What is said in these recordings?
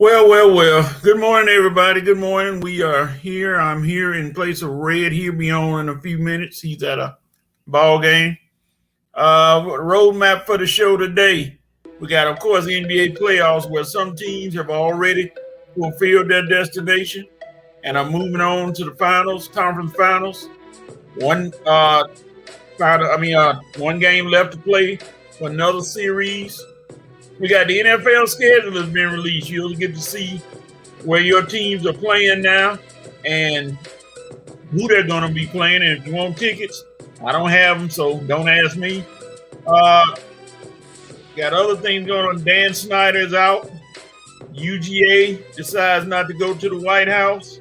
Well. Good morning, everybody. Good morning. We are here. I'm here in place of Red. He'll be on in a few minutes. He's at a ball game. Roadmap for the show today. We got, of course, the NBA playoffs where some teams have already fulfilled their destination and are moving on to the finals, conference finals. One one game left to play for another series. We got the NFL schedule has been released. You'll get to see where your teams are playing now and who they're going to be playing. And if you want tickets, I don't have them, so don't ask me. Got other things going on. Dan Snyder's out. UGA decides not to go to the White House.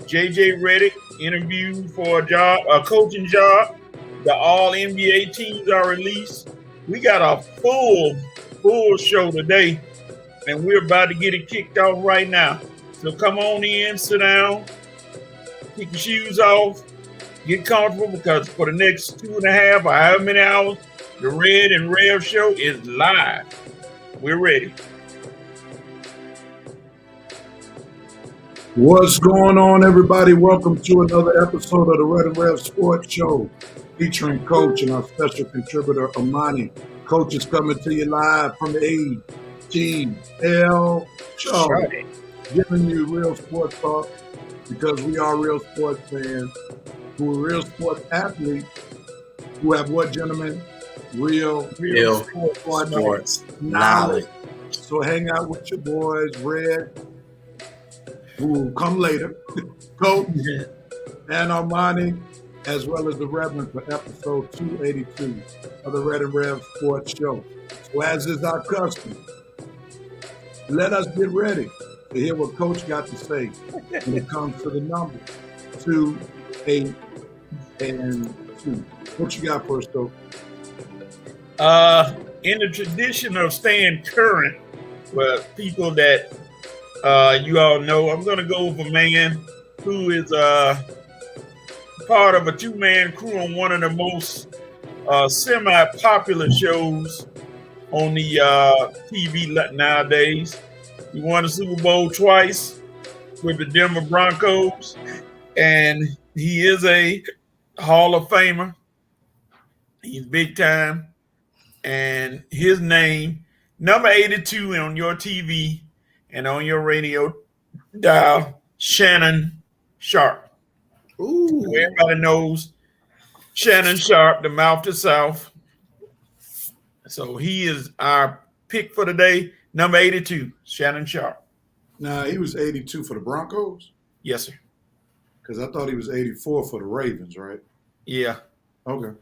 JJ Redick interviewed for a coaching job. The all NBA teams are released. We got a full show today, and we're about to get it kicked off right now. So come on in, sit down, take your shoes off, get comfortable, because for the next 2.5 or however many hours, the Red and Rev show is live. We're ready. What's going on, everybody? Welcome to another episode of the Red and Rev Sports Show, featuring Coach and our special contributor, Armani. Coach is coming to you live from the ATL show, right, giving you real sports talk, because we are real sports fans who are real sports athletes who have what, gentlemen? Real sports knowledge. So hang out with your boys, Red, who will come later, Coach, and Armani, as well as the Reverend, for episode 282 of the Red and Rev Sports Show. So as is our custom, let us get ready to hear what Coach got to say when it comes to the numbers 2, 8, and 2. What you got for us, Coach? In the tradition of staying current with people that you all know, I'm going to go with a man who is part of a two-man crew on one of the most semi-popular shows on the TV nowadays. He won the Super Bowl twice with the Denver Broncos, and he is a Hall of Famer. He's big time, and his name, number 82 on your TV and on your radio dial, Shannon Sharpe. Ooh. Everybody knows Shannon Sharpe, the mouth to South. So he is our pick for today, number 82, Shannon Sharpe. Now, he was 82 for the Broncos? Yes, sir. Because I thought he was 84 for the Ravens, right? Yeah. Okay.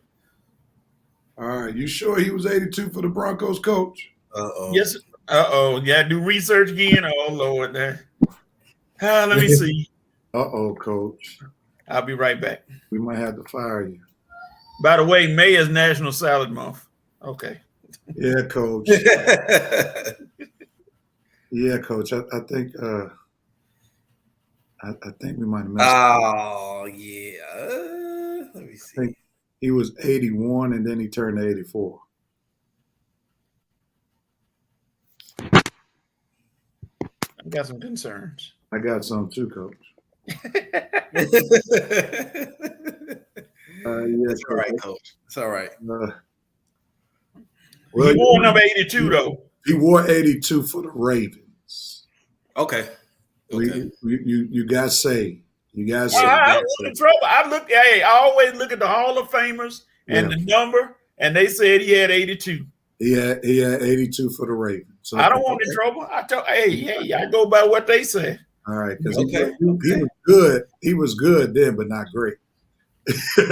All right. You sure he was 82 for the Broncos, Coach? Uh-oh. Yes. Uh-oh. Yeah, do research again? Oh, Lord. Let me see. Uh-oh, Coach. I'll be right back. We might have to fire you. By the way, May is National Salad Month. Okay. Yeah, Coach. Yeah, Coach. I think I think we might have messed up. Oh, yeah. Let me see. I think he was 81 and then he turned 84. I got some concerns. I got some too, Coach. Yes, it's all right, Coach. It's all right. Well, he wore number 82, though. He wore 82 for the Ravens. Okay. You got saved. You got saved. I was in trouble. I always look at the Hall of Famers and the number, and they said he had 82. He had 82 for the Ravens. So I don't want in trouble. I go by what they say. All right, because he was good. He was good then, but not great. So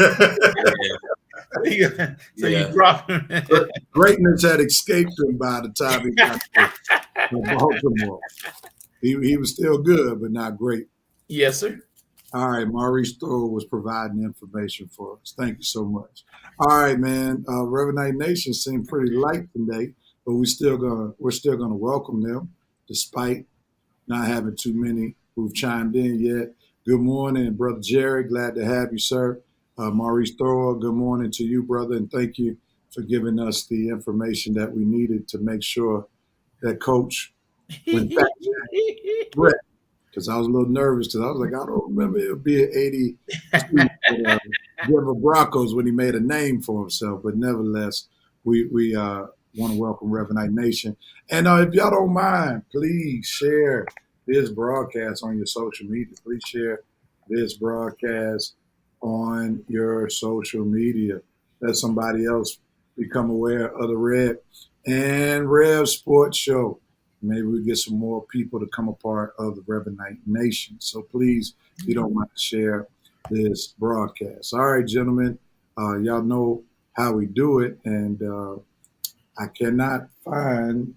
you dropped him. Greatness had escaped him by the time he got to Baltimore. He was still good, but not great. Yes, sir. All right, Maurice Thor was providing information for us. Thank you so much. All right, man. Reverend Nation seemed pretty light today, but we're still gonna welcome them, despite not having too many who've chimed in yet. Good morning, Brother Jerry. Glad to have you, sir. Maurice Thor, good morning to you, brother, and thank you for giving us the information that we needed to make sure that Coach when fact correct. Because I was a little nervous because I was like, I don't remember it being 82 Denver Broncos when he made a name for himself. But nevertheless, we want to welcome Reverend Nation. And if y'all don't mind, please share this broadcast on your social media. Please share this broadcast on your social media. Let somebody else become aware of the Red and Rev Sports Show. Maybe we get some more people to come a part of the Reverend Nation. So please, if you don't mind to share this broadcast. All right, gentlemen, y'all know how we do it. And I cannot find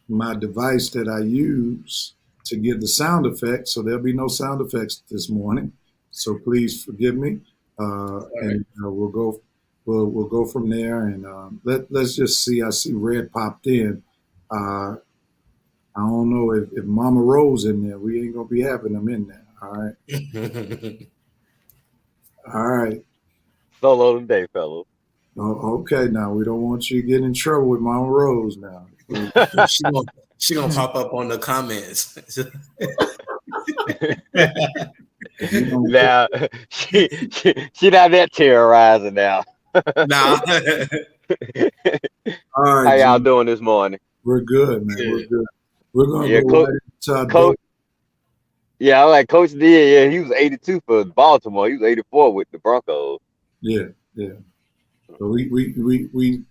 my device that I use to give the sound effects. So there'll be no sound effects this morning. So please forgive me. And we'll go from there. And let's just see. I see Red popped in. I don't know if Mama Rose in there. We ain't gonna be having them in there. All right. All right. Solo today, fellow. Oh, okay. Now we don't want you to get in trouble with Mama Rose. Now she gonna pop up on the comments. Now she not that terrorizing now. Nah. All right. How y'all doing this morning? We're good, man. We're good. We're gonna go Coach, right into our Coach. Yeah, I'm like Coach D. Yeah, he was 82 for Baltimore. He was 84 with the Broncos. Yeah. So we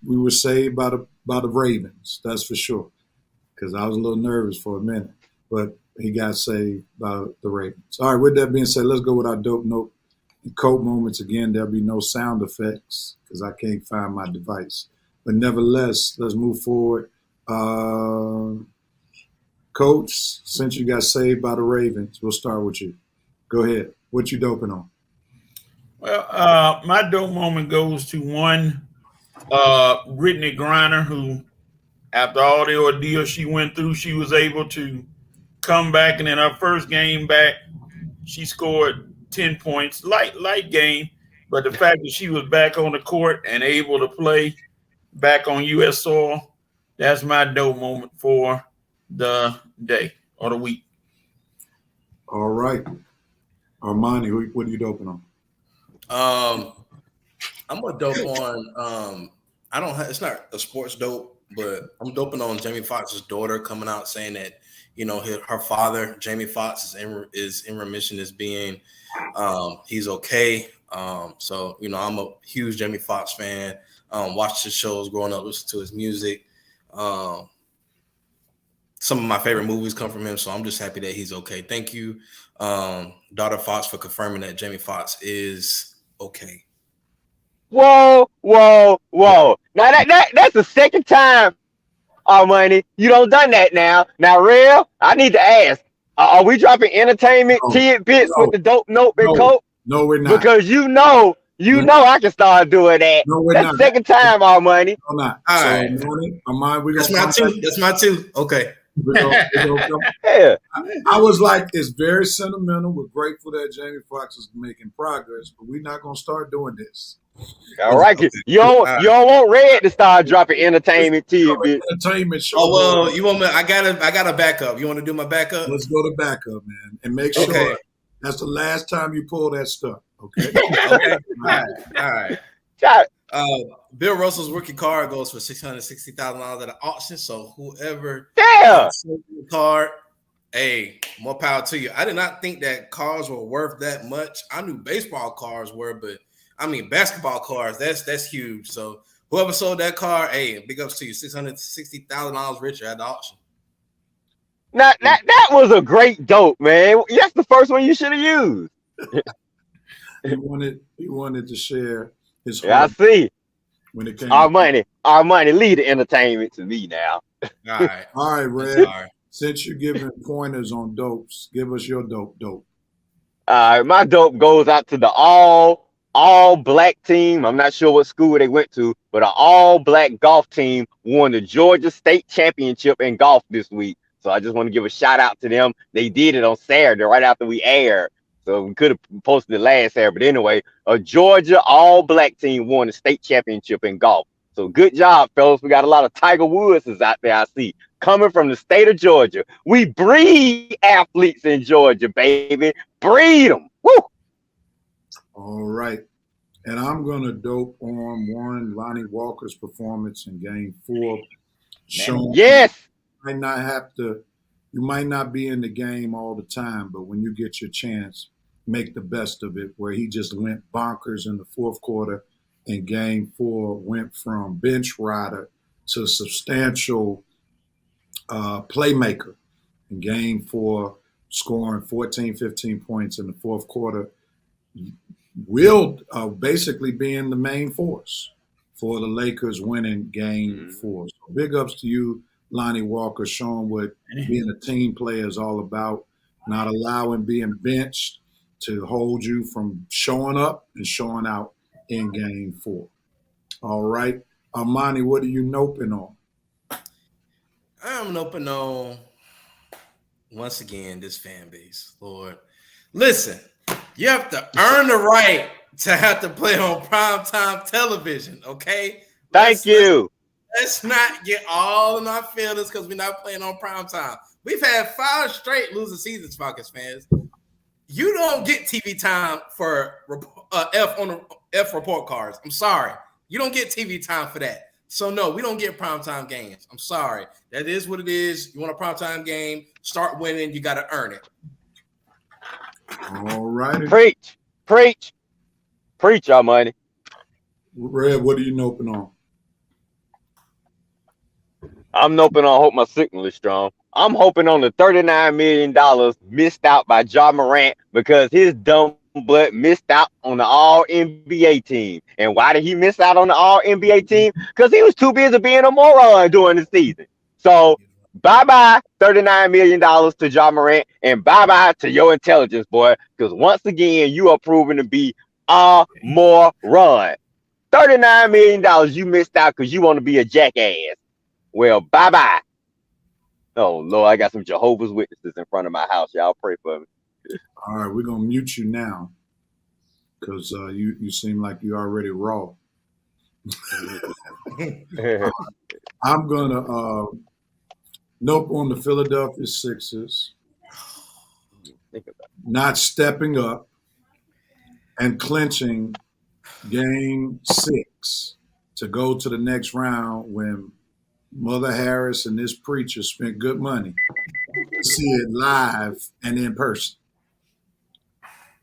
were saved by the Ravens. That's for sure. Because I was a little nervous for a minute, but he got saved by the Ravens. All right. With that being said, let's go with our dope note and quote moments again. There'll be no sound effects because I can't find my device. But nevertheless, let's move forward. Coach, since you got saved by the Ravens, we'll start with you. Go ahead. What you doping on? Well, my dope moment goes to one Brittany Griner, who, after all the ordeal she went through, she was able to come back, and in her first game back, she scored 10 points. Light game, but the fact that she was back on the court and able to play back on U.S. soil, that's my dope moment for the day or the week. All right. Armani, what are you doping on? I'm gonna dope on it's not a sports dope, but I'm doping on Jamie Foxx's daughter coming out saying that, you know, her father, Jamie Foxx, is in remission, as being he's okay. So, you know, I'm a huge Jamie Foxx fan. Watched his shows growing up, listened to his music. Some of my favorite movies come from him, so I'm just happy that he's okay. Thank you, daughter Fox, for confirming that Jamie Foxx is okay. Whoa. Now that's the second time, Armani, you don't done that now. Now, Real, I need to ask, are we dropping entertainment tidbits with the dope note and coat? No, we're not. Because you know I can start doing that. No, we're that's not. The second time, Armani. No, not. All so, right. Armani, That's my two. Okay. Yeah. I was like, it's very sentimental. We're grateful that Jamie Foxx is making progress, but we're not going to start doing this. All right. You don't want Red to start dropping entertainment tidbits. Entertainment show. Oh, well, you want me? I got a backup. You want to do my backup? Let's go to backup, man, and make sure that's the last time you pull that stuff. Okay. Okay. All right. Bill Russell's rookie card goes for $660,000 at an auction. So whoever sold the card, hey, more power to you. I did not think that cars were worth that much. I knew baseball cars were, but I mean basketball cars. That's huge. So whoever sold that car, hey, big ups to you. $660,000 richer at the auction. Now that was a great dope, man. That's the first one you should have used. He wanted to share his heart. Yeah, I see. When it came our money, lead the entertainment to me now. All right, Red. Since you're giving pointers on dopes, give us your dope. My dope goes out to the all black team. I'm not sure what school they went to, but an all black golf team won the Georgia State Championship in golf this week. So I just want to give a shout out to them. They did it on Saturday right after we aired. So we could have posted it last year, but anyway, a Georgia all-black team won the state championship in golf. So good job, fellas. We got a lot of Tiger Woods out there, I see. coming from the state of Georgia. We breed athletes in Georgia, baby. Breed them. Woo! All right. And I'm going to dope on one Lonnie Walker's performance in Game 4. Showing yes. You might not be in the game all the time, but when you get your chance, make the best of it, where he just went bonkers in the fourth quarter. In Game 4, went from bench rider to substantial playmaker. In Game 4, scoring 14, 15 points in the fourth quarter, will basically being the main force for the Lakers winning Game 4. So big ups to you, Lonnie Walker, showing what being a team player is all about, not allowing being benched to hold you from showing up and showing out in Game 4. All right. Armani, what are you noping on? I'm noping on, once again, this fan base, Lord. Listen, you have to earn the right to have to play on primetime television, okay? Thank you. Let's not get all in our feelings because we're not playing on primetime. We've had 5 straight losing seasons, Falcons fans. You don't get TV time for F report cards. I'm sorry. You don't get TV time for that. So, no, we don't get primetime games. I'm sorry. That is what it is. You want a primetime game, start winning, you got to earn it. All right. Preach, Armani. Red, what are you noping on? I'm noping on hope my signal is strong. I'm hoping on the $39 million missed out by Ja Morant because his dumb butt missed out on the All-NBA team. And why did he miss out on the All-NBA team? Because he was too busy being a moron during the season. So, bye-bye $39 million to Ja Morant, and bye-bye to your intelligence, boy. Because once again, you are proven to be a moron. $39 million you missed out because you want to be a jackass. Well, bye-bye. Oh, Lord, I got some Jehovah's Witnesses in front of my house. Y'all pray for me. All right, we're going to mute you now because you seem like you're already raw. I'm going to nope on the Philadelphia Sixers not stepping up and clinching Game 6 to go to the next round when Mother Harris and this preacher spent good money to see it live and in person.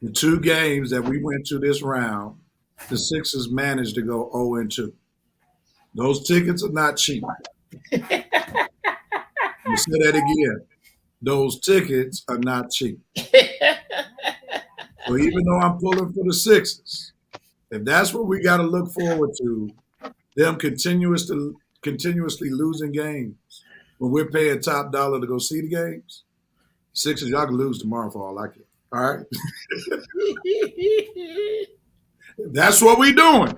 The 2 games that we went to this round, the Sixers managed to go 0-2. Those tickets are not cheap. Let me say that again. Those tickets are not cheap. So even though I'm pulling for the Sixers, if that's what we got to look forward to, them continuously losing games when we're paying top dollar to go see the games, Sixers, y'all can lose tomorrow for all I care. All right? That's what we doing.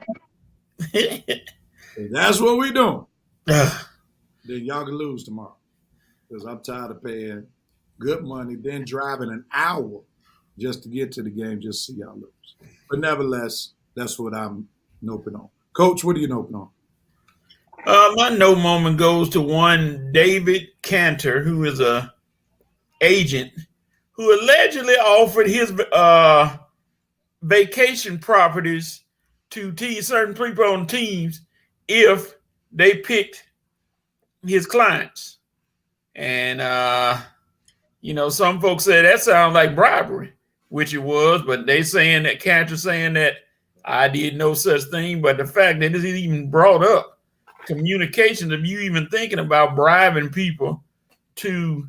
That's what we doing. Then y'all can lose tomorrow because I'm tired of paying good money, then driving an hour just to get to the game, just to see y'all lose. But nevertheless, that's what I'm noping on. Coach, what are you noping on? My no moment goes to one David Cantor, who is a agent who allegedly offered his vacation properties to certain people on teams if they picked his clients. And, some folks say that sounds like bribery, which it was, but they saying that Cantor saying that I did no such thing. But the fact that it even brought up communications of you even thinking about bribing people to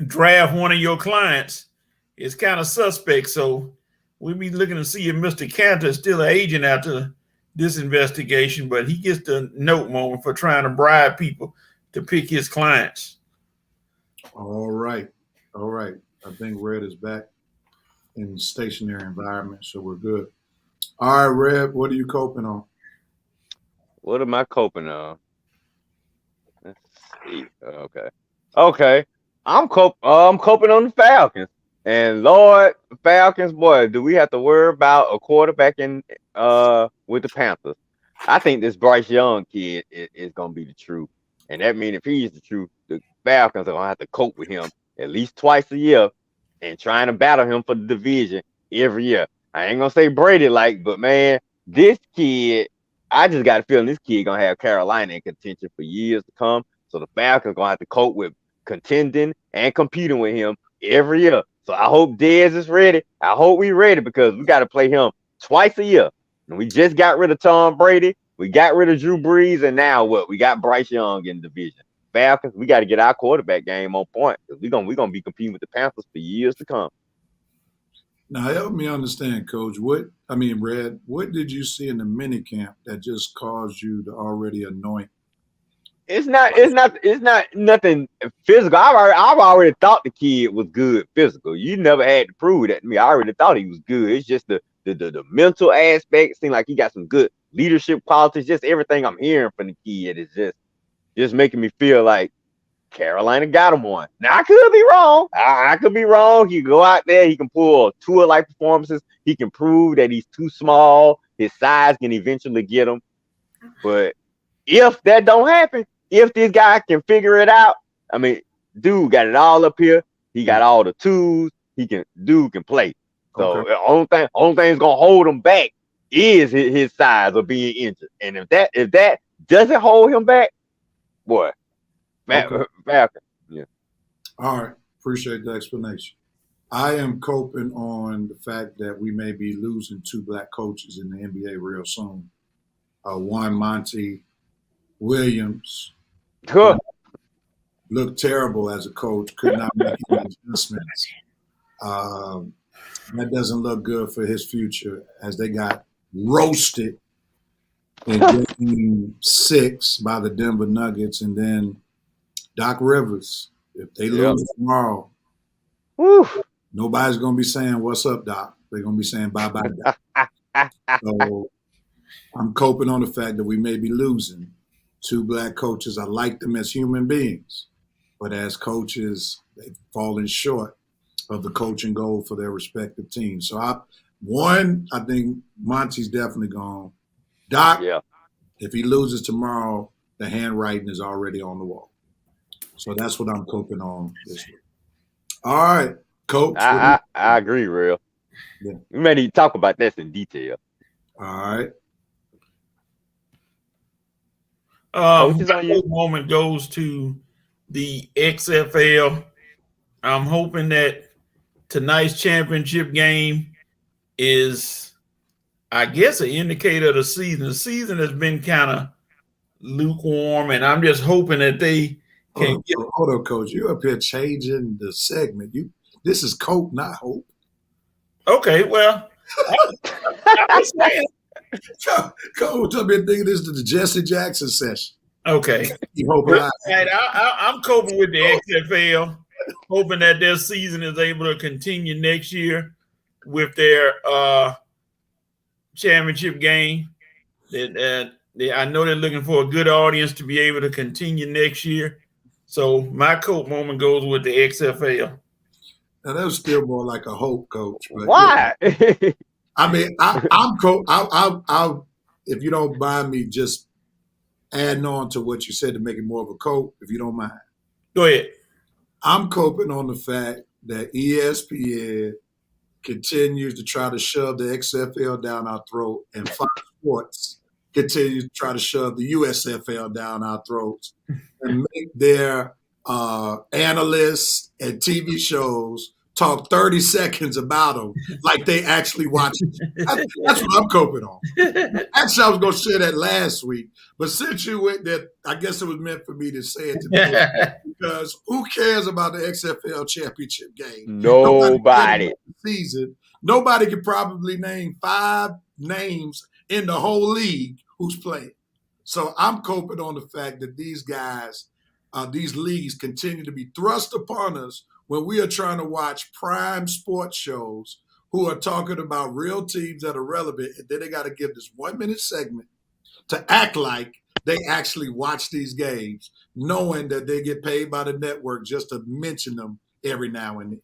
draft one of your clients is kind of suspect. So we'll be looking to see if Mr. Cantor is still an agent after this investigation, but he gets the note moment for trying to bribe people to pick his clients. All right. I think Red is back in the stationary environment, so we're good. All right, Red, what are you coping on? What am I coping on? Let's see. Okay. I'm coping on the Falcons. And Lord, Falcons, boy, do we have to worry about a quarterback with the Panthers? I think this Bryce Young kid is gonna be the truth. And that means if he's the truth, the Falcons are gonna have to cope with him at least twice a year and trying to battle him for the division every year. I ain't gonna say Brady but man, this kid, I just got a feeling this kid gonna have Carolina in contention for years to come. So the Falcons gonna have to cope with contending and competing with him every year. So I hope Dez is ready. I hope we ready because we got to play him twice a year. And we just got rid of Tom Brady. We got rid of Drew Brees, and now what? We got Bryce Young in the division. Falcons, we got to get our quarterback game on point because we're gonna be competing with the Panthers for years to come. Now help me understand, Coach. Red, what did you see in the mini camp that just caused you to already anoint? It's not nothing physical. I've already thought the kid was good physical. You never had to prove that to me. I already thought he was good. It's just the mental aspect. It seemed like he got some good leadership qualities. Just everything I'm hearing from the kid is just making me feel like Carolina got him one. Now I could be wrong. I could be wrong. He can go out there. He can pull tour-like performances. He can prove that he's too small. His size can eventually get him. But if that don't happen, if this guy can figure it out, I mean, dude got it all up here. He got all the tools. Dude can play. So the only thing that's gonna hold him back is his size or being injured. And if that doesn't hold him back, boy, Falcon. Yeah. All right. Appreciate the explanation. I am coping on the fact that we may be losing 2 black coaches in the NBA real soon. One, Monty Williams, looked terrible as a coach, could not make any adjustments. That doesn't look good for his future as they got roasted in Game 6 by the Denver Nuggets. And then Doc Rivers, if they lose tomorrow, nobody's going to be saying, "What's up, Doc?" They're going to be saying, "Bye-bye, Doc." So I'm coping on the fact that we may be losing 2 black coaches. I like them as human beings, but as coaches, they've fallen short of the coaching goal for their respective teams. So I think Monty's definitely gone. Doc, if he loses tomorrow, the handwriting is already on the wall. So that's what I'm coping on this week. All right, Coach. I agree, real. Yeah. We may need to talk about this in detail. All right. My moment goes to the XFL. I'm hoping that tonight's championship game is, I guess, an indicator of the season. The season has been kind of lukewarm, and I'm just hoping that they can get. Hold on, Coach. You up here changing the segment. This is Cope, not Hope. Okay, well, I'm saying. Coach, I've been thinking this is the Jesse Jackson session. Okay. I'm coping with the XFL, hoping that their season is able to continue next year with their championship game. I know they're looking for a good audience to be able to continue next year. So my cope moment goes with the XFL. Now that was still more like a hope, Coach. But why? Yeah. I mean, I'm coach. I'll if you don't mind me just adding on to what you said to make it more of a cope, if you don't mind. Go ahead. I'm coping on the fact that ESPN continues to try to shove the XFL down our throat, and Fox Sports continues to try to shove the USFL down our throats and make their analysts and TV shows talk 30 seconds about them like they actually watch it. That's what I'm coping on. Actually, I was going to share that last week, but since you went there, I guess it was meant for me to say it today because who cares about the XFL championship game? Nobody. Season. Nobody could probably name 5 names in the whole league who's playing. So I'm coping on the fact that these guys, these leagues continue to be thrust upon us when we are trying to watch prime sports shows who are talking about real teams that are relevant, and then they got to give this 1-minute segment to act like they actually watch these games, knowing that they get paid by the network just to mention them every now and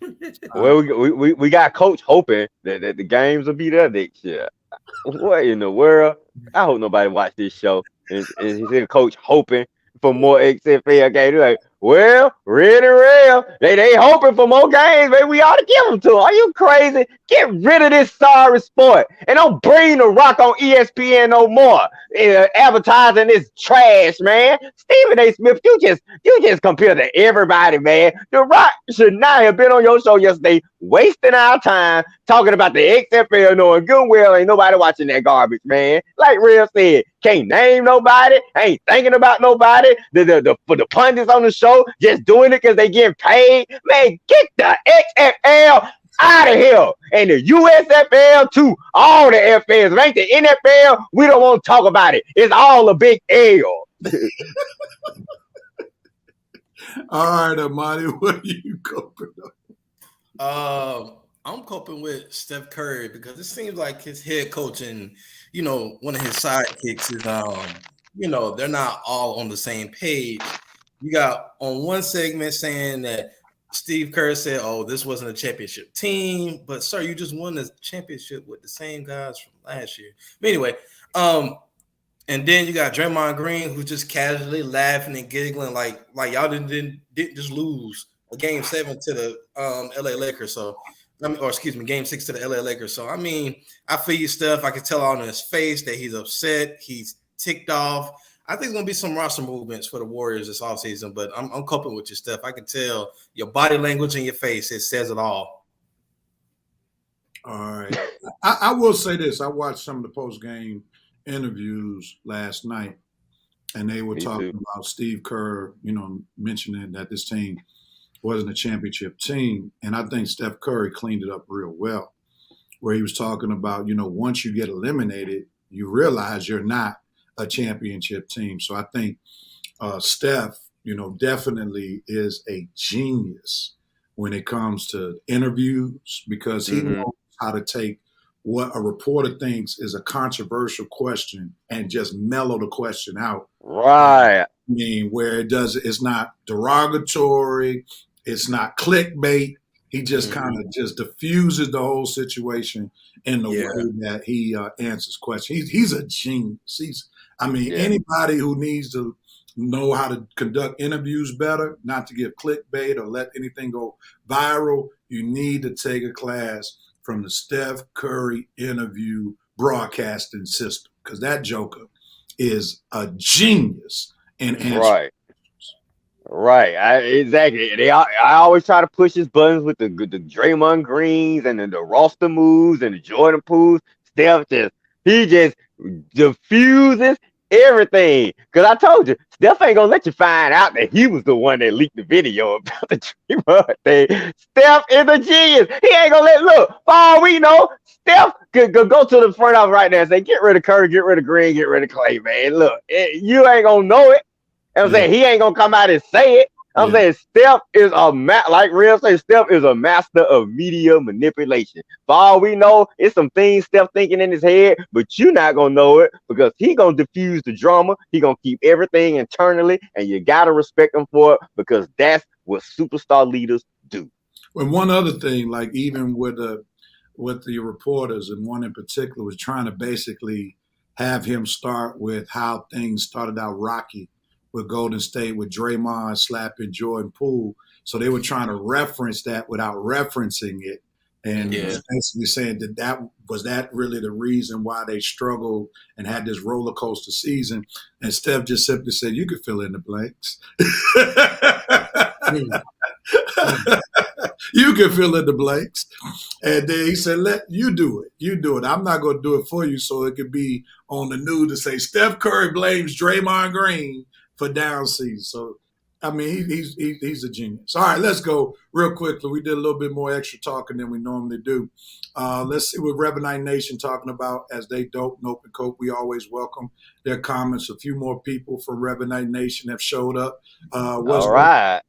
then. Well, we got Coach hoping that the games will be there next year. What in the world? I hope nobody watch this show. And he said Coach hoping. for more XFL games. They're like, well, really real. They hoping for more games, man. We ought to give them to them. Are you crazy? Get rid of this sorry sport and don't bring the Rock on ESPN no more. Advertising this trash, man. Stephen A. Smith, you just compare to everybody, man. The Rock should not have been on your show yesterday, wasting our time talking about the XFL, knowing good well ain't nobody watching that garbage, man. Like Real said, can't name nobody, ain't thinking about nobody. For the pundits on the show, just doing it because they getting paid. Man, get the XFL out of here. And the USFL too. All the FLs. If ain't the NFL, we don't want to talk about it. It's all a big L. All right, Armani, what are you coping up? I'm coping with Steph Curry because it seems like his head coach and, one of his sidekicks is, they're not all on the same page. You got on one segment saying that Steve Kerr said, oh, this wasn't a championship team, but sir, you just won the championship with the same guys from last year. But anyway, and then you got Draymond Green, who's just casually laughing and giggling like y'all didn't just lose a game 7 to the LA Lakers. So, game 6 to the LA Lakers. So, I feel you, Steph. I can tell on his face that he's upset. He's ticked off. I think there's going to be some roster movements for the Warriors this offseason, but I'm coping with you, Steph. I can tell your body language and your face. It says it all. All right. I will say this. I watched some of the post-game interviews last night, and they were talking about Steve Kerr, mentioning that this team wasn't a championship team. And I think Steph Curry cleaned it up real well, where he was talking about, once you get eliminated, you realize you're not a championship team. So I think Steph, definitely is a genius when it comes to interviews because he knows how to take what a reporter thinks is a controversial question and just mellow the question out. Right. Where it's not derogatory, it's not clickbait. He just kind of just diffuses the whole situation in the way that he answers questions. He's a genius. Anybody who needs to know how to conduct interviews better, not to give clickbait or let anything go viral, you need to take a class from the Steph Curry interview broadcasting system because that joker is a genius in answering. Right. Exactly. I always try to push his buttons with the Draymond Greens and the roster moves and the Jordan Pools. Steph he just diffuses everything. Because I told you, Steph ain't gonna let you find out that he was the one that leaked the video about the Draymond thing. Steph is a genius. He ain't gonna look, for all we know, Steph could go to the front office right now and say, get rid of Curry, get rid of Green, get rid of Clay, man. Look, you ain't gonna know it. I'm saying he ain't gonna come out and say it. I'm saying Steph is like Real say, Steph is a master of media manipulation. For all we know, it's some things Steph thinking in his head, but you're not gonna know it because he gonna diffuse the drama. He gonna keep everything internally, and you gotta respect him for it because that's what superstar leaders do. And one other thing, like even with the reporters, and one in particular was trying to basically have him start with how things started out rocky with Golden State, with Draymond slapping Jordan Poole. So they were trying to reference that without referencing it. And basically saying that was really the reason why they struggled and had this roller coaster season. And Steph just simply said, you could fill in the blanks. You can fill in the blanks. And then he said, let you do it. You do it. I'm not going to do it for you so it could be on the news to say Steph Curry blames Draymond Green for down season. So, he's a genius. All right, let's go real quickly. We did a little bit more extra talking than we normally do. Let's see what Revenite Nation talking about as they dope and open coat. We always welcome their comments. A few more people from Revenite Nation have showed up. All right.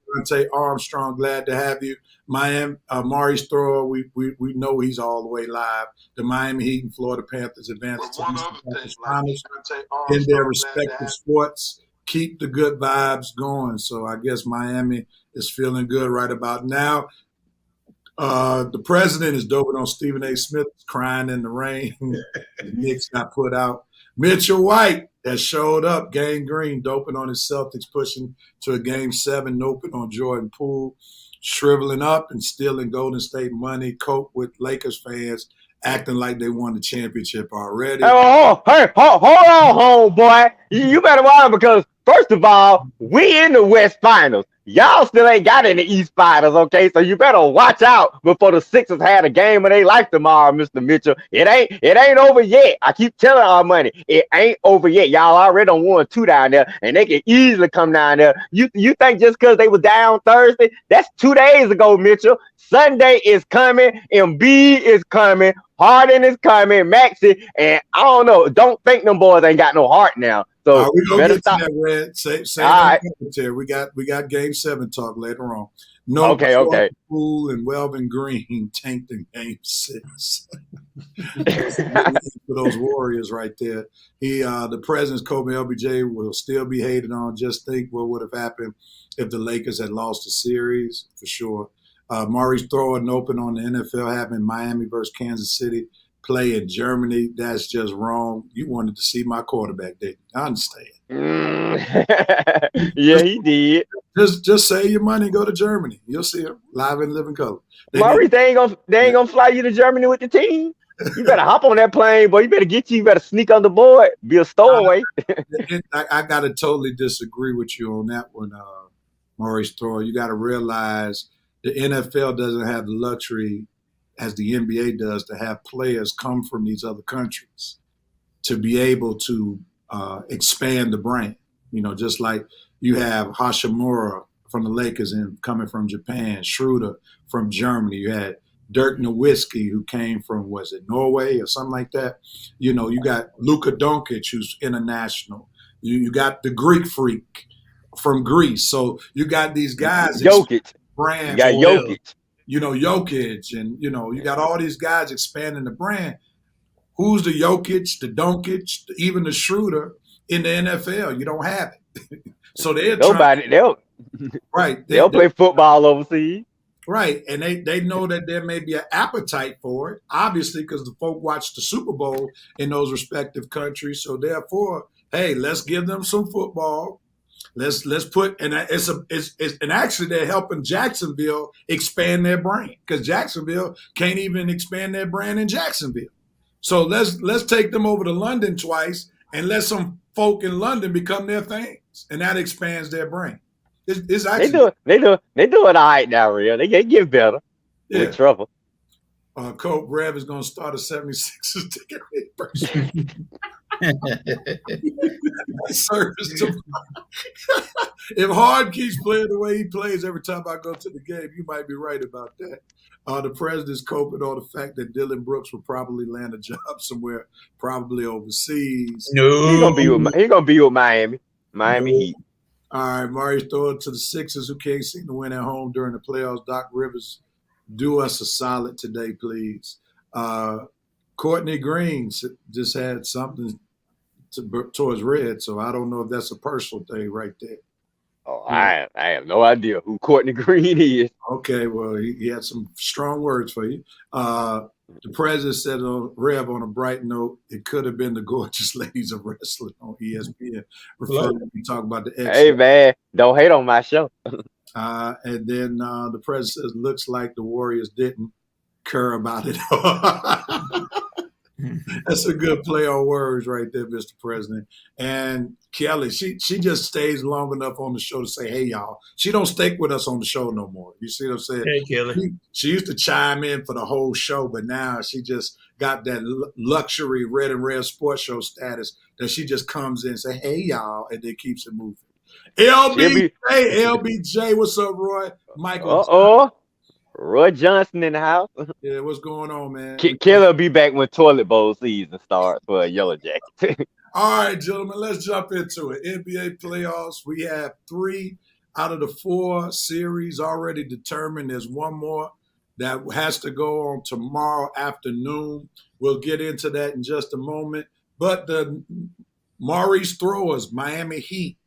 Armstrong, glad to have you. Miami, Maurice Thrower, we know he's all the way live. The Miami Heat and Florida Panthers advanced to the finals in their respective sports. Keep the good vibes going. So I guess Miami is feeling good right about now. The president is doping on Stephen A. Smith, crying in the rain. The Knicks got put out. Mitchell White has showed up, Gang Green, doping on his Celtics, pushing to a Game 7, doping on Jordan Poole, shriveling up and stealing Golden State money, cope with Lakers fans acting like they won the championship already. Hey, hold on, homeboy. You better watch because first of all, we in the West Finals. Y'all still ain't got in the East Finals, okay? So you better watch out before the Sixers had a game of their life tomorrow, Mr. Mitchell. It ain't over yet. I keep telling our money, it ain't over yet. Y'all already done won 2 down there, and they can easily come down there. You think just because they was down Thursday? That's 2 days ago, Mitchell. Sunday is coming. Embiid is coming. Harden is coming, Maxey, and I don't know. Don't think them boys ain't got no heart now. So we gonna get stop. to that, Red. Say All right. We got Game 7 talk later on. No, okay. Poole and Welvin Green tanked in Game 6 for those Warriors right there. The president's Kobe LBJ will still be hated on. Just think what would have happened if the Lakers had lost the series for sure. Maurice throwing open on the NFL having Miami versus Kansas City play in Germany. That's just wrong. You wanted to see my quarterback, didn't you? I understand. Yeah, he did. Just save your money and go to Germany. You'll see him live in living color. Maurice, they ain't gonna fly you to Germany with the team. You better hop on that plane, boy. You better sneak on the board. Be a stowaway. I gotta totally disagree with you on that one, Maurice Thrower. You gotta realize the NFL doesn't have the luxury as the NBA does to have players come from these other countries to be able to expand the brand. You know, just like you have Hashimura from the Lakers and coming from Japan, Schroeder from Germany. You had Dirk Nowitzki who came from, was it Norway or something like that? You know, you got Luka Doncic who's international. You got the Greek freak from Greece. So you got these guys. Jokic. Brand. You got Jokic. You know, Jokic, and, you know, you got all these guys expanding the brand. Who's the Jokic, the Doncic, even the Schroeder in the NFL? You don't have it. So they'll play football overseas. Right. And they know that there may be an appetite for it, obviously, because the folk watch the Super Bowl in those respective countries. So therefore, hey, let's give them some football. Let's put, and and actually they're helping Jacksonville expand their brand because Jacksonville can't even expand their brand in Jacksonville. So let's take them over to London twice and let some folk in London become their things, and that expands their brand. It's actually they do it all right now, real. They get better with trouble. Cope Rev is going to start a 76ers ticket reimbursement. Service if Hard keeps playing the way he plays every time I go to the game, you might be right about that. The president's coping on the fact that Dylan Brooks will probably land a job somewhere, probably overseas. No, he's gonna be with Miami Heat. All right, Mario, throw it to the Sixers who can't seem to win at home during the playoffs. Doc Rivers, do us a solid today, please. Courtney Green just had something towards Red, so I don't know if that's a personal thing right there. Oh, I have no idea who Courtney Green is. Okay, well, he had some strong words for you. The president said on Rev on a bright note, it could have been the gorgeous ladies of wrestling on ESPN. Referring to talk about the X. Hey man, don't hate on my show. And then the president says, looks like the Warriors didn't care about it. That's a good play on words right there, Mr. President. And Kelly, she just stays long enough on the show to say, hey, y'all. She don't stick with us on the show no more. You see what I'm saying? Hey, Kelly. She used to chime in for the whole show, but now she just got that luxury Red and Red sports show status that she just comes in and say, hey, y'all, and then keeps it moving. LBJ, what's up, Roy? Michael. Roy Johnson in the house. Yeah, what's going on, man? Kelly will be back when toilet bowl season starts for a Yellow Jacket. All right, gentlemen, let's jump into it. NBA playoffs. We have 3 out of the 4 series already determined. There's one more that has to go on tomorrow afternoon. We'll get into that in just a moment. But the Maurice Throwers, Miami Heat,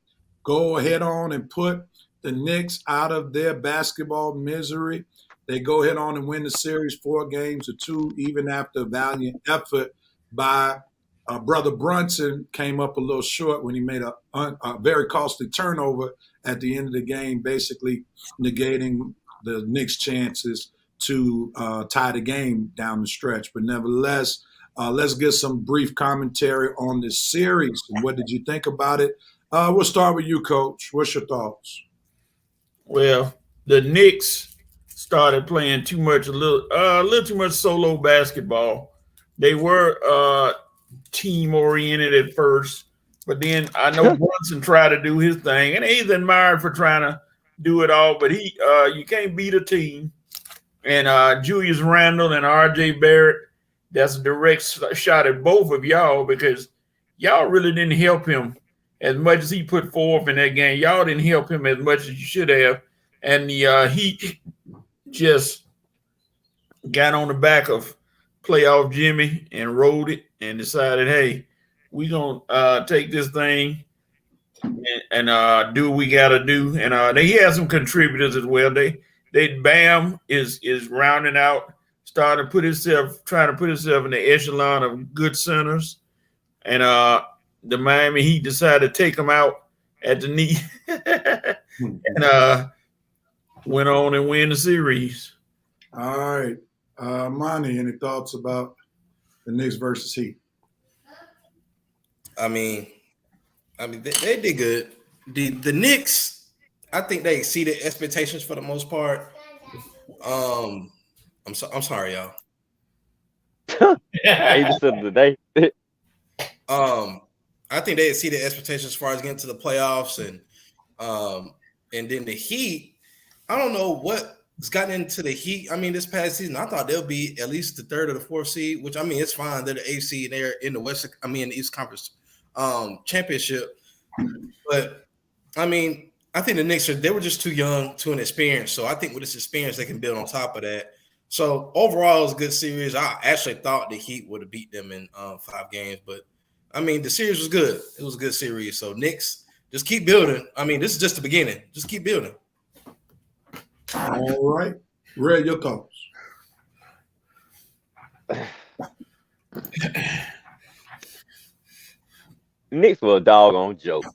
go ahead on and put the Knicks out of their basketball misery. They go ahead on and win the series 4-2, even after a valiant effort by Brother Brunson came up a little short when he made a very costly turnover at the end of the game, basically negating the Knicks' chances to tie the game down the stretch. But nevertheless, let's get some brief commentary on this series. And what did you think about it? We'll start with you, Coach. What's your thoughts? Well, the Knicks started playing a little too much solo basketball. They were team oriented at first, but then I know Brunson tried to do his thing, and he's admired for trying to do it all. But you can't beat a team. And Julius Randle and R.J. Barrett, that's a direct shot at both of y'all because y'all really didn't help him as much as he put forth in that game. Y'all didn't help him as much as you should have. And the Heat just got on the back of playoff Jimmy and rode it and decided, hey, we're going to take this thing and do what we got to do. And they had some contributors as well. Bam is rounding out, trying to put himself in the echelon of good centers. And the Miami Heat decided to take him out at the knee and went on and win the series. All right. Armani, any thoughts about the Knicks versus Heat? I mean, they did good. The Knicks, I think they exceeded expectations for the most part. I'm sorry, y'all. Babysitter today. I think they exceeded expectations as far as getting to the playoffs, and then the Heat. I don't know what's gotten into the Heat. I mean, this past season, I thought they'll be at least the third or the fourth seed, which I mean, it's fine. They're the eighth seed. They're in the West. I mean, in the East Conference championship. But I mean, I think the Knicks they were just too young, too inexperienced. So I think with this experience, they can build on top of that. So overall, it was a good series. I actually thought the Heat would have beat them in 5 games, but I mean, the series was good. It was a good series. So Knicks, just keep building. I mean, this is just the beginning. Just keep building. All right. Red, your thoughts. Knicks were a doggone joke.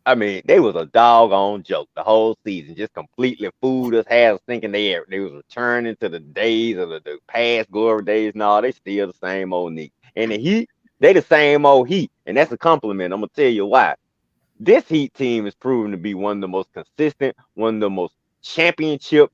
I mean, they was a doggone joke the whole season. Just completely fooled us, had us thinking they was returning to the days of the past glory days. No, they still the same old Knicks. And the Heat, they the same old Heat. And that's a compliment. I'm going to tell you why. This Heat team is proven to be one of the most consistent, one of the most championship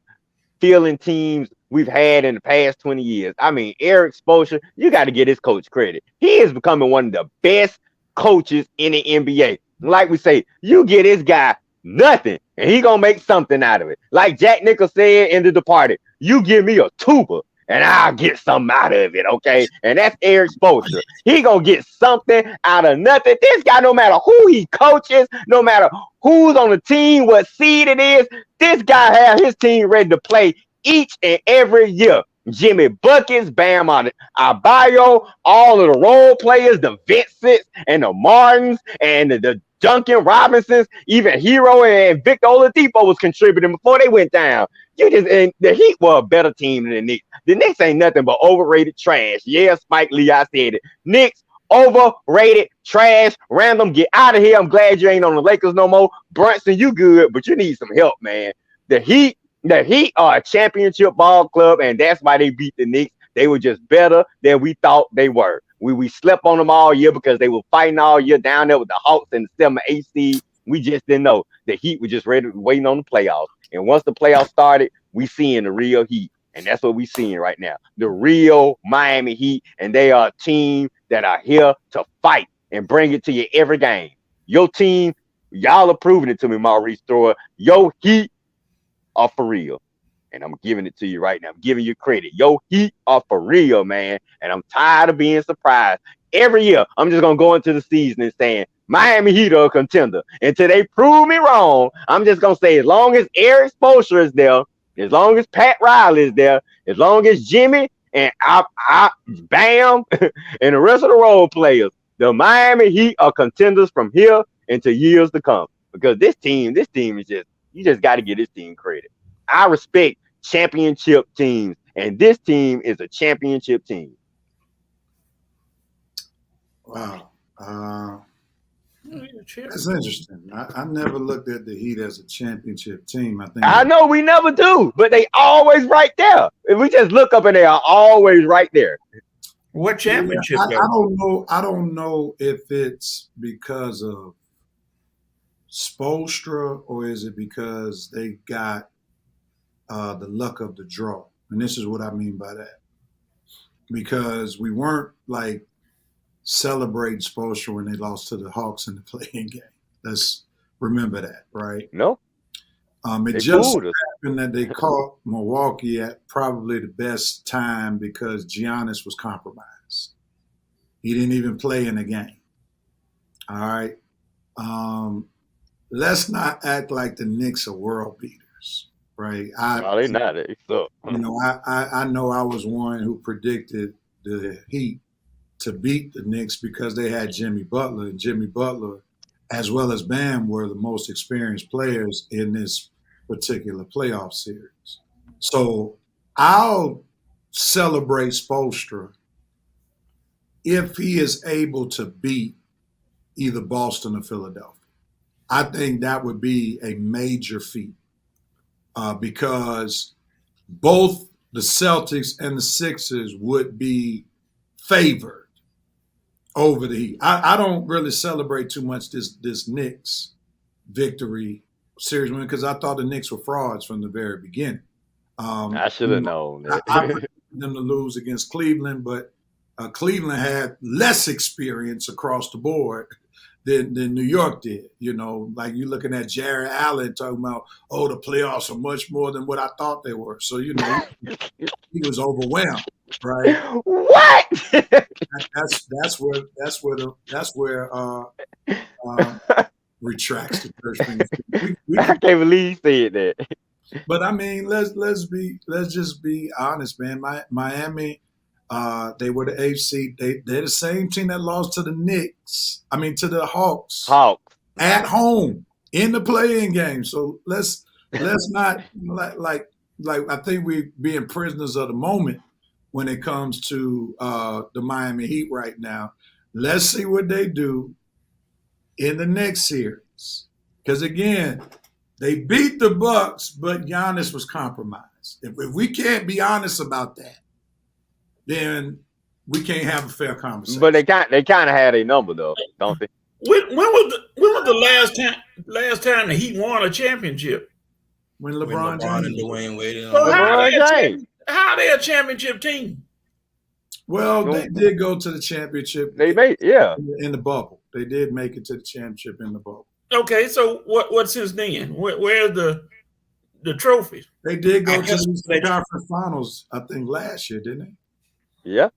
feeling teams we've had in the past 20 years. I mean, Eric Spoelstra, you got to give his coach credit. He is becoming one of the best coaches in the NBA. Like we say, you get this guy nothing, and he gonna make something out of it. Like Jack Nicholson said in The Departed, you give me a tuba, and I'll get something out of it, okay? And that's Eric Spoelstra. He gonna get something out of nothing. This guy, no matter who he coaches, no matter who's on the team, what seed it is, this guy has his team ready to play each and every year. Jimmy Buckets, Bam Adebayo, all of the role players, the Vincents and the Martins and the Duncan Robinsons, even Hero and Victor Oladipo was contributing before they went down. And the Heat were a better team than the Knicks. The Knicks ain't nothing but overrated trash. Yeah, Spike Lee, I said it. Knicks, overrated trash. Random, get out of here. I'm glad you ain't on the Lakers no more. Brunson, you good, but you need some help, man. The Heat are a championship ball club, and that's why they beat the Knicks. They were just better than we thought they were. We slept on them all year because they were fighting all year down there with the Hawks and the 7 8 seed. We just didn't know. The Heat were just waiting on the playoffs. And once the playoffs started, we seeing the real Heat. And that's what we seeing right now. The real Miami Heat. And they are a team that are here to fight and bring it to you every game. Your team, y'all are proving it to me, Maurice Thrower. Your Heat are for real. And I'm giving it to you right now. I'm giving you credit. Your Heat are for real, man. And I'm tired of being surprised. Every year, I'm just going to go into the season and saying, Miami Heat are a contender. Until they prove me wrong, I'm just going to say, as long as Eric Spoelstra is there, as long as Pat Riley is there, as long as Jimmy and Bam and the rest of the role players, the Miami Heat are contenders from here into years to come. Because this team is just, you just got to give this team credit. I respect championship teams, and this team is a championship team. Wow. That's interesting. I never looked at the Heat as a championship team. I know we never do, but they always right there. If we just look up and they are always right there. What championship? I don't know. I don't know if it's because of Spoelstra or is it because they got the luck of the draw. And this is what I mean by that. Because we weren't like celebrating Spoelstra when they lost to the Hawks in the play-in game. Let's remember that, right? No. It just happened that they caught Milwaukee at probably the best time because Giannis was compromised. He didn't even play in the game. All right. Let's not act like the Knicks are world beaters, right? They're not. They suck. You know, I know I was one who predicted the Heat to beat the Knicks because they had Jimmy Butler, and Jimmy Butler, as well as Bam, were the most experienced players in this particular playoff series. So I'll celebrate Spoelstra if he is able to beat either Boston or Philadelphia. I think that would be a major feat because both the Celtics and the Sixers would be favored over the Heat. I don't really celebrate too much this Knicks victory series win because I thought the Knicks were frauds from the very beginning. I should have known that. I predicted them to lose against Cleveland, but Cleveland had less experience across the board than New York did. You know, like you're looking at Jared Allen talking about, oh, the playoffs are much more than what I thought they were. So, you know, he was overwhelmed, right? What? That's where retracts the first thing. I can't believe you said that. But I mean, let's just be honest, man. Miami, they were the AFC. They're the same team that lost to the Knicks. I mean, to the Hawks. At home in the play-in game. So let's not like I think we're being prisoners of the moment when it comes to the Miami Heat right now. Let's see what they do in the next series. Because again, they beat the Bucks, but Giannis was compromised. If we can't be honest about that, then we can't have a fair conversation. But they kind of had a number though, don't they? When was the last time the Heat won a championship? When LeBron and James. Dwayne Wade. How are they a championship team? Well, they did go to the championship. They made in the bubble. They did make it to the championship in the bubble. Okay, so what's his name? Where's the trophies? They did go to the conference finals, I think, last year, didn't they? Yeah.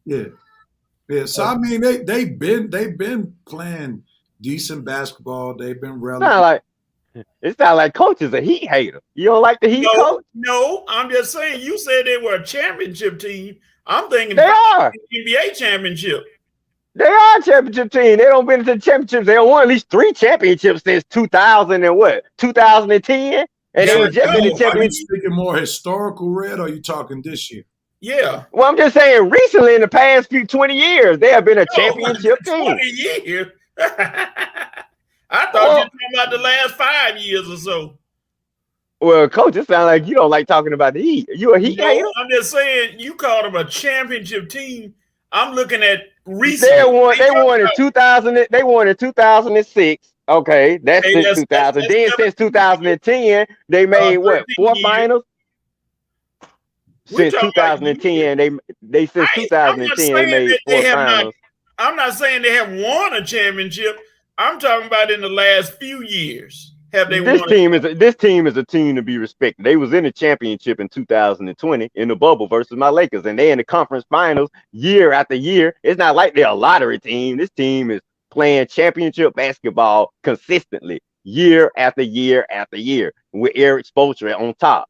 Yeah. So I mean, they've been playing decent basketball. They've been relevant. It's not like Coach is a Heat hater. You don't like the Heat, Coach? No, I'm just saying. You said they were a championship team. I'm thinking they are NBA championship. They are a championship team. They don't been to the championships. They won at least 3 championships since 2000 and what? 2010? And they were just in the championship. Are you speaking more historical, Red, or are you talking this year? Yeah. Well, I'm just saying recently in the past 20 years, they have been a championship team. 20 years? I thought you were talking about the last 5 years or so. Well, Coach, it sounds like you don't like talking about the Heat. You a Heat hater? I'm just saying you called them a championship team. I'm looking at recent. They won in 2000. They won in 2006. Okay, that's since 2000. Then since 2010, they made 4 finals. Since 2010, they since 2010 they made 4 finals. I'm not saying they have won a championship. I'm talking about in the last few years. Have they this won? This team is a team to be respected. They was in the championship in 2020 in the bubble versus my Lakers, and they in the conference finals year after year. It's not like they're a lottery team. This team is playing championship basketball consistently year after year after year with Eric Spoelstra on top.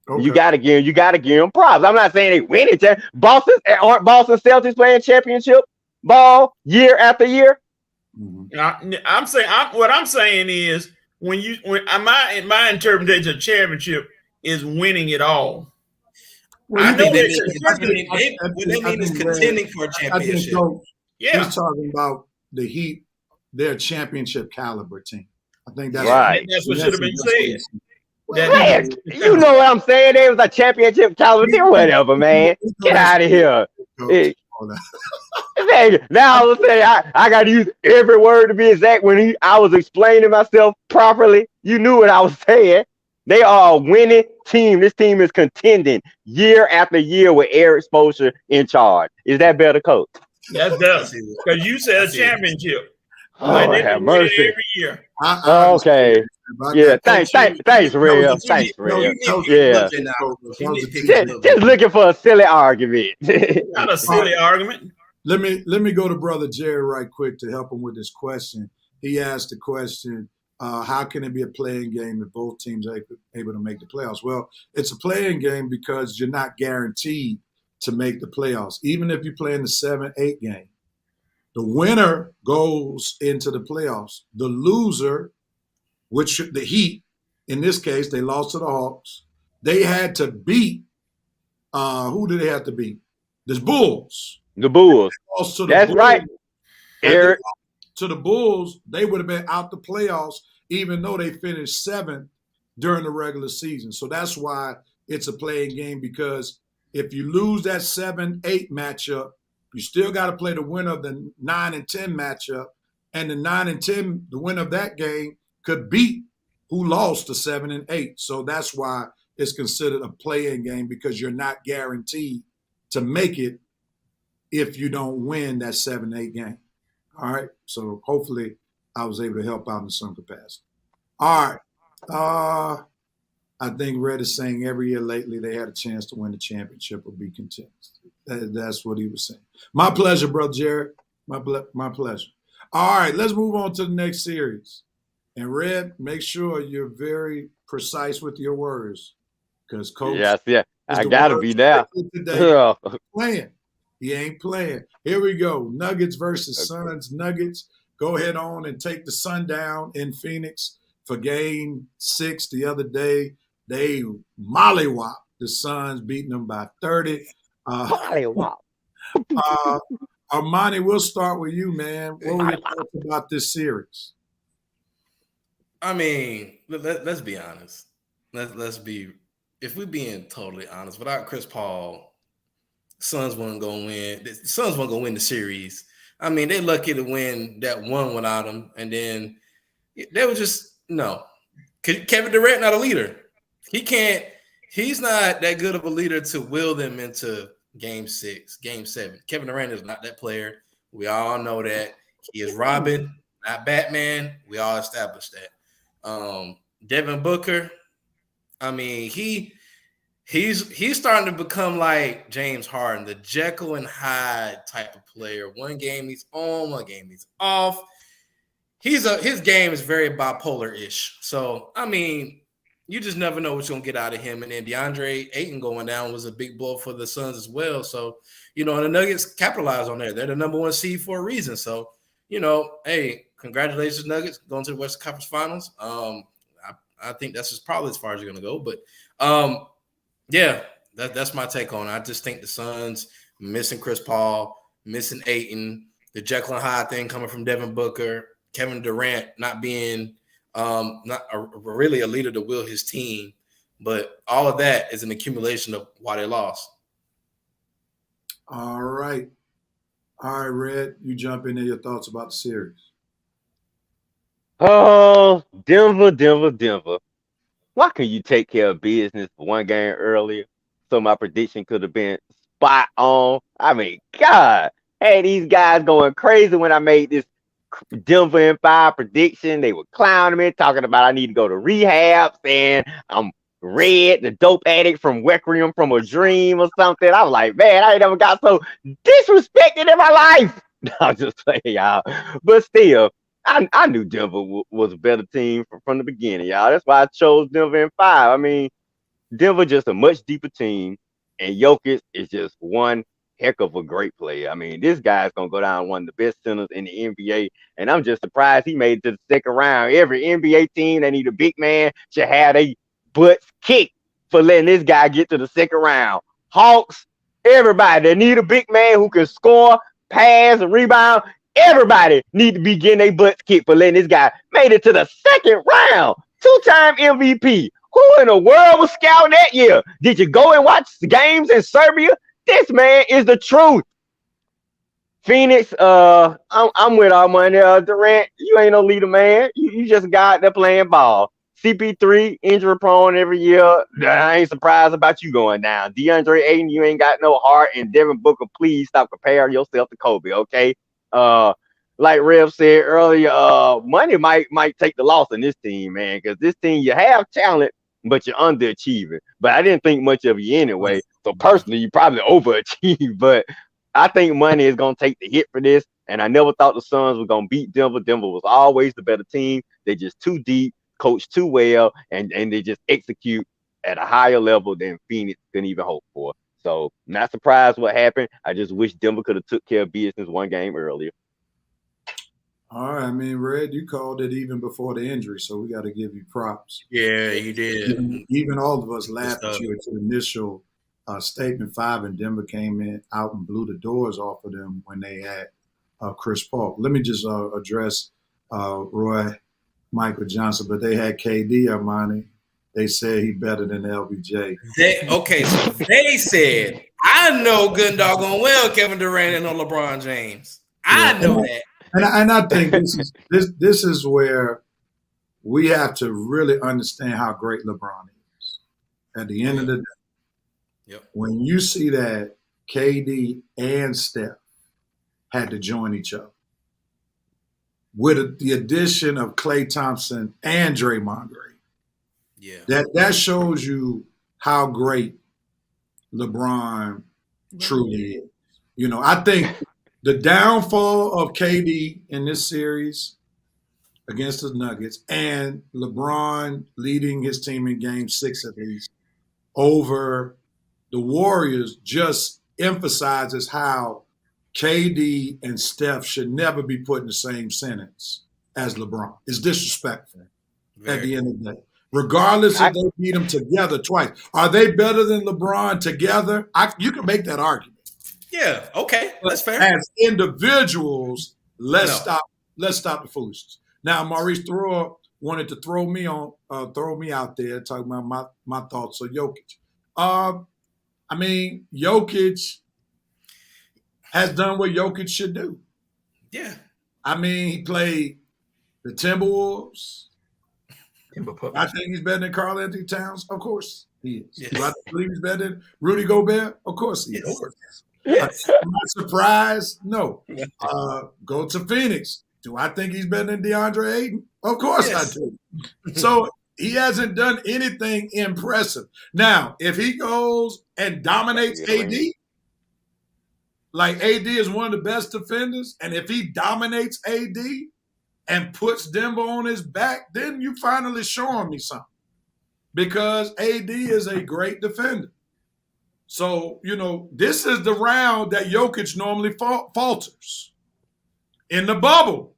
Okay. You gotta give them props. I'm not saying they win it. Aren't Boston Celtics playing championship ball year after year? I'm saying what I'm saying is when my interpretation of championship is winning it all. Well, I think they mean is contending for a championship. Yeah. He's talking about the Heat, their championship caliber team. I think that's right. That's what should have been said. Man, you know what I'm saying? They was a championship caliber. Whatever, man. Get out of here. Now I was saying I got to use every word to be exact. When I was explaining myself properly, you knew what I was saying. They are a winning team. This team is contending year after year with Eric Spoelstra in charge. Is that better, coach? That's better. Because you said a championship. Oh, have mercy. Every year. Okay. Yeah, thanks, Real. Thanks, Real. Yeah. Just looking for a silly argument. Not a silly argument. Let me go to Brother Jerry right quick to help him with this question. He asked the question, how can it be a playing game if both teams are able to make the playoffs? Well, it's a playing game because you're not guaranteed to make the playoffs. Even if you play in the 7-8 game, the winner goes into the playoffs. The loser, which the Heat, in this case, they lost to the Hawks. They had to beat, who did they have to beat? The Bulls. The Bulls. That's Bulls. Right. Eric. To the Bulls, they would have been out the playoffs, even though they finished 7th during the regular season. So that's why it's a playing game, because if you lose that 7-8 matchup, you still got to play the winner of the 9 and 10 matchup. And the 9 and 10, the winner of that game could beat who lost the 7 and 8. So that's why it's considered a play-in game, because you're not guaranteed to make it if you don't win that 7-8 game. All right. So hopefully I was able to help out in some capacity. All right. I think Red is saying every year lately they had a chance to win the championship or be content. That's what he was saying. My pleasure, Brother Jared. My pleasure. All right, let's move on to the next series. And Red, make sure you're very precise with your words, because Coach. Yes, yeah, I gotta be now. Today. Playing. He ain't playing. Here we go. Nuggets versus Suns. Nuggets, go ahead on and take the Sun down in Phoenix for Game 6 the other day. They mollywop the Suns, beating them by 30. Mollywop. Armani, we'll start with you, man. What were your thoughts about this series? I mean, let's be honest. Let's be, if we're being totally honest, without Chris Paul, Suns weren't gonna win. The Suns weren't gonna win the series. I mean, they're lucky to win that one without him, and then they were just no. Kevin Durant not a leader. He can't. He's not that good of a leader to will them into Game 6, Game 7. Kevin Durant is not that player. We all know that. He is Robin, not Batman. We all established that. Devin Booker, I mean, he's starting to become like James Harden, the Jekyll and Hyde type of player. One game he's on, one game he's off. His game is very bipolar-ish. So, I mean, you just never know what you're going to get out of him. And then DeAndre Ayton going down was a big blow for the Suns as well. So, and the Nuggets capitalized on that. They're the number 1 seed for a reason. So, hey, congratulations, Nuggets, going to the Western Conference Finals. I think that's probably as far as you're going to go. But, yeah, that's my take on it. I just think the Suns missing Chris Paul, missing Ayton, the Jekyll and Hyde thing coming from Devin Booker, Kevin Durant not being really a leader to will his team, but all of that is an accumulation of why they lost. All right, Red, you jump in there. Your thoughts about the series? Oh, Denver. Why couldn't you take care of business for one game earlier so my prediction could have been spot on? I mean, God, hey, these guys going crazy when I made this Denver in 5 prediction. They were clowning me, talking about I need to go to rehab, saying I'm Red, the dope addict from Requiem from a Dream or something. I was like, man, I ain't never got so disrespected in my life. No, I'm just playing, y'all. But still, I knew Denver was a better team from the beginning, y'all. That's why I chose Denver in 5. I mean, Denver just a much deeper team, and Jokic is just one heck of a great player. I mean, this guy's going to go down one of the best centers in the NBA, and I'm just surprised he made it to the second round. Every NBA team that need a big man should have their butts kicked for letting this guy get to the second round. Hawks, everybody that need a big man who can score pass, and rebound. Everybody need to be getting their butts kicked for letting this guy made it to the second round. 2-time MVP. Who in the world was scouting that year? Did you go and watch the games in Serbia? This man is the truth. Phoenix, I'm with Armani. Durant, you ain't no leader, man. You just a guy out there playing ball. CP3, injury prone every year. I ain't surprised about you going down. DeAndre Ayton, you ain't got no heart. And Devin Booker, please stop comparing yourself to Kobe, okay? Like Rev said earlier, money might take the loss in this team, man, because this team, you have talent, but you're underachieving. But I didn't think much of you anyway. So personally, you probably overachieved. But I think money is going to take the hit for this. And I never thought the Suns were going to beat Denver. Denver was always the better team. They're just too deep, coach too well, and they just execute at a higher level than Phoenix couldn't even hope for. So not surprised what happened. I just wish Denver could have took care of business one game earlier. All right, I mean, Red, you called it even before the injury, so we got to give you props. Yeah, you did. Even all of us laughed at you at your initial statement 5, and Denver came in out and blew the doors off of them when they had Chris Paul. Let me just address Roy Michael Johnson, but they had KD, Armani. They said he better than LBJ. So they said, I know good and doggone well Kevin Durant and no LeBron James. I know that. And I think this is where we have to really understand how great LeBron is. At the end of the day, when you see that KD and Steph had to join each other, with the addition of Klay Thompson and Draymond Green, that shows you how great LeBron truly is. You know, I think the downfall of KD in this series against the Nuggets and LeBron leading his team in game 6 at least over the Warriors just emphasizes how KD and Steph should never be put in the same sentence as LeBron. It's disrespectful at the end of the day. Regardless if they beat them together twice. Are they better than LeBron together? You can make that argument. Yeah, okay, that's fair. As individuals, let's stop the foolishness. Now, Maurice Thoreau wanted to throw me out there, talking about my thoughts on Jokic. I mean, Jokic has done what Jokic should do. Yeah. I mean, he played the Timberwolves. I think he's better than Karl Anthony Towns. Of course he is. Yes. Do I believe he's better than Rudy Gobert? Of course he is. Yes. Am I surprised? No. Go to Phoenix. Do I think he's better than DeAndre Ayton? Of course I do. So he hasn't done anything impressive. Now, if he goes and dominates AD, like AD is one of the best defenders, and if he dominates AD and puts Denver on his back, then you finally showing me something. Because AD is a great defender. So, you know, this is the round that Jokic normally falters. In the bubble,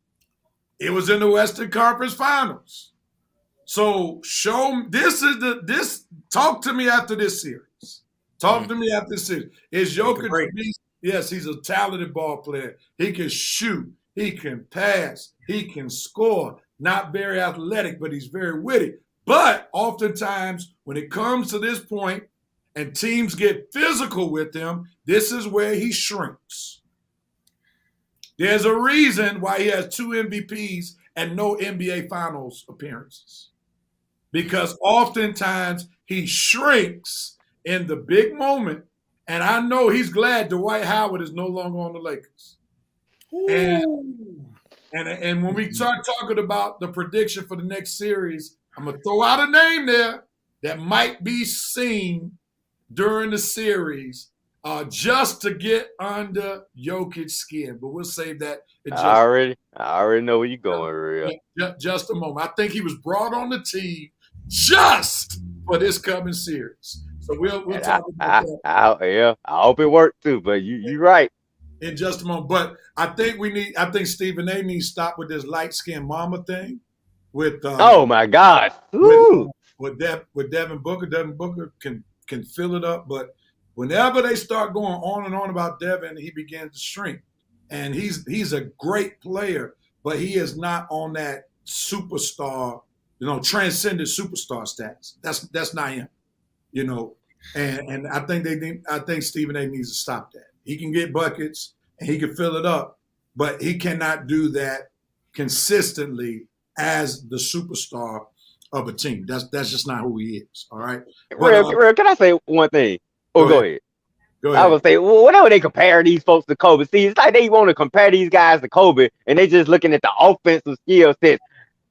it was in the Western Conference Finals. So talk to me after this series. Talk to me after this series. Is Jokic, yes, he's a talented ball player. He can shoot, he can pass, he can score. Not very athletic, but he's very witty. But oftentimes, when it comes to this point, and teams get physical with him, this is where he shrinks. There's a reason why he has 2 MVPs and no NBA Finals appearances. Because oftentimes he shrinks in the big moment, and I know he's glad Dwight Howard is no longer on the Lakers. And when we start talking about the prediction for the next series, I'm going to throw out a name there that might be seen during the series just to get under Jokic's skin. But we'll save that. I already know where you're going, real. Just a moment. I think he was brought on the team just for this coming series. So we'll talk about that. I hope it worked too, but you're right. In just a moment. But I think Stephen A needs to stop with this light-skinned mama thing. Oh my God. With Devin Booker. Devin Booker can fill it up, but whenever they start going on and on about Devin, he begins to shrink. and he's a great player, but he is not on that superstar, transcendent superstar status. That's not him, And I think Stephen A needs to stop that. He can get buckets and he can fill it up, but he cannot do that consistently as the superstar of a team. That's just not who he is. All right. Real, can I say one thing? Oh, go ahead. Go ahead. I would say, well, whenever they compare these folks to Kobe, see, it's like they want to compare these guys to Kobe, and they just looking at the offensive skill sets.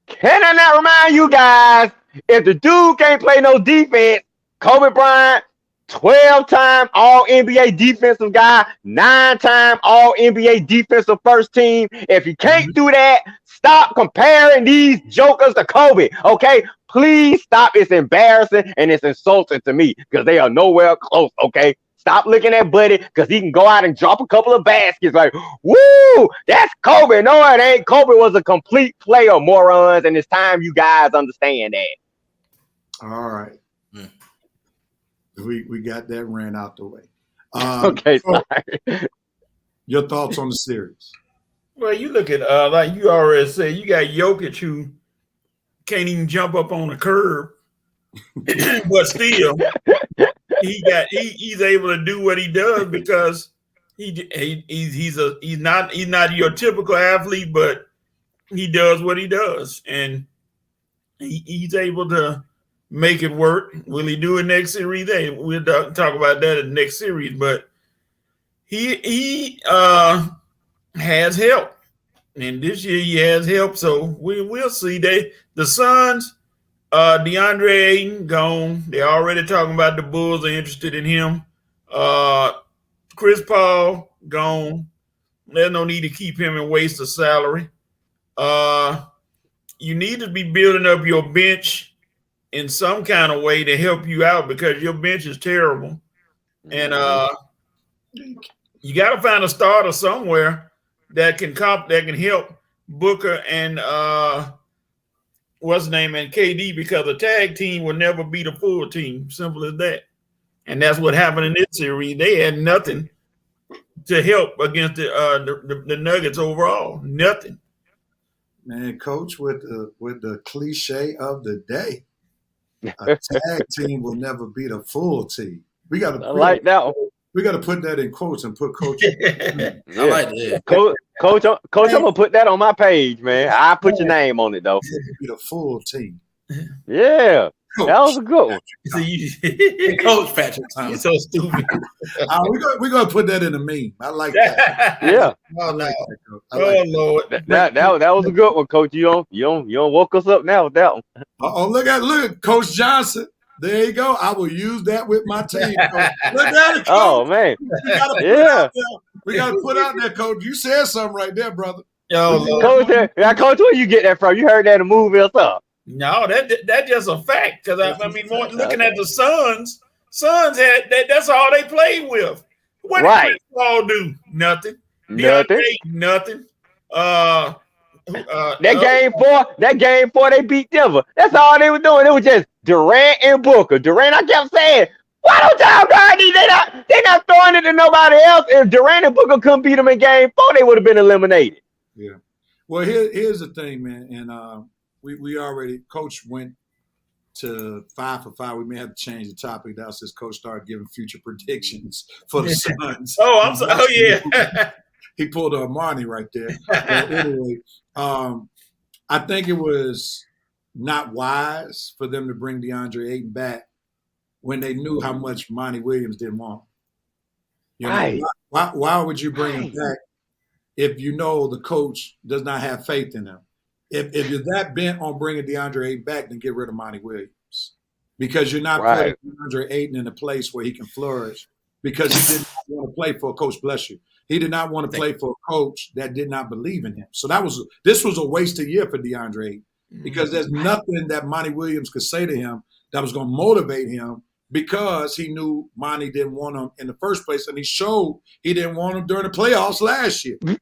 Can I not remind you guys, if the dude can't play no defense, Kobe Bryant, 12-time All-NBA defensive guy, 9-time All-NBA defensive first team. If you can't do that, stop comparing these jokers to Kobe, okay? Please stop. It's embarrassing and it's insulting to me because they are nowhere close, okay? Stop looking at Buddy because he can go out and drop a couple of baskets like, woo, that's Kobe. No, it ain't. Kobe was a complete player, morons, and it's time you guys understand that. All right. We got that ran out the way. Okay, sorry. Your thoughts on the series? Well, you look at like you already said, you got Jokic who can't even jump up on a curb, but still he's able to do what he does because he's not your typical athlete, but he does what he does, and he's able to make it work. Will he do it next series? We'll talk about that in the next series, but he has help, and this year he has help. So we'll see. The Suns, DeAndre Ayton gone. They're already talking about the Bulls are interested in him. Chris Paul gone. There's no need to keep him and waste the salary. You need to be building up your bench in some kind of way to help you out because your bench is terrible. And you got to find a starter somewhere that can help Booker and what's his name and KD, because a tag team will never beat a full team. Simple as that. And that's what happened in this series. They had nothing to help against the Nuggets overall. Nothing. Man, Coach, with the cliche of the day, a tag team will never beat a full team. We got to like that one. We got to put that in quotes and put Coach. I like that. Coach, I'm gonna put that on my page, man. I put your name on it though. Beat a full team. Yeah, Coach. That was a good one. Coach Patrick Thompson. You're so stupid. We're gonna put that in a meme. I like that. Yeah. Oh, like no. that, like Lord. That was a good one, Coach. You don't woke us up now with that one. Look, Coach Johnson. There you go. I will use that with my team. Look at it, Coach. Oh man. We gotta put out there, Coach. You said something right there, brother. Coach, where you get that from? You heard that in a movie or something? No, that's just a fact. Because I mean, looking at the Suns had that's all they played with. What did Chris Paul do? Nothing. Nothing. That game four, they beat Denver. That's all they were doing. It was just Durant and Booker. Durant, I kept saying, why don't y'all guard these? They not throwing it to nobody else. If Durant and Booker couldn't beat them in game four, they would have been eliminated. Yeah. Well, here's the thing, man. And we already, Coach went to 5 for 5. We may have to change the topic now since Coach started giving future predictions for the Suns. I'm sorry. Oh, yeah. He pulled a Armani right there. But anyway, I think it was not wise for them to bring DeAndre Ayton back when they knew how much Monty Williams didn't want him. Right. Why would you bring him back if you know the coach does not have faith in him? If you're that bent on bringing DeAndre Ayton back, then get rid of Monty Williams because you're not putting DeAndre Ayton in a place where he can flourish because he did not want to play for a coach. Bless you. He did not want to play for a coach that did not believe in him. So this was a wasted year for DeAndre Ayton because there's nothing that Monty Williams could say to him that was going to motivate him because he knew Monty didn't want him in the first place, and he showed he didn't want him during the playoffs last year. And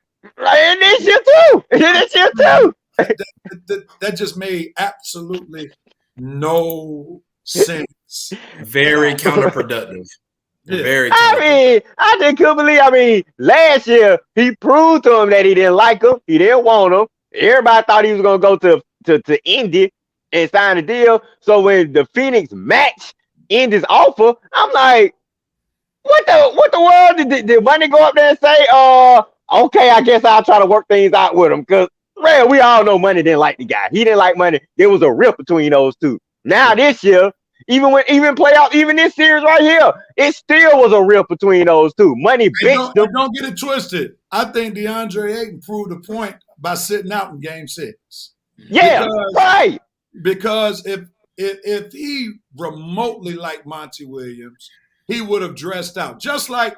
this year too. That just made absolutely no sense. Very counterproductive. Very I talented. mean, I just couldn't believe. I mean, last year he proved to him that he didn't like him. He didn't want him. Everybody thought he was gonna go to Indy and sign a deal. So when the Phoenix matched Indy's offer, I'm like, what the world did money go up there and say? Okay, I guess I'll try to work things out with him because we all know money didn't like the guy. He didn't like money. There was a rift between those two. Now this year, even playoff, even this series right here, it still was a rift between those two. Money benched them. Don't get it twisted. I think DeAndre Ayton proved a point by sitting out in Game 6. Yeah, right. Because if he remotely like Monty Williams, he would have dressed out just like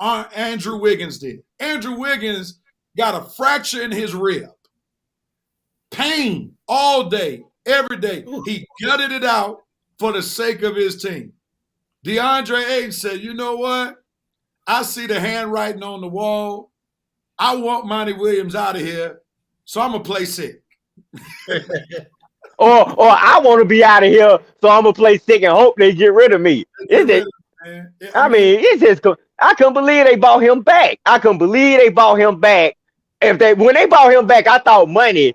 Andrew Wiggins did. Andrew Wiggins got a fracture in his rib, pain all day, every day. He gutted it out for the sake of his team. DeAndre Ayton said, "You know what? I see the handwriting on the wall. I want Monty Williams out of here, so I'm gonna play sick." or I want to be out of here, so I'm gonna play sick and hope they get rid of me. I mean, it's just I couldn't believe they bought him back. I couldn't believe they bought him back. When they bought him back, I thought money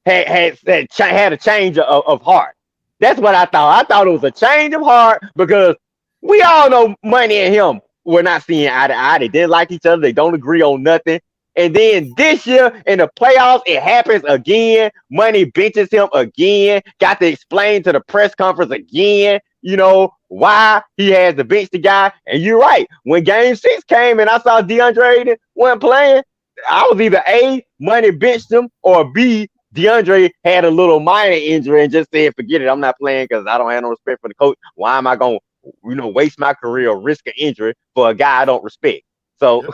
had a change of heart. That's what I thought. I thought it was a change of heart because we all know money and him were not seeing eye to eye. They didn't like each other. They don't agree on nothing. And then this year in the playoffs, it happens again. Money benches him again. Got to explain to the press conference again, why he has to bench the guy. And you're right. When Game 6 came and I saw DeAndre Ayton wasn't playing, I was either A, Money benched him, or B, DeAndre had a little minor injury and just said, forget it, I'm not playing because I don't have no respect for the coach. Why am I going to waste my career or risk an injury for a guy I don't respect? So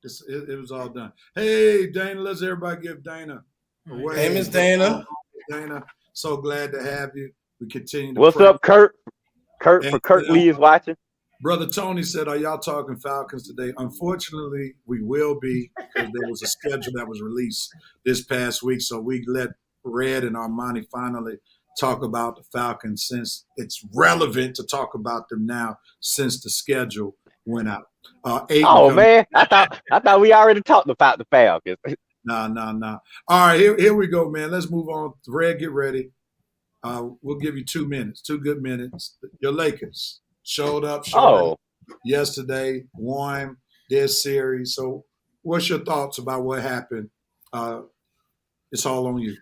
it was all done. Hey, Dana, let's everybody give Dana a wave. Hey, Miss Dana. Dana, so glad to have you. We continue to What's up, Kurt? Kurt Lee is watching. Brother Tony said, are y'all talking Falcons today? Unfortunately, we will be because there was a schedule that was released this past week. So we let Red and Armani finally talk about the Falcons since it's relevant to talk about them now since the schedule went out. Man, I thought we already talked about the Falcons. No. All right, here we go, man. Let's move on. Red, get ready. We'll give you 2 minutes, 2 good minutes. Your Lakers showed up yesterday, won their series. So what's your thoughts about what happened? It's all on you.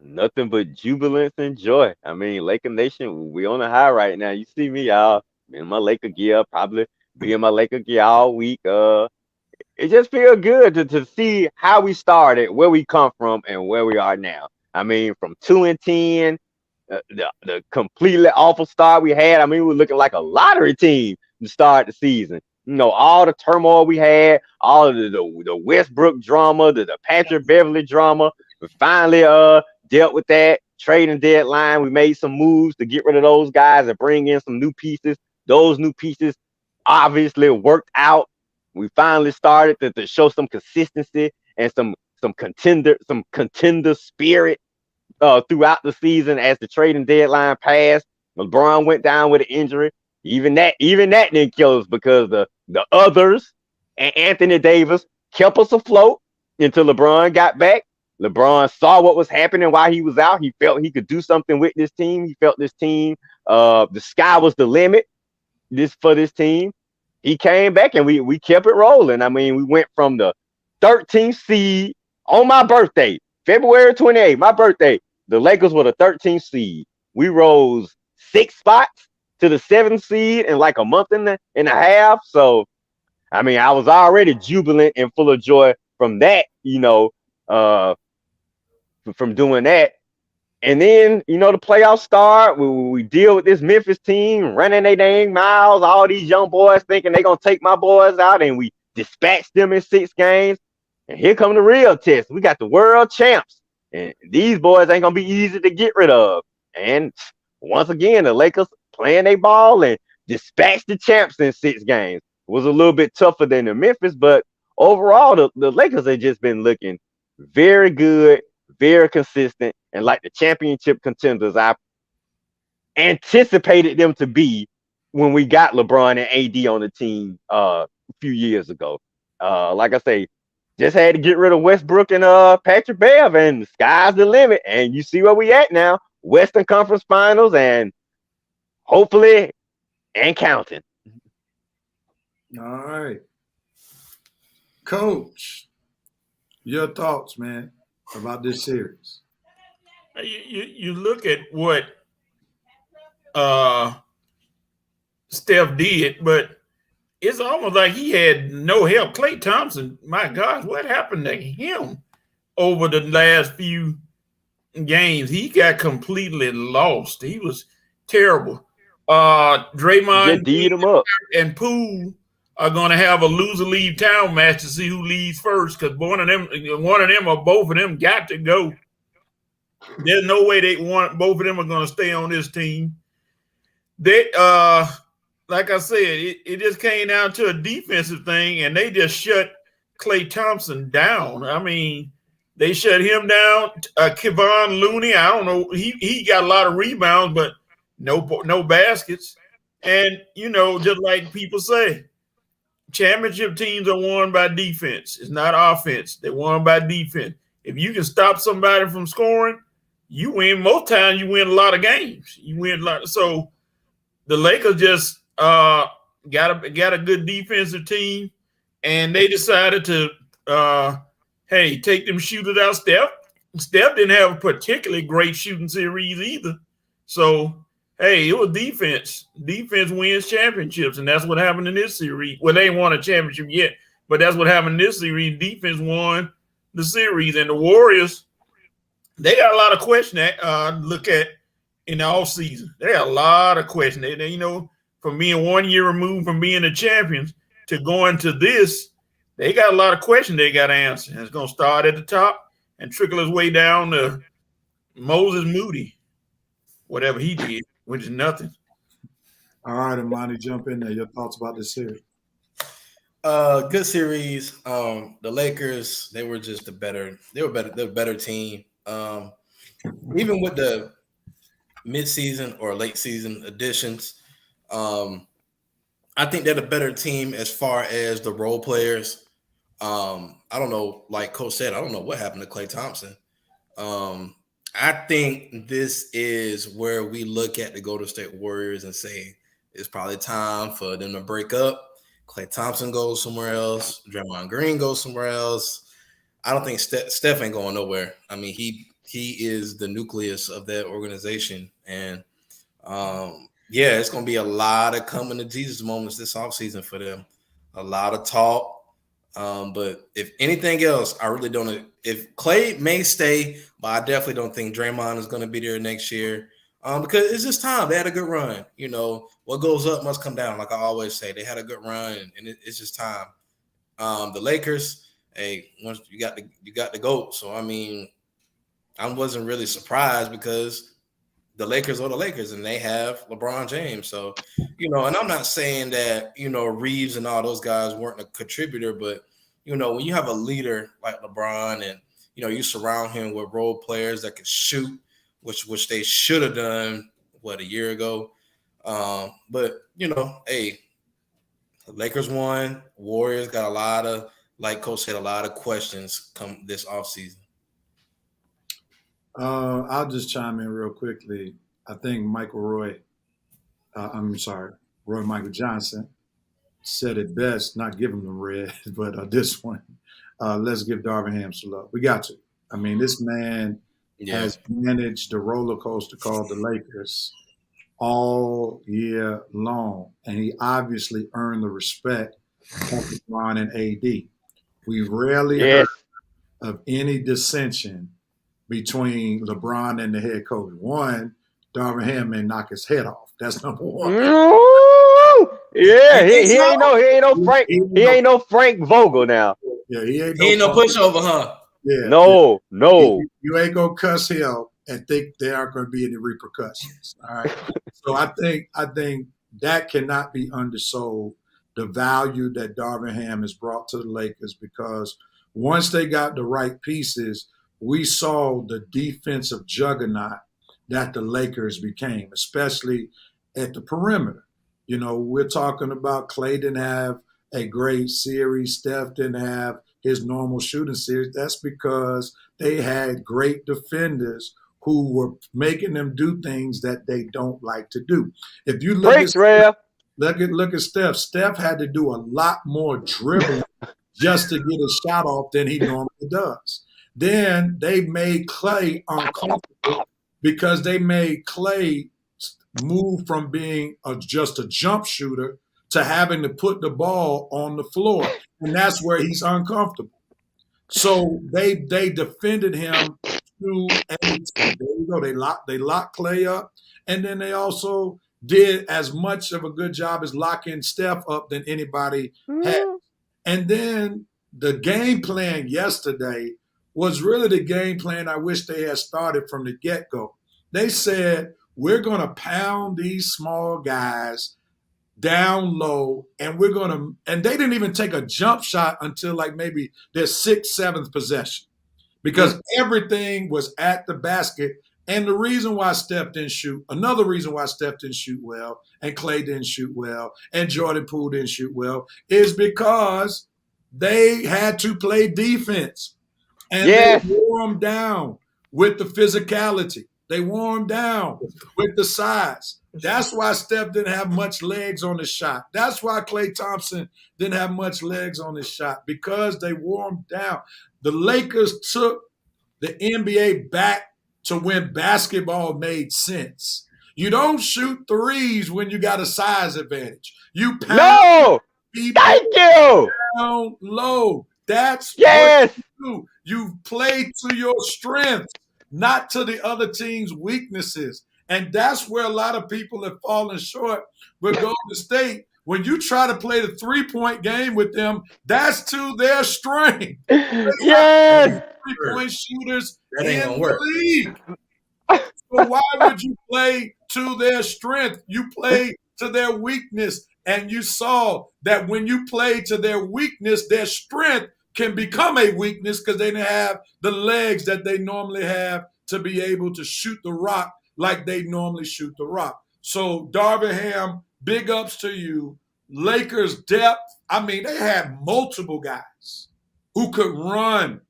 Nothing but jubilance and joy. I mean, Laker Nation, we on a high right now. You see me, y'all, in my Laker gear, probably be in my Laker gear all week. It just feels good to see how we started, where we come from, and where we are now. I mean, from 2-10, the completely awful start we had. I mean, we were looking like a lottery team to start the season. All the turmoil we had, all of the Westbrook drama, the Patrick Beverly drama. We finally dealt with that. Trading deadline, we made some moves to get rid of those guys and bring in some new pieces. Those new pieces obviously worked out. We finally started to show some consistency and some contender spirit throughout the season as the trading deadline passed. LeBron went down with an injury. Even that didn't kill us because the others and Anthony Davis kept us afloat until LeBron got back. LeBron saw what was happening while he was out. He felt he could do something with this team. He felt this team, the sky was the limit for this team. He came back and we kept it rolling. I mean, we went from the 13th seed on my birthday, February 28th, my birthday. The Lakers were the 13th seed. We rose 6 spots to the 7th seed in like a month and a half. So, I mean, I was already jubilant and full of joy from that, from doing that. And then, the playoffs start. We deal with this Memphis team running their dang miles, all these young boys thinking they're going to take my boys out, and we dispatch them in 6 games. And here come the real test. We got the world champs. And these boys ain't going to be easy to get rid of. And once again, the Lakers playing their ball and dispatch the champs in 6 games. It was a little bit tougher than the Memphis, but overall, the Lakers have just been looking very good, very consistent, and like the championship contenders I anticipated them to be when we got LeBron and AD on the team a few years ago. Like I say, just had to get rid of Westbrook and Patrick Bev, and the sky's the limit. And you see where we at now, Western Conference Finals, and hopefully and counting. All right, Coach, your thoughts, man, about this series? You look at what Steph did, but it's almost like he had no help. Klay Thompson, my gosh, what happened to him over the last few games? He got completely lost. He was terrible. Draymond Just D'd him up. and Poole are going to have a loser leave town match to see who leaves first, because one of them or both of them got to go. There's no way both of them are going to stay on this team. They like I said, it just came down to a defensive thing, and they just shut Klay Thompson down. I mean, they shut him down. Kevon Looney, I don't know, he got a lot of rebounds, but no baskets. And just like people say, championship teams are won by defense. It's not offense. They're won by defense. If you can stop somebody from scoring, you win. Most times, you win a lot of games. You win a lot. So the Lakers just got a good defensive team, and they decided to take them shooters out. Steph didn't have a particularly great shooting series either. So it was defense. Defense wins championships, and that's what happened in this series. Well, they ain't won a championship yet, but that's what happened in this series. Defense won the series, and the Warriors, they got a lot of questions look at in the offseason. They got a lot of questions. They from being 1 year removed from being the champions to going to this, they got a lot of questions they got to answer. And it's going to start at the top and trickle its way down to Moses Moody, whatever he did, which is nothing. All right, Armani, jump in there. Your thoughts about this series? Good series. The Lakers, they were just better. They were better. They're a better team. Even with the mid-season or late season additions, I think they're the better team as far as the role players. I don't know, like Coach said, I don't know what happened to Klay Thompson. I think this is where we look at the Golden State Warriors and say it's probably time for them to break up. Klay Thompson goes somewhere else. Draymond Green goes somewhere else. I don't think Steph ain't going nowhere. I mean, he is the nucleus of that organization. And, it's going to be a lot of coming to Jesus moments this offseason for them. A lot of talk. But if anything else, I really don't. If Klay may stay, but I definitely don't think Draymond is going to be there next year. Because it's just time. They had a good run. What goes up must come down. Like I always say, they had a good run, and it's just time. The Lakers, once you got the GOAT. So I mean, I wasn't really surprised because the Lakers are the Lakers, and they have LeBron James. So, and I'm not saying that Reeves and all those guys weren't a contributor, but when you have a leader like LeBron, and you surround him with role players that can shoot, which they should have done a year ago. But the Lakers won. Warriors got a lot of, like Coach said, a lot of questions come this offseason. I'll just chime in real quickly. I think Roy Michael Johnson said it best, not give him the red, but this one, let's give Darvin Ham some love. We got to. I mean, this man has managed the roller coaster called the Lakers all year long, and he obviously earned the respect of LeBron and AD. We rarely heard of any dissension between LeBron and the head coach. One, Darvin Ham may knock his head off. That's number one. Yeah, he ain't no Frank Vogel now. Yeah, he ain't no pushover, huh? Yeah. No. You ain't gonna cuss him and think there aren't gonna be any repercussions. All right. So I think that cannot be undersold, the value that Darvin Ham has brought to the Lakers, because once they got the right pieces, we saw the defensive juggernaut that the Lakers became, especially at the perimeter. We're talking about Klay didn't have a great series. Steph didn't have his normal shooting series. That's because they had great defenders who were making them do things that they don't like to do. If you look at Steph, Steph had to do a lot more dribbling just to get a shot off than he normally does. Then they made Klay uncomfortable because they made Klay move from being just a jump shooter to having to put the ball on the floor. And that's where he's uncomfortable. So they defended him to a T. There you go. They locked Klay up. And then they also did as much of a good job as locking Steph up than anybody had. And then the game plan yesterday was really the game plan I wish they had started from the get-go. They said, we're going to pound these small guys down low, and and they didn't even take a jump shot until like maybe their 6th, 7th possession because everything was at the basket. And the reason why Steph didn't shoot, another reason why Steph didn't shoot well, and Klay didn't shoot well, and Jordan Poole didn't shoot well, is because they had to play defense. And they wore them down with the physicality. They wore them down with the size. That's why Steph didn't have much legs on his shot. That's why Klay Thompson didn't have much legs on his shot, because they wore him down. The Lakers took the NBA back to when basketball made sense. You don't shoot threes when you got a size advantage. You pound people down low. That's what you do. You play to your strengths, not to the other team's weaknesses. And that's where a lot of people have fallen short with Golden State. When you try to play the three-point game with them, that's to their strength. Yes. Three-point shooters in the league. So why would you play to their strength? You play to their weakness. And you saw that when you play to their weakness, their strength can become a weakness because they didn't have the legs that they normally have to be able to shoot the rock like they normally shoot the rock. So, Darvin Ham, big ups to you. Lakers depth. I mean, they had multiple guys who could run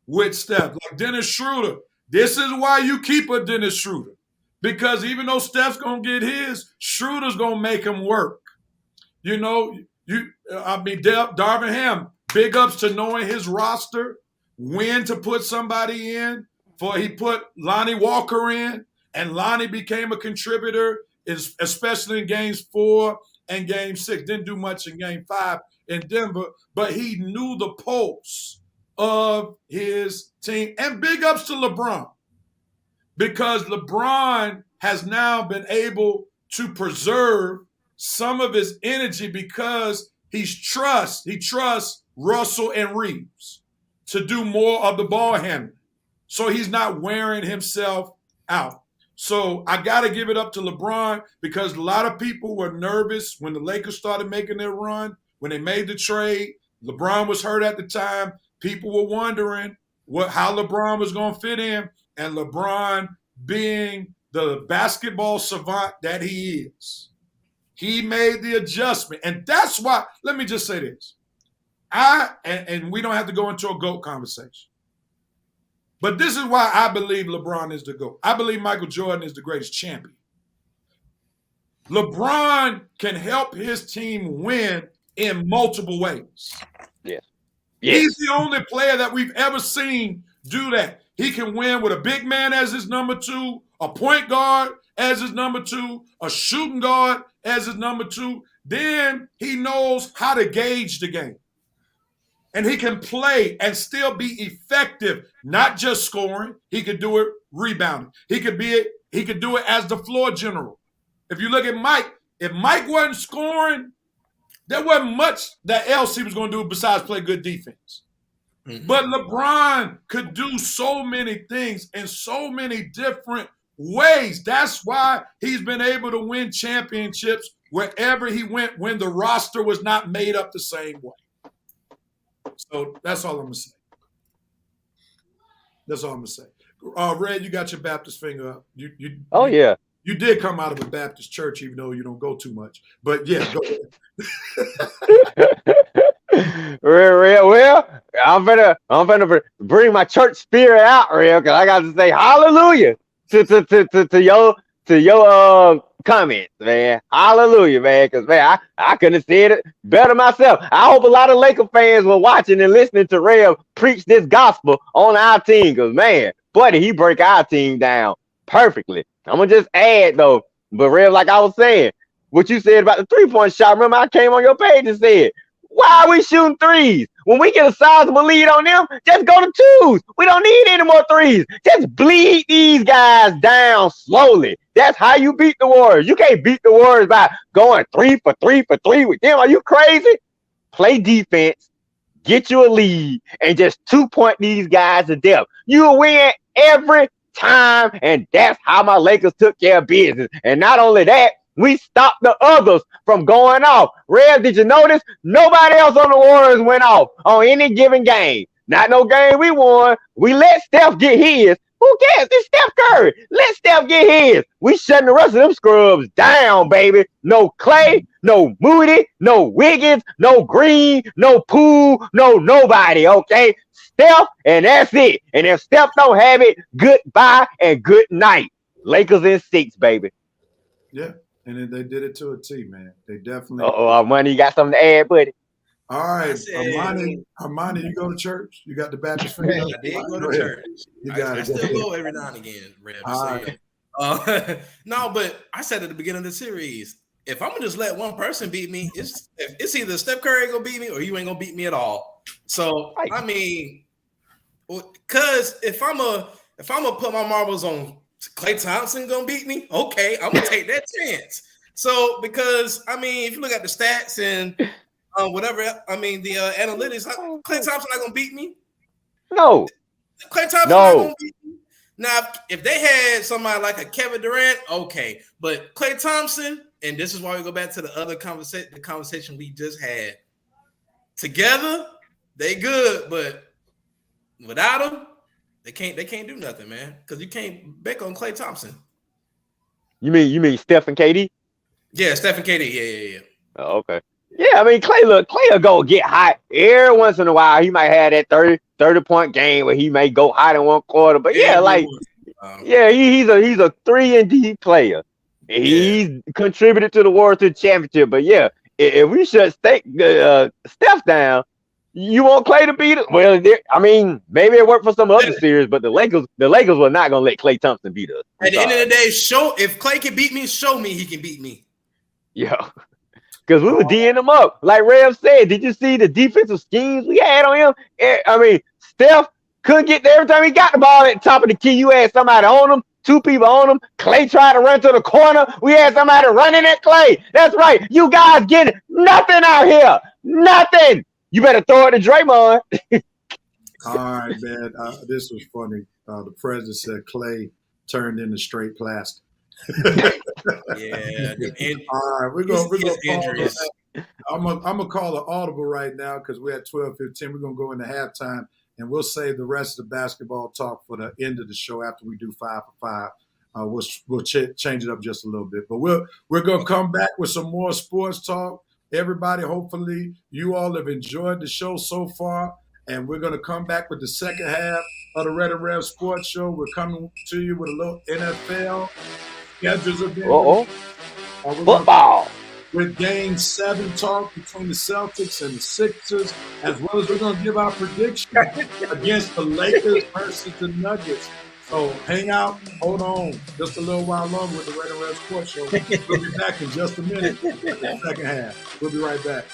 with Steph, like Dennis Schroeder. This is why you keep a Dennis Schroeder, because even though Steph's going to get his, Schroeder's going to make him work. Darvin Ham, big ups to knowing his roster, when to put somebody in. He put Lonnie Walker in, and Lonnie became a contributor, especially in games 4 and game 6. Didn't do much in game 5 in Denver, but he knew the pulse of his team. And big ups to LeBron, because LeBron has now been able to preserve some of his energy because he trusts Russell and Reeves to do more of the ball handling. So he's not wearing himself out. So I got to give it up to LeBron, because a lot of people were nervous when the Lakers started making their run. When they made the trade, LeBron was hurt at the time. People were wondering how LeBron was going to fit in. And LeBron, being the basketball savant that he is, he made the adjustment. And that's why, let me just say this. And we don't have to go into a GOAT conversation, but this is why I believe LeBron is the GOAT. I believe Michael Jordan is the greatest champion. LeBron can help his team win in multiple ways. Yes. He's the only player that we've ever seen do that. He can win with a big man as his number 2, a point guard as his number 2, a shooting guard as his number 2. Then he knows how to gauge the game. And he can play and still be effective, not just scoring. He could do it rebounding. He could do it as the floor general. If you look at Mike, if Mike wasn't scoring, there wasn't much that else he was going to do besides play good defense. Mm-hmm. But LeBron could do so many things in so many different ways. That's why he's been able to win championships wherever he went when the roster was not made up the same way. So that's all I'm going to say. That's all I'm going to say. Red, you got your Baptist finger up. Yeah. You did come out of a Baptist church, even though you don't go too much. But yeah, go ahead. Well, I'm gonna bring my church spirit out, real, because I got to say hallelujah to your comments, man. Hallelujah, man. Because man, I couldn't have said it better myself. I hope a lot of Laker fans were watching and listening to Rev preach this gospel on our team. Because man, buddy, he break our team down perfectly. I'm gonna just add though, but Rev, like I was saying, what you said about the 3-point shot. Remember, I came on your page and said, why are we shooting threes? When we get a sizable lead on them, just go to twos. We don't need any more threes. Just bleed these guys down slowly. That's how you beat the Warriors. You can't beat the Warriors by going 3 for 3 for 3 with them. Are you crazy? Play defense, get you a lead, and just 2-point these guys to death. You will win every time, and that's how my Lakers took care of business. And not only that, we stopped the others from going off. Rev, did you notice? Nobody else on the Warriors went off on any given game. Not no game we won. We let Steph get his. Who cares? It's Steph Curry. Let Steph get his. We shutting the rest of them scrubs down, baby. No Clay, no Moody, no Wiggins, no Green, no Poole, no nobody, okay? Steph, and that's it. And if Steph don't have it, goodbye and good night. Lakers in 6, baby. Yeah. And then they did it to a T, man. They definitely. Armani, you got something to add, buddy? All right, Armani, you go to church? You got the Baptist faith? I did go to church. You got I still go every now and again, Rev. No, but I said at the beginning of the series, if I'm gonna just let one person beat me, it's either Steph Curry gonna beat me or you ain't gonna beat me at all. So I mean, because if I'm gonna put my marbles on Klay Thompson gonna beat me, okay, I'm gonna take that chance. So because I mean, if you look at the stats and whatever, I mean the analytics, Klay Thompson not gonna beat me. No, Klay Thompson not gonna beat me. Now, if they had somebody like a Kevin Durant, okay, but Klay Thompson, and this is why we go back to the other conversation we just had. Together, they good, but without them, they can't do nothing, man. Because you can't bet on Klay Thompson. You mean Steph and KD? Yeah, Steph and KD. Yeah. Oh, okay. Yeah, I mean Klay will go get hot every once in a while. He might have that 30-point game where he may go hot in one quarter. But he's a 3-and-D player. He's contributed to the Warriors to the championship. But yeah, if we shut Steph down, you want Klay to beat us? Well, I mean, maybe it worked for some other series, but the Lakers were not gonna let Klay Thompson beat us. At the end of the day, if Klay can beat me, show me he can beat me. Yeah. Because we were D'ing him up. Like Rev said, did you see the defensive schemes we had on him? I mean, Steph couldn't get there every time he got the ball at the top of the key. You had somebody on him, 2 people on him. Klay tried to run to the corner. We had somebody running at Klay. That's right. You guys get nothing out here. Nothing. You better throw it to Draymond. All right, man. This was funny. The president said Klay turned into straight plastic. Yeah. All right, we're gonna injuries. I'm gonna call an audible right now because we're at 12:15. We're gonna go into halftime, and we'll save the rest of the basketball talk for the end of the show after we do 5 for 5. We'll change it up just a little bit, but we're gonna come back with some more sports talk. Everybody, hopefully you all have enjoyed the show so far, and we're gonna come back with the second half of the Red and Rev Sports Show. We're coming to you with a little NFL. Football. With Game 7 talk between the Celtics and the Sixers, as well as we're going to give our prediction against the Lakers versus the Nuggets. So hang out, hold on just a little while longer with the Red and Red Sports Show. We'll be back in just a minute for the second half. We'll be right back.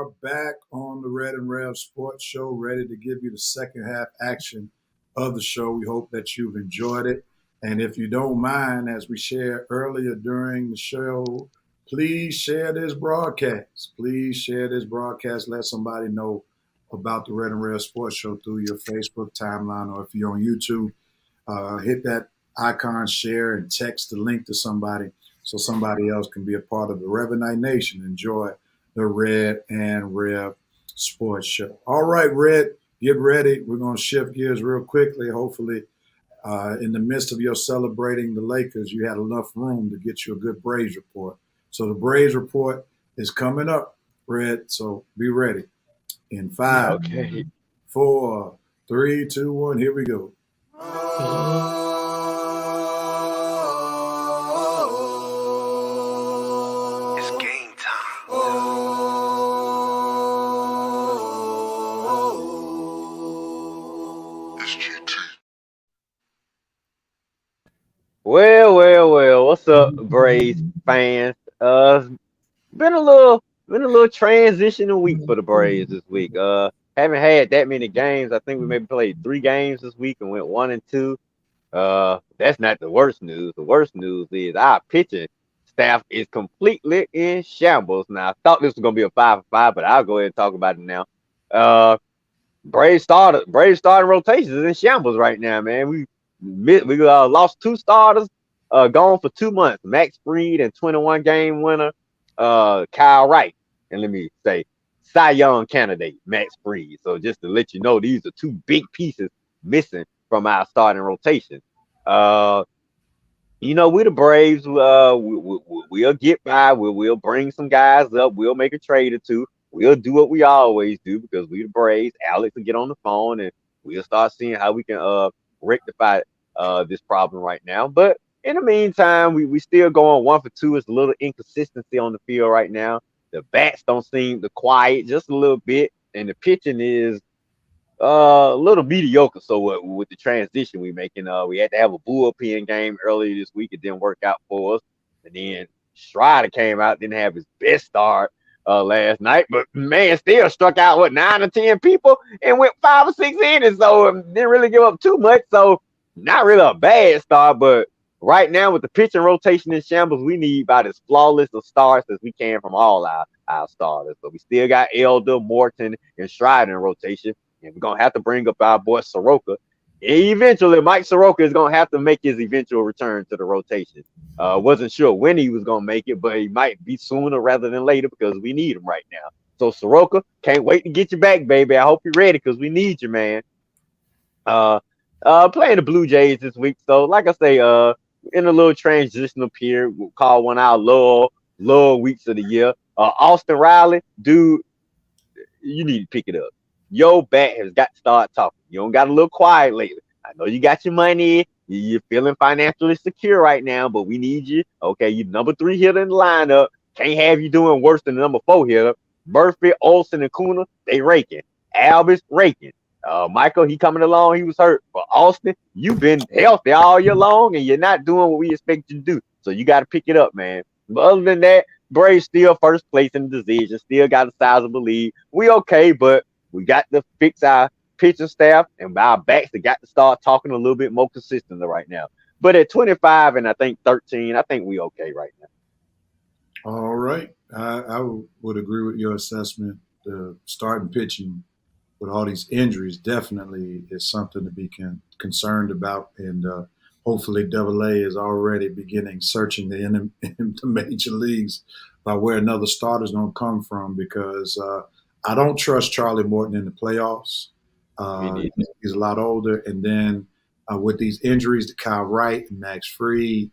are back on the Red and Rev Sports Show, ready to give you the second half action of the show. We hope that you've enjoyed it. And if you don't mind, as we shared earlier during the show, please share this broadcast. Please share this broadcast. Let somebody know about the Red and Rev Sports Show through your Facebook timeline, or if you're on YouTube, hit that icon, share, and text the link to somebody so somebody else can be a part of the Revenite Nation. Enjoy the Red and Rev Sports Show. All right, Red, get ready. We're going to shift gears real quickly. Hopefully, in the midst of your celebrating the Lakers, you had enough room to get you a good Braves report. So the Braves report is coming up, Red. So be ready. In 5, 4, 3, 2, 1, here we go. It's game time. It's GT. Well. What's up, Braves fans? Been a little transitional week for the Braves this week. Haven't had that many games. I think we maybe played 3 games this week and went 1-2. That's not the worst news. The worst news is our pitching staff is completely in shambles. Now, I thought this was gonna be a 5-5, but I'll go ahead and talk about it now. Braves starting rotations is in shambles right now, man. We lost 2 starters, gone for 2 months. Max Fried and 21 game winner, Kyle Wright, and let me say, Cy Young candidate Max Fried. So just to let you know, these are 2 big pieces missing from our starting rotation. We the Braves, we'll get by. We'll bring some guys up. We'll make a trade or 2. We'll do what we always do because we the Braves. Alex will get on the phone and we'll start seeing how we can rectify this problem right now. But in the meantime, we still going 1 for 2. It's a little inconsistency on the field right now. The bats don't seem to quiet just a little bit, and the pitching is a little mediocre. So with the transition we making, we had to have a bullpen game earlier this week. It didn't work out for us, and then Strider came out, didn't have his best start last night, but man, still struck out 9 or 10 people and went 5 or 6 innings. So didn't really give up too much. So not really a bad start, but right now with the pitching rotation in shambles, we need about as flawless of starts as we can from all our starters. So we still got Elder, Morton, and Strider in rotation. And we're going to have to bring up our boy Soroka. Eventually, Mike Soroka is going to have to make his eventual return to the rotation. Wasn't sure when he was going to make it, but he might be sooner rather than later because we need him right now. So Soroka, can't wait to get you back, baby. I hope you're ready because we need you, man. Playing the Blue Jays this week. So like I say, in a little transitional period, we'll call one our low weeks of the year. Austin Riley, dude, you need to pick it up. Your bat has got to start talking. You don't got a little quiet lately. I know you got your money. You're feeling financially secure right now, but we need you. Okay, you number 3 hitter in the lineup. Can't have you doing worse than the number 4 hitter. Murphy, Olsen, and Kuna, they raking. Albus raking. Michael, he coming along. He was hurt. But Austin, you've been healthy all year long, and you're not doing what we expect you to do. So you got to pick it up, man. But other than that, Braves still first place in the division. Still got a sizable lead. We okay, but we got to fix our pitching staff, and our backs that got to start talking a little bit more consistently right now. But at 25 and I think 13, I think we okay right now. All right. I would agree with your assessment. The starting pitching with all these injuries definitely is something to be concerned about. And hopefully AA is already beginning searching the major leagues by where another starter is going to come from, because I don't trust Charlie Morton in the playoffs. He's a lot older. And then with these injuries to Kyle Wright and Max Fried,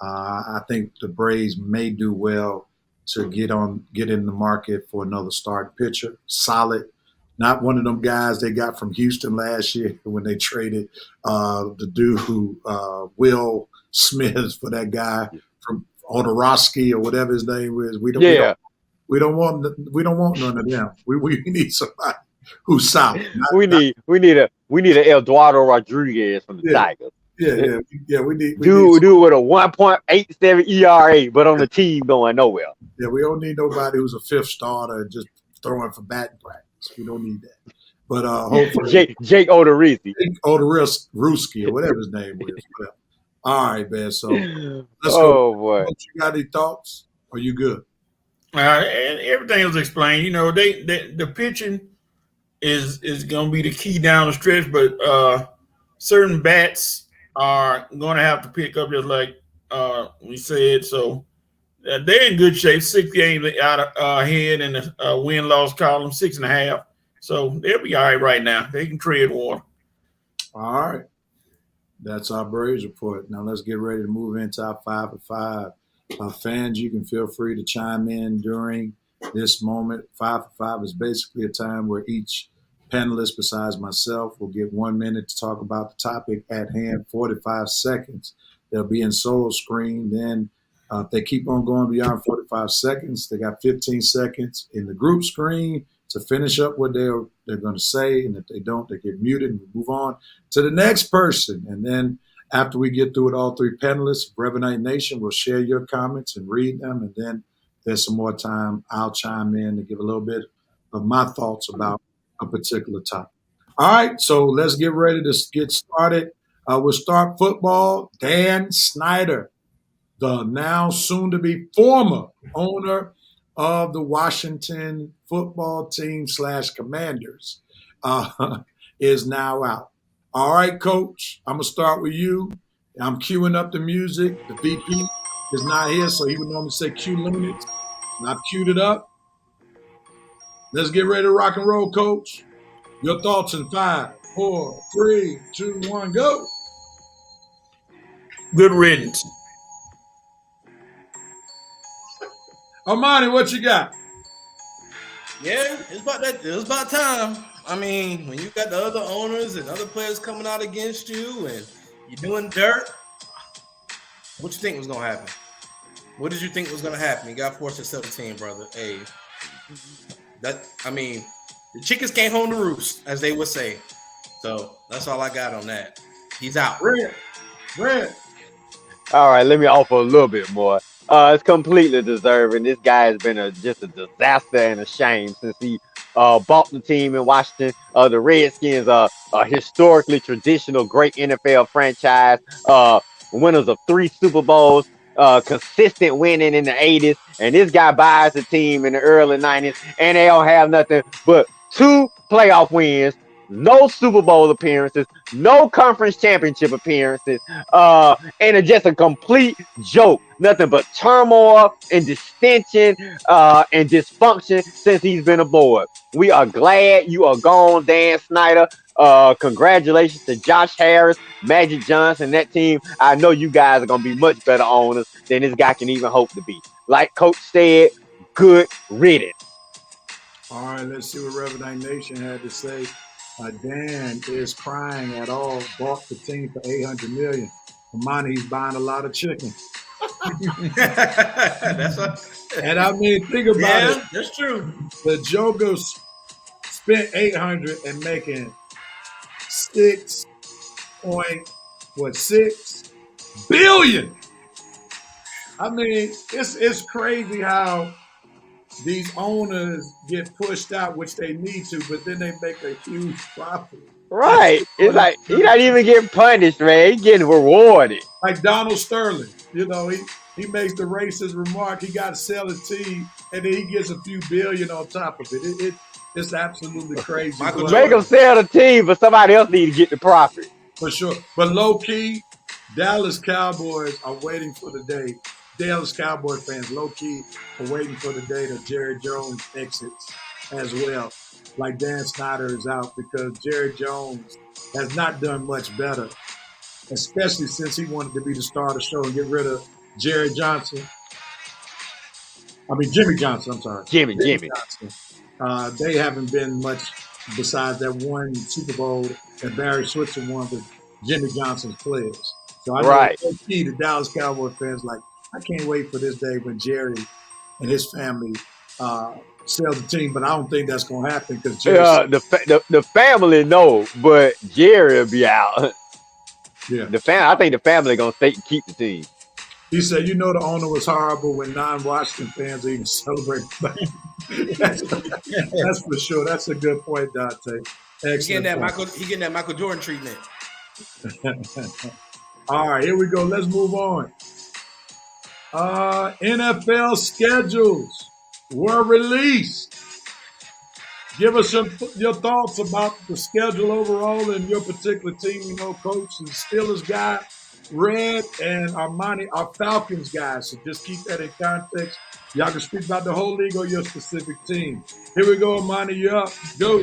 I think the Braves may do well to get in the market for another starting pitcher. Solid. Not one of them guys they got from Houston last year when they traded the dude who Will Smith for that guy from Odorowski or whatever his name is. We don't want none of them. We need somebody who's solid. We need an Eduardo Rodriguez from the Tigers. Yeah. We need with a 1.87 ERA, but on the team going nowhere. Yeah, we don't need nobody who's a 5th starter and just throwing for batting practice. We don't need that. But hopefully, Jake Odorizzi. Ruski or whatever his name is. Whatever. All right, man. So let's go. Oh, boy. You got any thoughts? Are you good? And everything was explained. You know, the pitching is going to be the key down the stretch, but certain bats are going to have to pick up, just like we said. So they're in good shape. 6 games out ahead in the win-loss column, 6.5. So they'll be all right now. They can tread water. All right. That's our Braves report. Now let's get ready to move into our 5 for 5. Fans, you can feel free to chime in during this moment. 5 for 5 is basically a time where each panelist, besides myself, will get 1 minute to talk about the topic at hand, 45 seconds. They'll be in solo screen. Then if they keep on going beyond 45 seconds, they got 15 seconds in the group screen to finish up what they're going to say. And if they don't, they get muted and we move on to the next person. And then after we get through with all 3 panelists, Brevanite Nation will share your comments and read them. And then there's some more time. I'll chime in to give a little bit of my thoughts about a particular topic. All right, so let's get ready to get started. We'll start football. Dan Snyder, the now soon-to-be former owner of the Washington football team / Commanders, is now out. All right, Coach, I'm going to start with you. I'm queuing up the music. The VP is not here, so he would normally say cue limits. And I've queued it up. Let's get ready to rock and roll, Coach. Your thoughts in 5, 4, 3, 2, 1, go. Good riddance. Armani, what you got? Yeah, it was about time. I mean, when you got the other owners and other players coming out against you and you're doing dirt, what you think was going to happen? What did you think was going to happen? You got forced to sell the team, brother. Hey, the chickens came home to roost, as they would say. So that's all I got on that. He's out. Red. All right, let me offer a little bit more. It's completely deserving. This guy has been just a disaster and a shame since he bought the team in Washington. The Redskins are a historically traditional, great NFL franchise. Winners of 3 Super Bowls, consistent winning in the 80s. And this guy buys the team in the early 90s, and they don't have nothing but 2 playoff wins, no Super Bowl appearances, no conference championship appearances, and it's just a complete joke. Nothing but turmoil and distension and dysfunction since he's been aboard. We are glad you are gone, Dan Snyder. Congratulations to Josh Harris, Magic Johnson, that team. I know you guys are going to be much better owners than this guy can even hope to be. Like Coach said, good riddance. All right, let's see what Reverend Nation had to say. Dan is crying at all. Bought the team for $800 million. Armani, he's buying a lot of chicken. And I mean, think about it. That's true. The Jokers spent $800 and making $6.6 billion. I mean, it's crazy how these owners get pushed out, which they need to, but then they make a huge profit. Right. It's like he's not even getting punished, man. He's getting rewarded. Like Donald Sterling, you know, he makes the racist remark, he got to sell his team, and then he gets a few billion on top of it. It's absolutely crazy. Make him sell the team, but somebody else need to get the profit. For sure. But low-key, Dallas Cowboys are waiting for the day. Dallas Cowboy fans, low-key, are waiting for the day that Jerry Jones exits as well. Like Dan Snyder is out, because Jerry Jones has not done much better, especially since he wanted to be the star of the show and get rid of Jimmy Johnson. I'm sorry. Jimmy. Johnson. They haven't been much besides that one Super Bowl that Barry Switzer won with Jimmy Johnson's players. So I know key to Dallas Cowboy fans, like, I can't wait for this day when Jerry and his family sell the team, but I don't think that's going to happen because the family no, but Jerry will be out. Yeah, I think the family going to stay keep the team. He said, you know, the owner was horrible when non-Washington fans even celebrate. that's for sure. That's a good point, Dante. Excellent. He getting that Michael Jordan treatment. All right, here we go. Let's move on. NFL schedules were released. Give us your thoughts about the schedule overall and your particular team. You know, Coach, the Steelers guy, Red, and Armani are Falcons guys. So just keep that in context. Y'all can speak about the whole league or your specific team. Here we go, Armani. You're up. Go.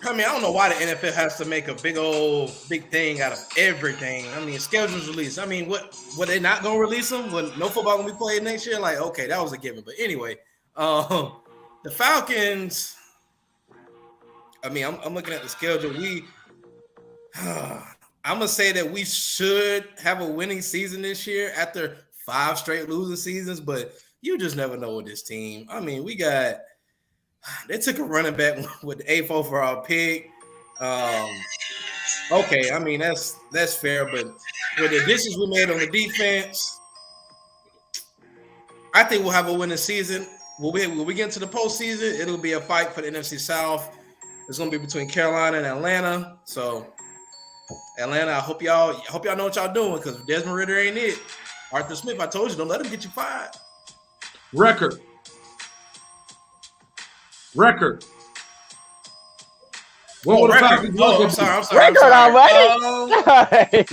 I mean, I don't know why the NFL has to make a big thing out of everything. I mean, schedules released. I mean, what were they not gonna release them when no football gonna be played next year? Like, okay, that was a given. But anyway, the Falcons. I mean, I'm looking at the schedule. I'm gonna say that we should have a winning season this year after 5 straight losing seasons, but you just never know with this team. I mean, they took a running back with the 8th overall pick. Okay, I mean that's fair, but with the additions we made on the defense, I think we'll have a winning season. When we get into the postseason, it'll be a fight for the NFC South. It's gonna be between Carolina and Atlanta. So Atlanta, I hope y'all know what y'all doing, because Desmond Ridder ain't it. Arthur Smith, I told you, don't let him get you fired. Record. What would record? Oh, I'm sorry. Record already?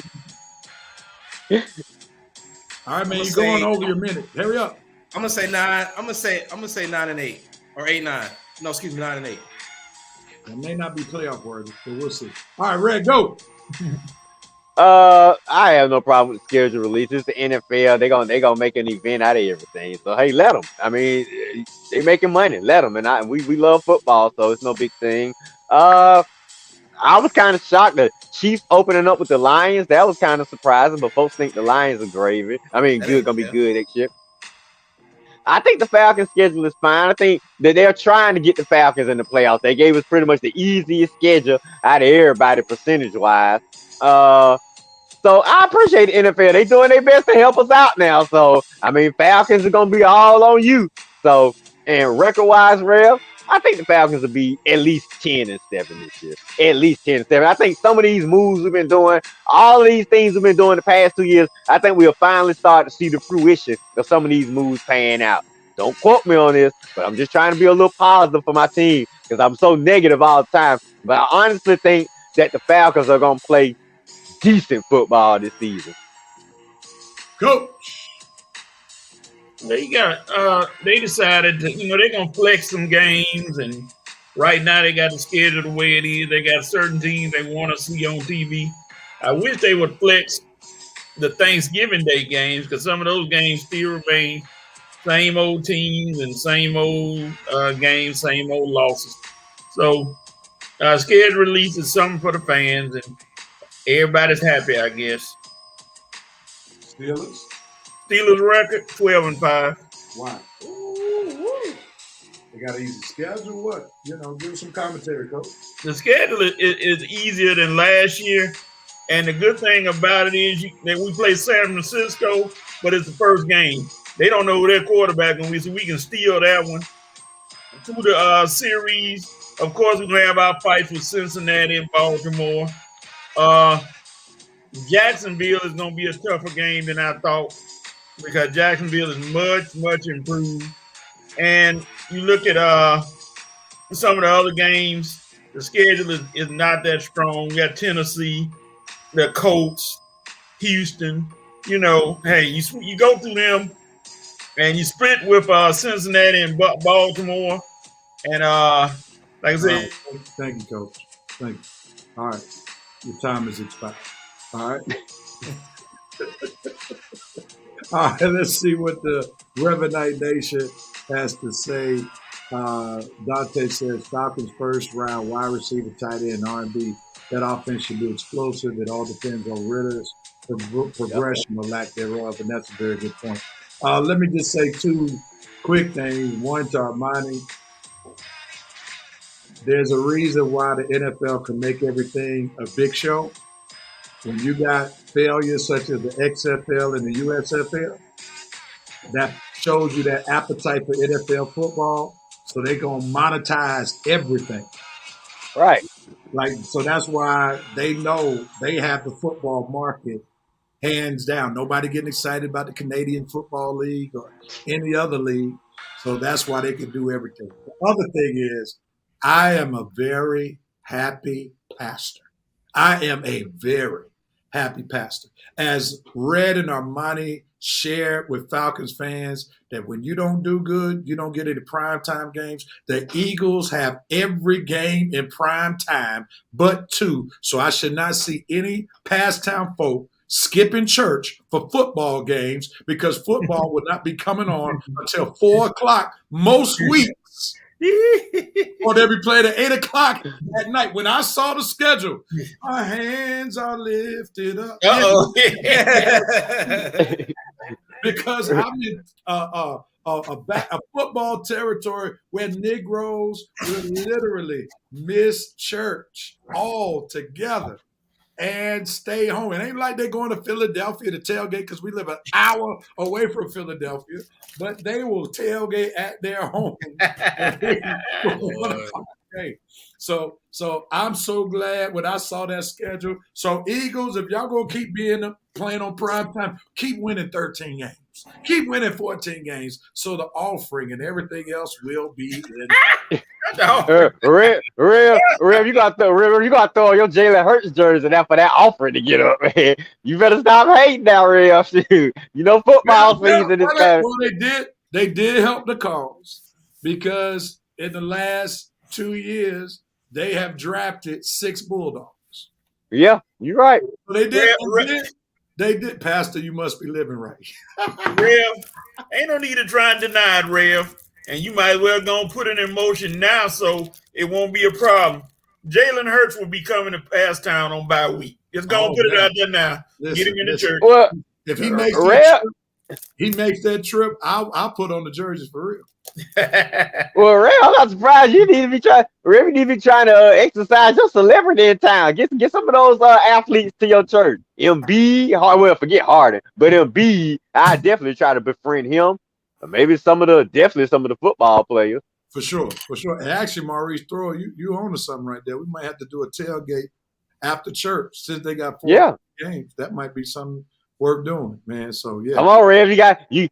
All right, man, you're going over your minute. Hurry up. I'm gonna say 9. I'm gonna say 9-8 or 8-9. No, excuse me, 9-8. It may not be playoff worthy, but we'll see. All right, Red, go. I have no problem with the schedule releases. The NFL, they gonna make an event out of everything. So hey, let them. I mean, they making money. Let them. And we love football, so it's no big thing. I was kind of shocked that Chiefs opening up with the Lions. That was kind of surprising, but folks think the Lions are gravy. I mean, gonna be good next year. I think the Falcons schedule is fine. I think that they're trying to get the Falcons in the playoffs. They gave us pretty much the easiest schedule out of everybody percentage-wise. So I appreciate the NFL. They doing their best to help us out now. So, I mean, Falcons are going to be all on you. So, and record-wise, Rev, I think the Falcons will be at least 10-7 this year. At least 10-7. I think some of these moves we've been doing, all of these things we've been doing the past 2 years, I think we'll finally start to see the fruition of some of these moves paying out. Don't quote me on this, but I'm just trying to be a little positive for my team because I'm so negative all the time. But I honestly think that the Falcons are going to play decent football this season. Coach. They decided to, they're gonna flex some games, and right now they got the schedule the way it is. They got certain teams they want to see on TV. I wish they would flex the Thanksgiving Day games, because some of those games still remain same old teams and same old games, same old losses. So schedule release is something for the fans, and everybody's happy, I guess. Steelers record 12-5. Wow. They got an easy schedule. What? Give us some commentary, Coach. The schedule is easier than last year, and the good thing about it is that we play San Francisco, but it's the first game. They don't know who their quarterback is, so we can steal that one. Through the series, of course, we're gonna have our fights with Cincinnati and Baltimore. Jacksonville is gonna be a tougher game than I thought, because Jacksonville is much, much improved. And you look at some of the other games, the schedule is not that strong. You got Tennessee, the Colts, Houston. Hey, you go through them, and you split with Cincinnati and Baltimore. And like I said, thank you, Coach. Thank you. All right, your time is expired. All right. All right, let's see what the Revenite Nation has to say. Dante says Falcons first round wide receiver, tight end, R&B. That offense should be explosive. It all depends on Ritter's progression or lack thereof, and that's a very good point. Let me just say 2 quick things. One, to Armani, there's a reason why the NFL can make everything a big show. when you got failures such as the XFL and the USFL, that shows you that appetite for NFL football. So they're gonna monetize everything. Right. Like, so that's why they know they have the football market hands down. Nobody getting excited about the Canadian Football League or any other league. So that's why they can do everything. The other thing is, I am a very happy pastor. I am a very happy pastor. As Red and Armani shared with Falcons fans, that when you don't do good, you don't get any primetime games. The Eagles have every game in prime time but two. So I should not see any pastime folk skipping church for football games because football will not be coming on until 4 o'clock most weeks. Or they'll be played at 8 o'clock at night. When I saw the schedule, our hands are lifted up. Because I'm in a football territory where Negroes will literally miss church altogether and stay home. It ain't like they're going to Philadelphia to tailgate because we live an hour away from Philadelphia, but they will tailgate at their home. So I'm so glad when I saw that schedule. So Eagles, if y'all gonna keep playing on prime time, keep winning 13 games. Keep winning 14 games. So the offering and everything else will be in. Rev, you got to throw your Jalen Hurts jersey out for that offering to get up, man. You better stop hating now, Rev. You know football season is coming. Well, they did help the cause because in the last 2 years they have drafted 6 Bulldogs. Yeah, you're right. So they did. Pastor, you must be living right. Rev, ain't no need to try and deny it, Rev. And you might as well go and put it in motion now so it won't be a problem. Jalen Hurts will be coming to Passtown on bye week. Just go and put it out there now. Get him in the church. Well, if he makes that trip, I'll put on the jerseys for real. Well, Ray, I'm not surprised. You need to be trying to exercise your celebrity in town. Get some of those athletes to your church. Forget Harden, but Embiid, I definitely try to befriend him. Or maybe some of the football players. For sure. And actually, Maurice Thrower, you own something right there. We might have to do a tailgate after church since they got 4 games. That might be something worth doing, man. So yeah. Come on, Rev. You got to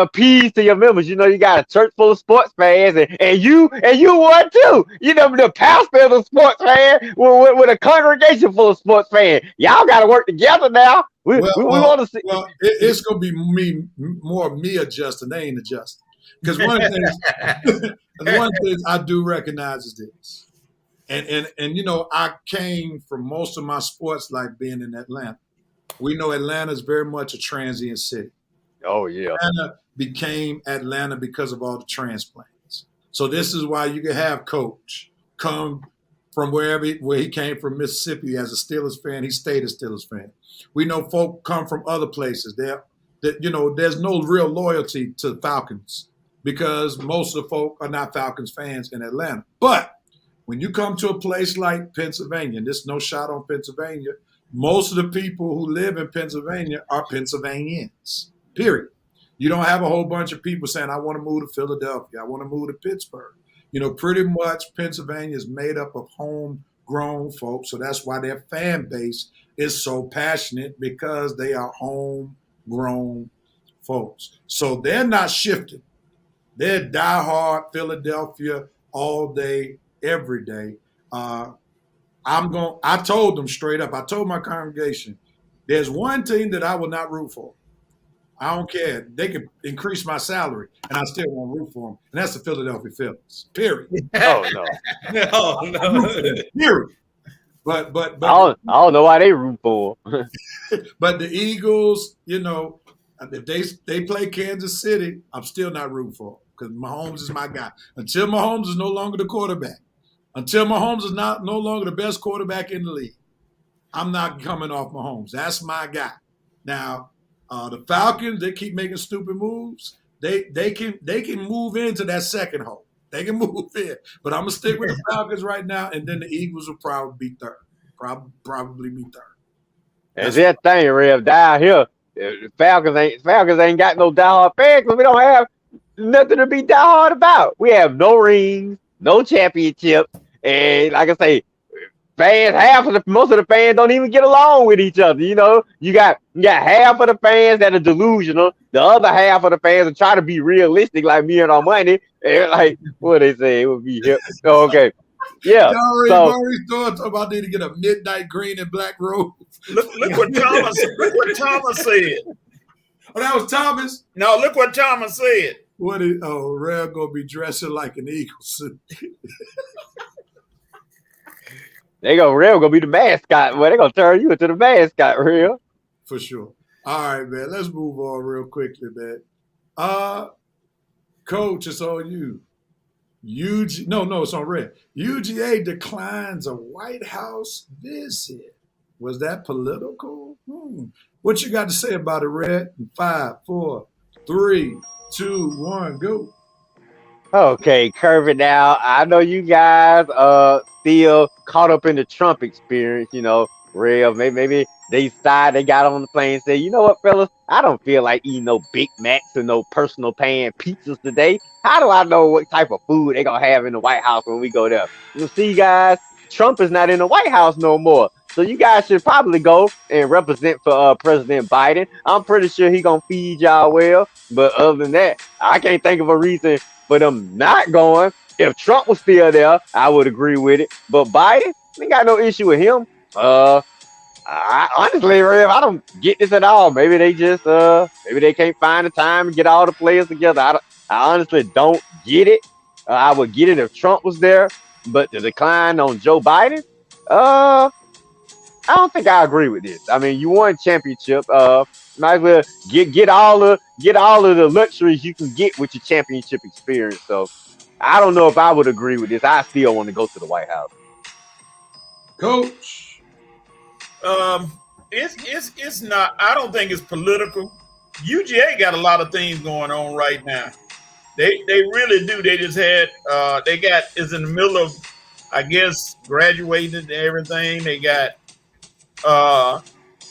appease to your members. You know, you got a church full of sports fans, and you one too. You know, the pastor is a sports fan with a congregation full of sports fans. Y'all got to work together now. We want to see. Well, it's gonna be me adjusting. They ain't adjusting. Because one of the things I do recognize is this, and you know, I came from most of my sports life being in Atlanta. We know Atlanta is very much a transient city. Oh yeah, Atlanta became Atlanta because of all the transplants. So this is why you can have Coach come from where he came from, Mississippi, as a Steelers fan. He stayed a Steelers fan. We know folk come from other places. There's no real loyalty to the Falcons because most of the folk are not Falcons fans in Atlanta. But when you come to a place like Pennsylvania, and there's no shot on Pennsylvania, most of the people who live in Pennsylvania are Pennsylvanians, period. You don't have a whole bunch of people saying, I want to move to Philadelphia, I want to move to Pittsburgh. You know, pretty much Pennsylvania is made up of homegrown folks, so that's why their fan base is so passionate, because they are homegrown folks. So they're not shifting. They're diehard Philadelphia all day, every day. I told them straight up, I told my congregation, there's one team that I will not root for. I don't care. They could increase my salary, and I still won't root for them. And that's the Philadelphia Phillies. Period. Oh no. Period. But I don't know why they root for them. But the Eagles, you know, if they play Kansas City, I'm still not rooting for them because Mahomes is my guy. Until Mahomes is no longer the quarterback, until Mahomes is no longer the best quarterback in the league, I'm not coming off Mahomes. That's my guy. Now, the Falcons, they keep making stupid moves. They can move into that second hole. They can move in. But I'm going to stick with the Falcons right now, and then the Eagles will probably be third. Probably be third. That's that thing, Rev. Down here, Falcons ain't got no diehard fans because we don't have nothing to be diehard about. We have no rings, no championship, and like I say, fans, most of the fans don't even get along with each other. You know, you got half of the fans that are delusional. The other half of the fans are trying to be realistic, like me and Armani. And like what they say, it would be hip. Oh, okay, yeah. Already talking about need to get a midnight green and black robe. Look what Thomas. Look what Thomas said. Oh, that was Thomas. No, look what Thomas said. Rev gonna be dressing like an eagle suit. Real gonna be the mascot. Well, they gonna turn you into the mascot, Real. For sure. All right, man. Let's move on real quickly, man. Coach, it's on you. It's on Red. UGA declines a White House visit. Was that political? What you got to say about it, Red? 5, 4, 3, 2, 1, go. Okay, curve it now. I know you guys still caught up in the Trump experience, Real. Maybe they got on the plane and said, you know what, fellas, I don't feel like eating no Big Macs and no personal pan pizzas today. How do I know what type of food they gonna have in the White House when we go there? You see, guys, Trump is not in the White House no more. So you guys should probably go and represent for President Biden. I'm pretty sure he gonna feed y'all well. But other than that, I can't think of a reason for them not going. If Trump was still there, I would agree with it. But Biden, we got no issue with him. Honestly, Rev, I don't get this at all. Maybe they just maybe they can't find the time to get all the players together. I honestly don't get it. I would get it if Trump was there, but the decline on Joe Biden, I don't think I agree with this. I mean, you won championship. Might as well get all of the luxuries you can get with your championship experience. So I don't know if I would agree with this. I still want to go to the White House. Coach. It's not. I don't think it's political. UGA got a lot of things going on right now. They really do. They just had is in the middle of, I guess, graduating and everything. They got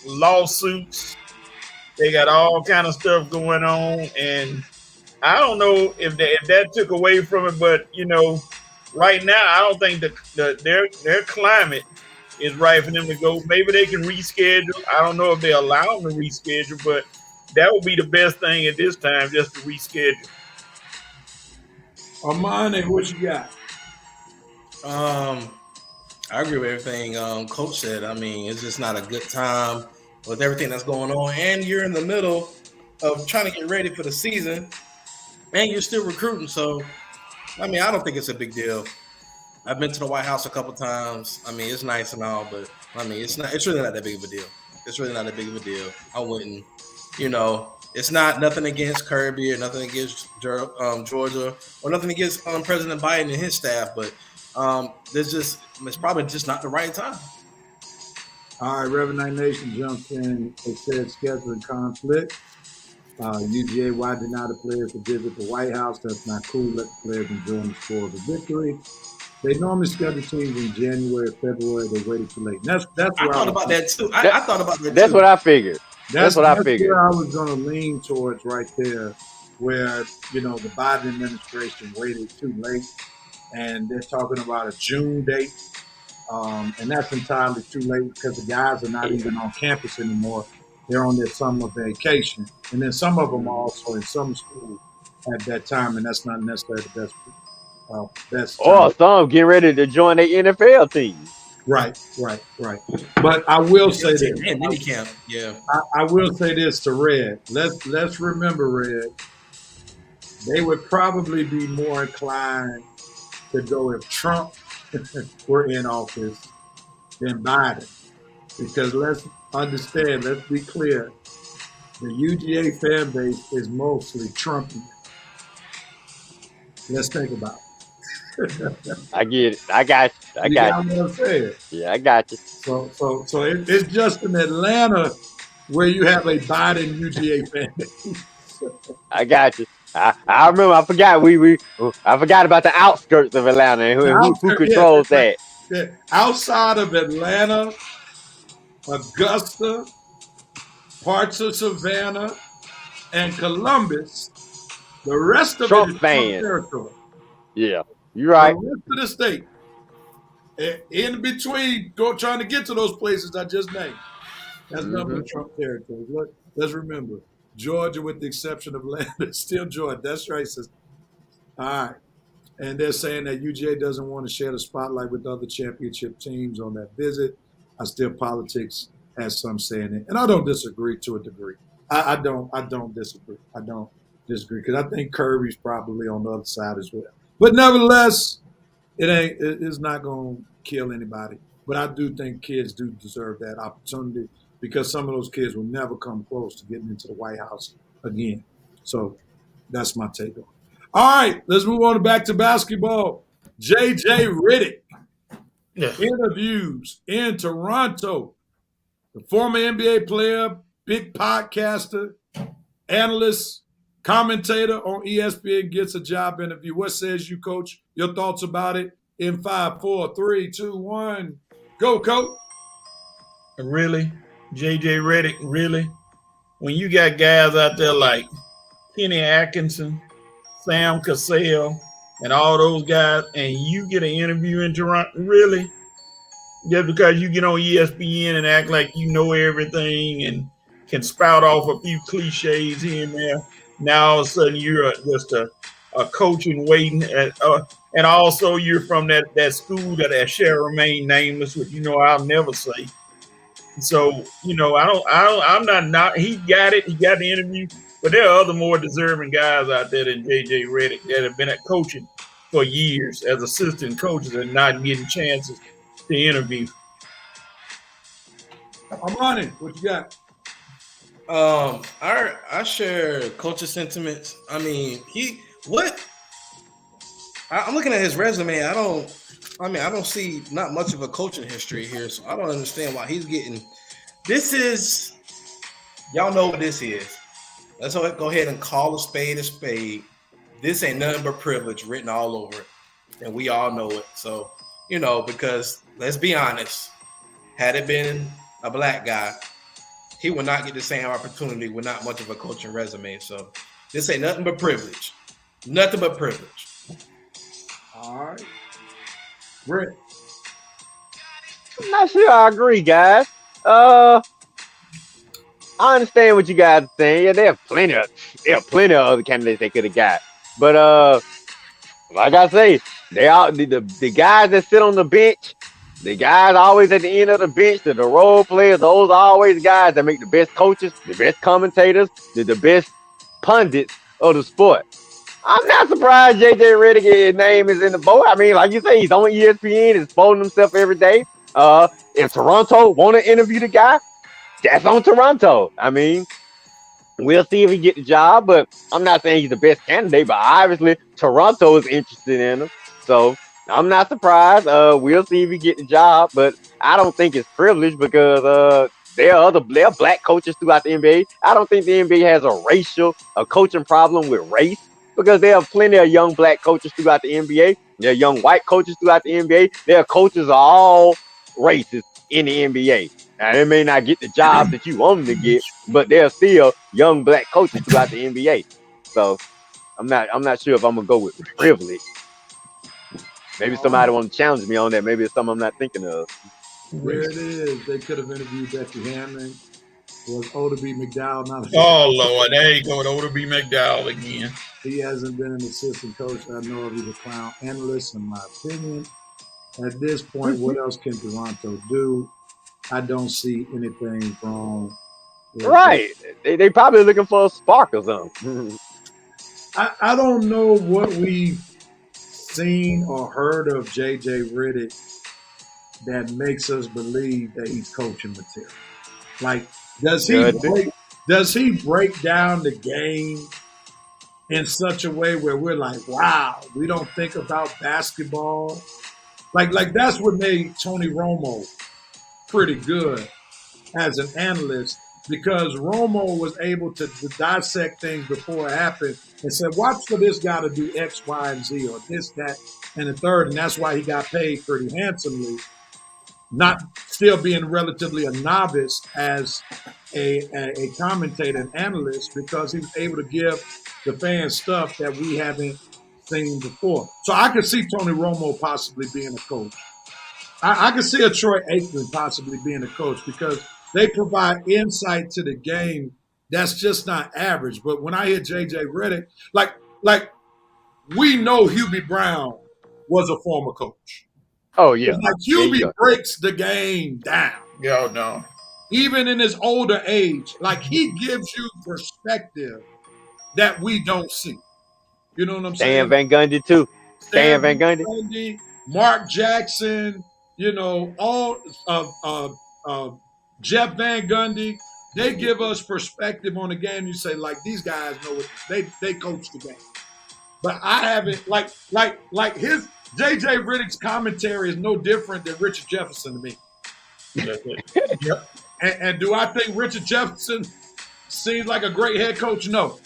lawsuits. They got all kind of stuff going on, and I don't know if that took away from it. But right now, I don't think their climate is right for them to go. Maybe they can reschedule. I don't know if they allow them to reschedule, but that would be the best thing at this time, just to reschedule. Armani, what you got? I agree with everything Coach said. I mean, it's just not a good time with everything that's going on, and you're in the middle of trying to get ready for the season, and you're still recruiting. So, I mean, I don't think it's a big deal. I've been to the White House a couple times. I mean, it's nice and all, but I mean, it's really not that big of a deal. It's really not that big of a deal. I wouldn't, it's not nothing against Kirby or nothing against Georgia or nothing against President Biden and his staff, but it's probably just not the right time. All right, Reverend Nation jumps in. It says scheduling conflict. UGA, why deny the players to visit the White House? That's not cool. Let the players enjoy the score of the victory. They normally schedule teams in January, February. They waited too late. That's where I thought about that too. I thought about that too. That's what I figured. That's what I figured. Where I was going to lean towards right there, where the Biden administration waited too late, and they're talking about a June date, and that's entirely too late because the guys are not even on campus anymore. They're on their summer vacation, and then some of them are also in summer school at that time, and that's not necessarily the best. Some get ready to join the NFL team. Right. But I will say this. Yeah. I will say this to Red. Let's remember, Red. They would probably be more inclined to go if Trump were in office than Biden, because let's understand. Let's be clear. The UGA fan base is mostly Trumpian. Let's think about it. I get it. I got you. I got you. What I'm saying? Yeah, I got you. So it's just in Atlanta where you have a Biden UGA fan base. I got you. I remember. I forgot. I forgot about the outskirts of Atlanta. Who controls that? Yeah. Outside of Atlanta, Augusta, parts of Savannah and Columbus. The rest of Trump it is fan. Trump territory. Yeah, you're right. The rest of the state, in between, trying to get to those places I just named, that's nothing but Trump territory. Look, let's remember, Georgia, with the exception of Atlanta, is still Georgia. That's racist. All right. And they're saying that UGA doesn't want to share the spotlight with other championship teams on that visit. I still politics, as some saying it. And I don't disagree to a degree. I don't disagree. I don't disagree because I think Kirby's probably on the other side as well. But nevertheless, it's not going to kill anybody. But I do think kids do deserve that opportunity because some of those kids will never come close to getting into the White House again. So that's my take on it. All right, let's move on back to basketball. J.J. Redick interviews in Toronto. The former NBA player, big podcaster, analyst, commentator on ESPN gets a job interview. What says you, Coach? Your thoughts about it in 5, 4, 3, 2, 1. Go, Coach. Really? J.J. Redick, really? When you got guys out there like Kenny Atkinson, Sam Cassell, and all those guys, and you get an interview in Toronto, really? Just because you get on ESPN and act like you know everything and can spout off a few cliches here and there, now all of a sudden you're just a coach in waiting, and also you're from that school that shall remain nameless, which I'll never say. So I'm not. He got it. He got the interview. But there are other more deserving guys out there than J.J. Redick that have been at coaching for years as assistant coaches and not getting chances to interview. Armani, what you got? I share coach's sentiments. I mean, I'm looking at his resume. I don't see not much of a coaching history here, so I don't understand why he's getting. Y'all know what this is. Let's go ahead and call a spade a spade. This ain't nothing but privilege written all over it. And we all know it. So, because let's be honest, had it been a black guy, he would not get the same opportunity with not much of a coaching resume. So this ain't nothing but privilege. Nothing but privilege. All right. Rick. I'm not sure I agree, guys. I understand what you guys are saying. Yeah, there are plenty of other candidates they could have got. But like I say, they all the guys that sit on the bench, the guys always at the end of the bench, the role players, those are always guys that make the best coaches, the best commentators, the best pundits of the sport. I'm not surprised J.J. Redick's name is in the boat. I mean, like you say, he's on ESPN, exposing himself every day. If Toronto want to interview the guy, that's on Toronto. I mean, we'll see if he get the job, but I'm not saying he's the best candidate, but obviously Toronto is interested in him. So I'm not surprised. We'll see if he get the job, but I don't think it's privileged because there are black coaches throughout the NBA. I don't think the NBA has a coaching problem with race because there are plenty of young black coaches throughout the NBA. There are young white coaches throughout the NBA. There are coaches of all races in the NBA. Now, they may not get the job that you want them to get, but there are still young black coaches throughout the NBA. So I'm not sure if I'm gonna go with privilege. Maybe somebody want to challenge me on that. Maybe it's something I'm not thinking of. There it is. They could have interviewed Becky Hammond. Was Oda B. McDowell not? Oh Lord, there you go with Oda B. McDowell again. He hasn't been an assistant coach. I know of. He's a clown analyst, in my opinion. At this point, what else can Toronto do? I don't see anything wrong. Right. They probably looking for a spark or something. I don't know what we've seen or heard of J.J. Redick that makes us believe that he's coaching material. Like, does he break down the game in such a way where we're like, wow, we don't think about basketball? Like that's what made Tony Romo pretty good as an analyst, because Romo was able to dissect things before it happened and said, watch for this guy to do X, Y, and Z, or this, that, and the third. And that's why he got paid pretty handsomely. not still being relatively a novice as a commentator and analyst, because he was able to give the fans stuff that we haven't seen before. So I could see Tony Romo possibly being a coach. I could see a Troy Aikman possibly being a coach, because they provide insight to the game that's just not average. But when I hear JJ Redick, like we know Hubie Brown was a former coach. Oh yeah, it's like Hubie breaks the game down. Yo, no. Even in his older age, like he gives you perspective that we don't see. You know what I'm saying? Stan Van Gundy too. Stan Van Gundy, Mark Jackson. You know, all Jeff Van Gundy. They give us perspective on the game. You say, like, these guys know what they coach the game. But I haven't like his JJ Redick's commentary is no different than Richard Jefferson to me. Yep. And do I think Richard Jefferson seems like a great head coach? No.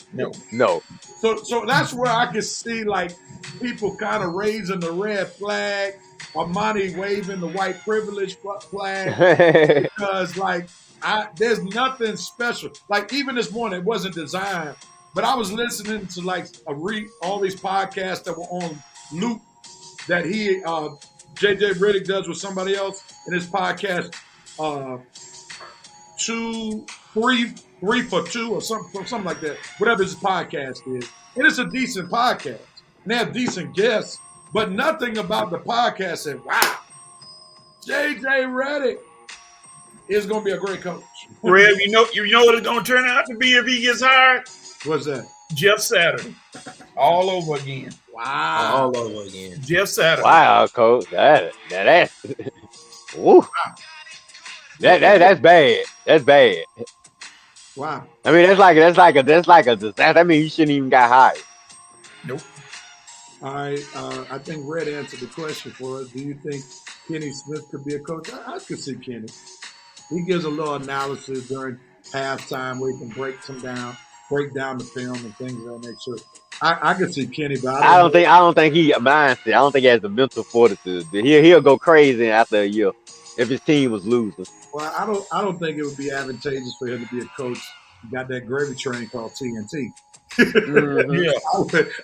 So that's where I can see like people kind of raising the red flag, Armani waving the white privilege flag, because like there's nothing special. Like even this morning, it wasn't designed, but I was listening to like all these podcasts that were on loop that JJ Redick does with somebody else in his podcast. 3 for 2 or something like that, whatever his podcast is. And it's a decent podcast. And they have decent guests, but nothing about the podcast said, wow, JJ Redick is going to be a great coach. Rev, you know what it's going to turn out to be if he gets hired? What's that? Jeff Saturday. All over again. Wow. All over again. Jeff Saturday. Wow, coach. That's woo. That's bad. That's bad. Wow. I mean, that's like a disaster. I mean, you shouldn't even got hired. Nope. All right. I think Red answered the question for us. Do you think Kenny Smith could be a coach? I could see Kenny. He gives a little analysis during halftime where he can break down the film and things of that nature. I could see Kenny, but I don't think he minds it. I don't think he has the mental fortitude. He'll go crazy after a year if his team was losing. Well, I don't think it would be advantageous for him to be a coach. He got that gravy train called TNT. Mm-hmm. Yeah,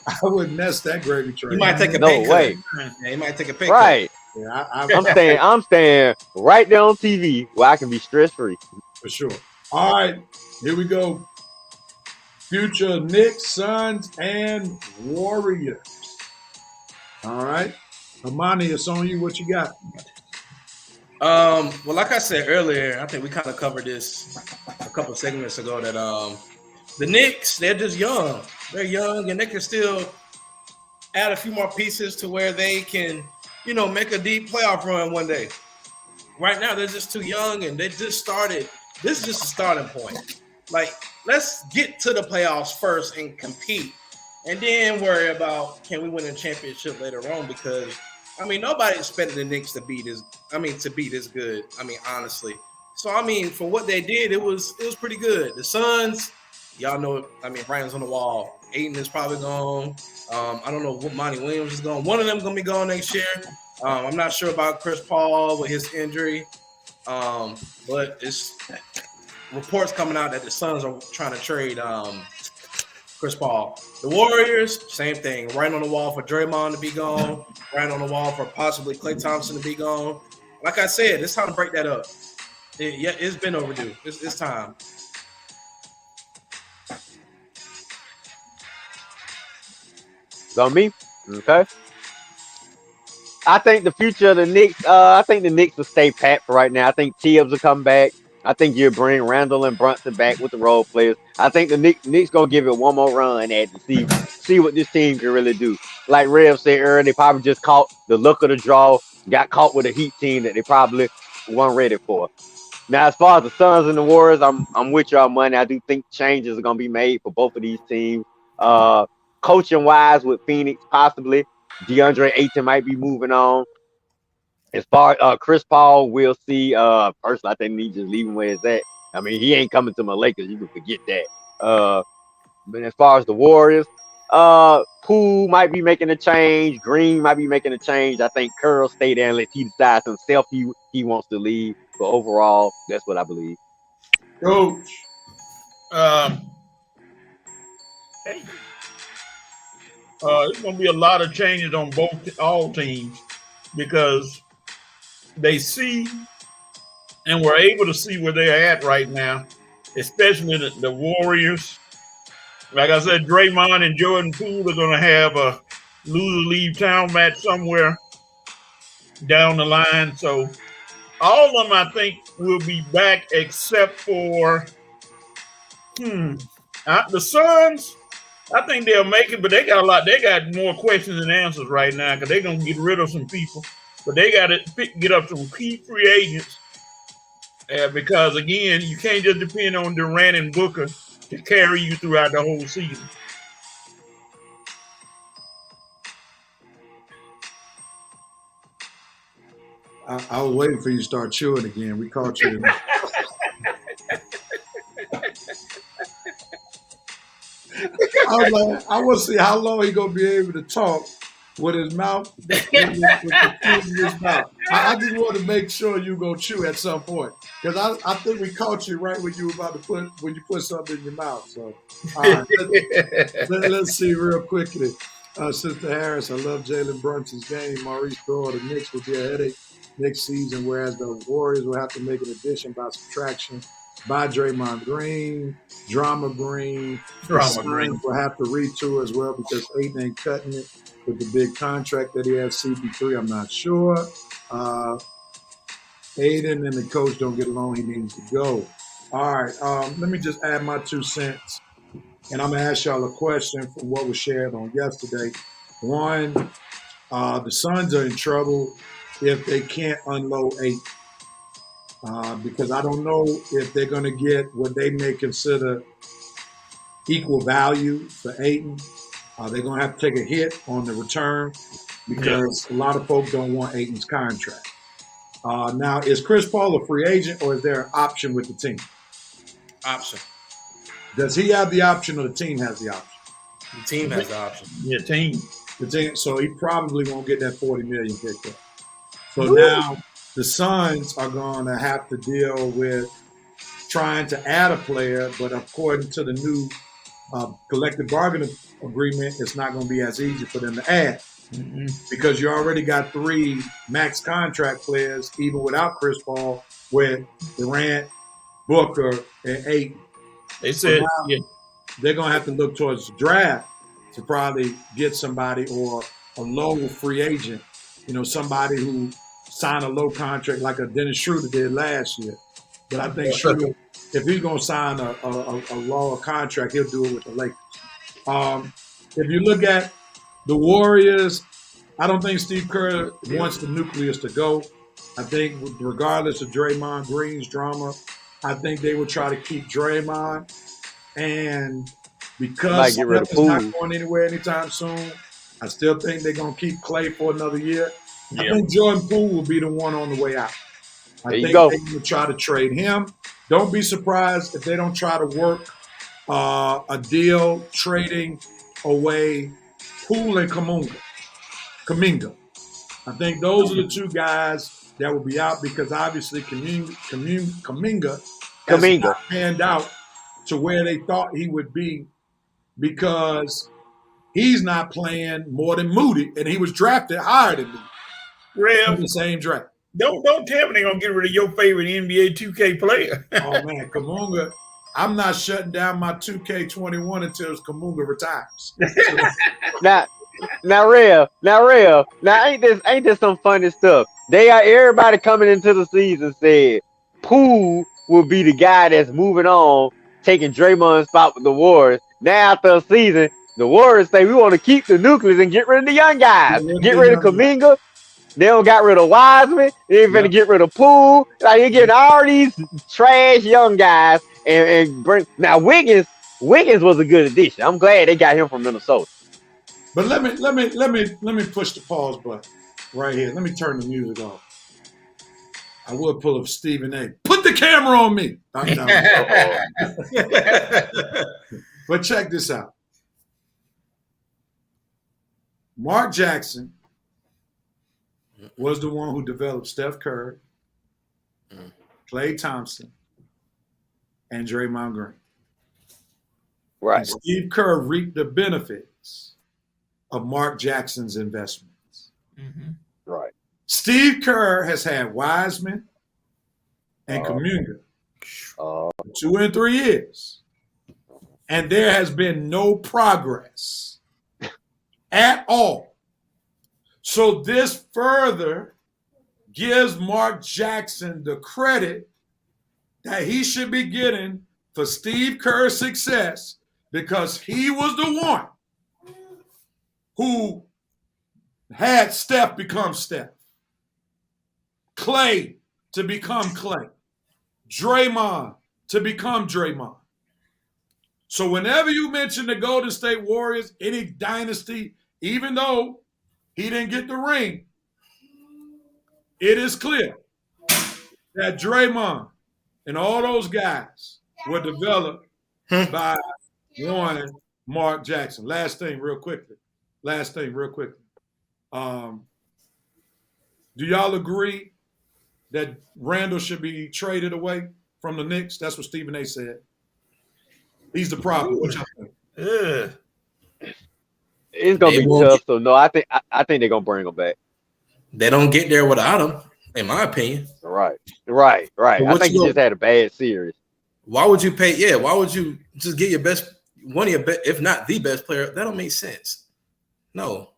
I would mess that gravy train. He might take a pay cut. Yeah, he might take a pay cut. Right. Yeah, I'm staying right there on TV where I can be stress free. For sure. All right, here we go. Future Knicks, Suns, and Warriors. All right, Armani, it's on you. What you got? Well, like I said earlier, I think we kind of covered this a couple of segments ago that the Knicks, they're just young. They're young, and they can still add a few more pieces to where they can, make a deep playoff run one day. Right now, they're just too young, and they just started. This is just a starting point. Like, let's get to the playoffs first and compete, and then worry about can we win a championship later on, because nobody expected the Knicks to be this good. Honestly. So, for what they did, it was pretty good. The Suns, y'all know, writing's on the wall. Ayton is probably gone. I don't know what Monty Williams is gone. One of them going to be gone next year. I'm not sure about Chris Paul with his injury. But it's reports coming out that the Suns are trying to trade Chris Paul. The Warriors, same thing. Right on the wall for Draymond to be gone. Right on the wall for possibly Klay Thompson to be gone. Like I said, it's time to break that up. It's been overdue. It's time. So me, okay. I think the future of the Knicks. I think the Knicks will stay pat for right now. I think Tibbs will come back. I think you'll bring Randall and Brunson back with the role players. I think the Knicks gonna give it one more run at to see what this team can really do. Like Rev said earlier, they probably just caught the look of the draw, got caught with a Heat team that they probably weren't ready for. Now, as far as the Suns and the Warriors, I'm with y'all, money. I do think changes are gonna be made for both of these teams. Coaching wise, with Phoenix, possibly DeAndre Ayton might be moving on. As far as Chris Paul, we'll see. Personally, I think he just leave him where it's at. He ain't coming to my Lakers. You can forget that. But as far as the Warriors, Poole might be making a change. Green might be making a change. I think Curl stay there unless he decides himself he wants to leave. But overall, that's what I believe. Coach. Hey, there's going to be a lot of changes on all teams because they see and we're able to see where they're at right now, especially the Warriors. Like I said, Draymond and Jordan Poole are going to have a loser leave town match somewhere down the line. So all of them, I think, will be back except for the Suns. I think they'll make it, but they got a lot. They got more questions than answers right now because they're going to get rid of some people. But they got to get up some key free agents because, again, you can't just depend on Durant and Booker to carry you throughout the whole season. I was waiting for you to start chewing again. We caught you. I want to see how long he gonna be able to talk with his mouth. With his mouth. I just want to make sure you go chew at some point because I think we caught you right when you were about to when you put something in your mouth. So all right, let's see real quickly. Sister Harris, I love Jalen Brunson's game. Maurice Doyle, the Knicks will be a headache next season, whereas the Warriors will have to make an addition by subtraction. By Draymond Green, Drama Green. Will have to retool as well because Ayton ain't cutting it with the big contract that he has. CP3, I'm not sure. Ayton and the coach don't get along. He needs to go. All right. Let me just add my 2 cents. And I'm going to ask y'all a question from what was shared on yesterday. One, the Suns are in trouble if they can't unload Ayton. Because I don't know if they're going to get what they may consider equal value for Ayton. They're going to have to take a hit on the return because a lot of folks don't want Ayton's contract. Now, is Chris Paul a free agent or is there an option with the team? Option. Does he have the option or the team has the option? The team has the option. Yeah, team. The team. So he probably won't get that $40 million picked up. So now the Suns are going to have to deal with trying to add a player, but according to the new collective bargaining agreement, it's not going to be as easy for them to add because you already got 3 max contract players, even without Chris Paul, with Durant, Booker, and Ayton. They said they're going to have to look towards the draft to probably get somebody or a low free agent, somebody who sign a low contract like a Dennis Schroeder did last year. But I think Schroeder, if he's going to sign a lower contract, he'll do it with the Lakers. If you look at the Warriors, I don't think Steve Kerr wants the nucleus to go. I think regardless of Draymond Green's drama, I think they will try to keep Draymond. And because Steph is not going anywhere anytime soon, I still think they're going to keep Clay for another year. I think Jordan Poole will be the one on the way out. I think they're going to try to trade him. Don't be surprised if they don't try to work a deal trading away Poole and Kuminga. I think those are the 2 guys that will be out because obviously Kuminga has not panned out to where they thought he would be because he's not playing more than Moody, and he was drafted higher than Moody. In the same draft. Don't tell me they're gonna get rid of your favorite NBA 2K player. Oh man, Kuminga. I'm not shutting down my 2K21 until Kuminga retires. Now ain't this some funny stuff? Everybody coming into the season said Poole will be the guy that's moving on, taking Draymond's spot with the Warriors. Now after a season, the Warriors say we want to keep the nucleus and get rid of the young guys. Get rid of Kuminga. They don't got rid of Wiseman. They ain't finna get rid of Poole. Like you're getting all these trash young guys and bring now Wiggins was a good addition. I'm glad they got him from Minnesota. But let me push the pause button right here. Let me turn the music off. I would pull up Stephen A. Put the camera on me. But check this out. Mark Jackson was the one who developed Steph Curry, Klay Thompson, and Draymond Green. Right. And Steve Kerr reaped the benefits of Mark Jackson's investments. Mm-hmm. Right. Steve Kerr has had Wiseman and Kuminga 2 and 3 years. And there has been no progress at all. So this further gives Mark Jackson the credit that he should be getting for Steve Kerr's success, because he was the one who had Steph become Steph, Klay to become Klay, Draymond to become Draymond. So whenever you mention the Golden State Warriors, any dynasty, even though he didn't get the ring, it is clear that Draymond and all those guys were developed by one Mark Jackson. Last thing real quickly. Do y'all agree that Randall should be traded away from the Knicks? That's what Stephen A. said. He's the problem. What y'all think? It's gonna be tough. So no, I think they're gonna bring him back. They don't get there without him, in my opinion. Right. I think he just had a bad series. Why would you pay? Yeah, why would you just get your best, one of your best, if not the best player? That don't make sense. No.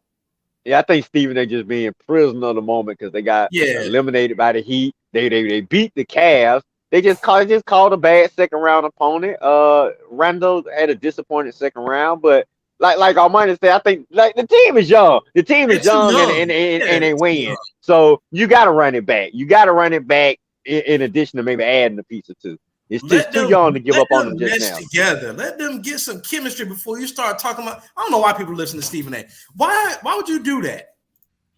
Yeah, I think Stephen A. just being prisoner of the moment because they got eliminated by the Heat. They beat the Cavs. They just called a bad second round opponent. Randall had a disappointing second round, but like Armani said, I think like the team is young. The team is young and they win. So you got to run it back. You got to run it back in addition to maybe adding a piece or two. It's just too young to give up on them just now. Together, let them get some chemistry before you start talking about. I don't know why people listen to Stephen A. Why would you do that?